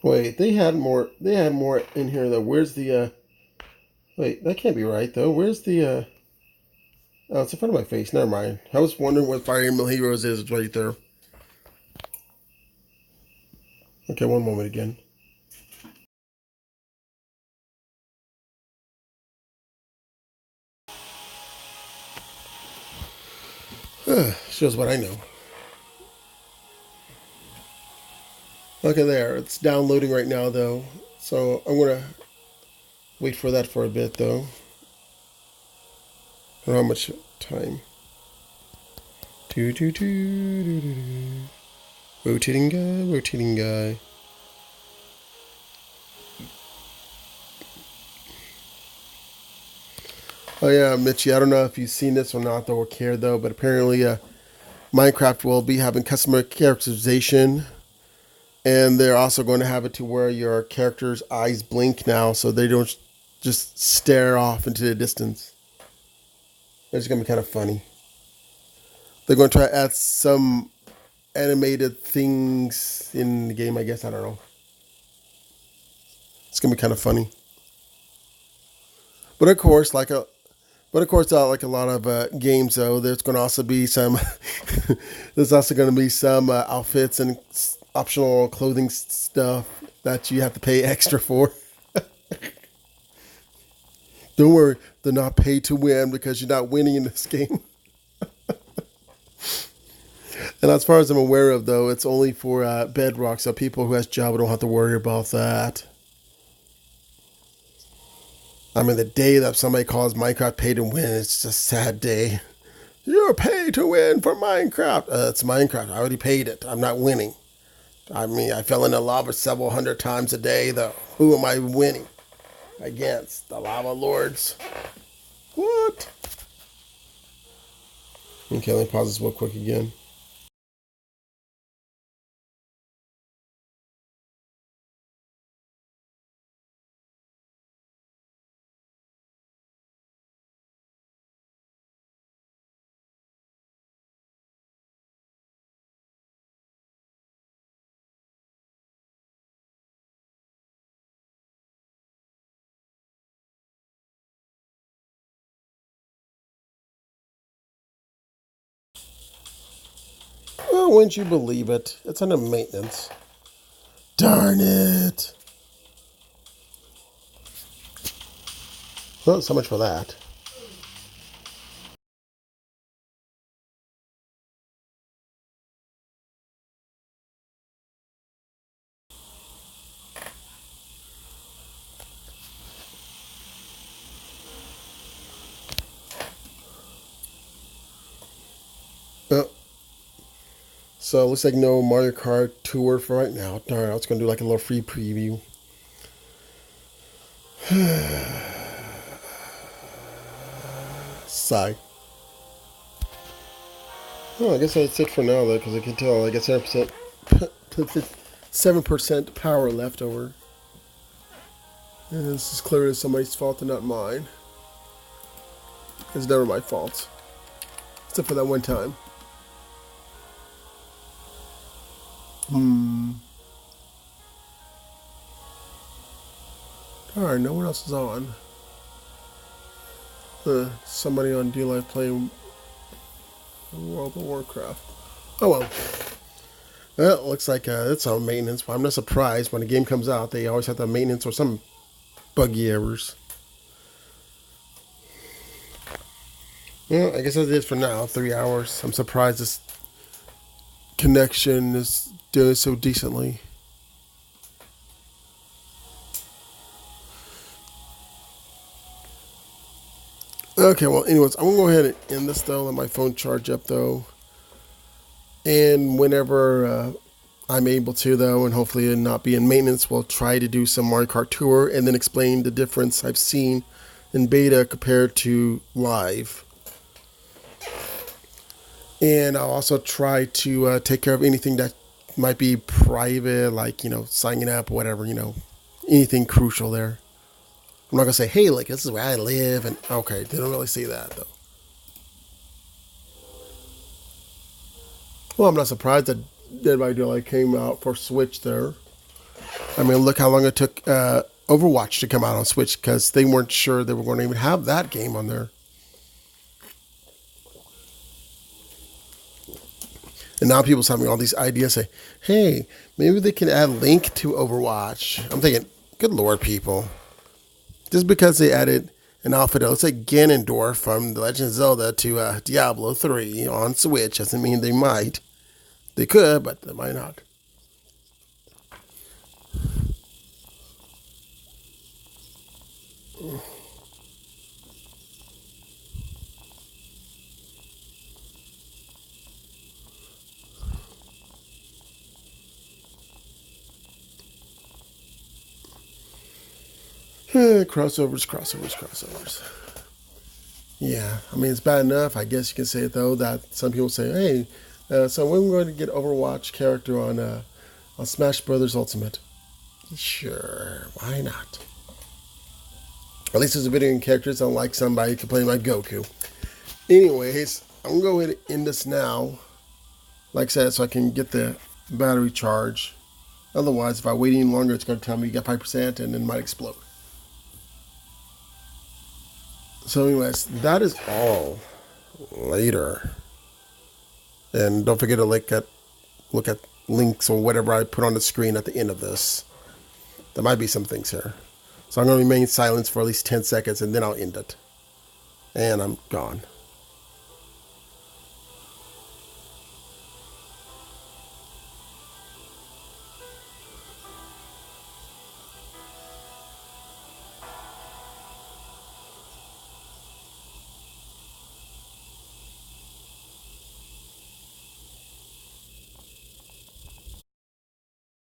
Speaker 1: Wait, they had more. They had more in here though. Where's the? Wait, that can't be right though. Where's the? Oh, it's in front of my face. Never mind. I was wondering what Fire Emblem Heroes is. It's right there. Okay, one moment again. Shows what I know. Okay, there. It's downloading right now though. So I'm gonna wait for that for a bit though. I don't know how much time. Do do do do do do. Rotating guy, rotating guy. Oh yeah, Mitchie. I don't know if you've seen this or not, though, or care though, but apparently, Minecraft will be having customer characterization, and they're also going to have it to where your character's eyes blink now, so they don't just stare off into the distance. It's going to be kind of funny. They're going to try to add some animated things in the game, I guess. I don't know. It's going to be kind of funny. But of course, like a lot of games, though, there's going to also be some. There's also going to be some outfits and optional clothing stuff that you have to pay extra for. Don't worry, they're not paid to win because you're not winning in this game. And as far as I'm aware of, though, it's only for bedrock, so people who has Java don't have to worry about that. I mean, the day that somebody calls Minecraft pay to win, it's just a sad day. You're paid to win for Minecraft. It's Minecraft. I already paid it. I'm not winning. I mean, I fell in the lava several hundred times a day, though. Who am I winning against? The lava lords? What? Okay, let me pause this real quick again. Well, wouldn't you believe it? It's under maintenance. Darn it. Well, so much for that. Well, so it looks like no Mario Kart Tour for right now. Darn, I was going to do like a little free preview. Sigh. Oh, I guess that's it for now, though, because I can tell I got 7% power left over. And this is clearly somebody's fault and not mine. It's never my fault. Except for that one time. Darn, no one else is on. Somebody on D-Live playing World of Warcraft. Oh well. Well, it looks like it's on maintenance. Well, I'm not surprised when a game comes out. They always have to have maintenance or some buggy errors. Well, I guess that's it for now. 3 hours. I'm surprised this connection is doing so decently. Okay, well, anyways, I'm going to go ahead and end this, though. Let my phone charge up, though. And whenever I'm able to, though, and hopefully not be in maintenance, we'll try to do some Mario Kart Tour and then explain the difference I've seen in beta compared to live. And I'll also try to take care of anything that might be private, like, signing up, whatever, anything crucial there. I'm not going to say, hey, like, this is where I live. And okay, they don't really say that, though. Well, I'm not surprised that Dead by Daylight came out for Switch there. I mean, look how long it took Overwatch to come out on Switch because they weren't sure they were going to even have that game on there. And now people's having all these ideas say, hey, maybe they can add Link to Overwatch. I'm thinking, good lord, people. Just because they added an outfit, let's say Ganondorf from The Legend of Zelda to Diablo 3 on Switch doesn't mean they might. They could, but they might not. Crossovers. Yeah, I mean, it's bad enough, I guess you can say it, though, that some people say, hey, so when we're going to get Overwatch character on Smash Brothers Ultimate. Sure, why not? At least there's a video game characters, unlike somebody complaining about Goku. Anyways, I'm going to go ahead and end this now. Like I said, so I can get the battery charge. Otherwise, if I wait any longer, it's going to tell me you got 5% and then it might explode. So anyways, that is all. Later. And don't forget to look at links or whatever I put on the screen at the end of this. There might be some things here. So I'm going to remain silent for at least 10 seconds and then I'll end it. And I'm gone.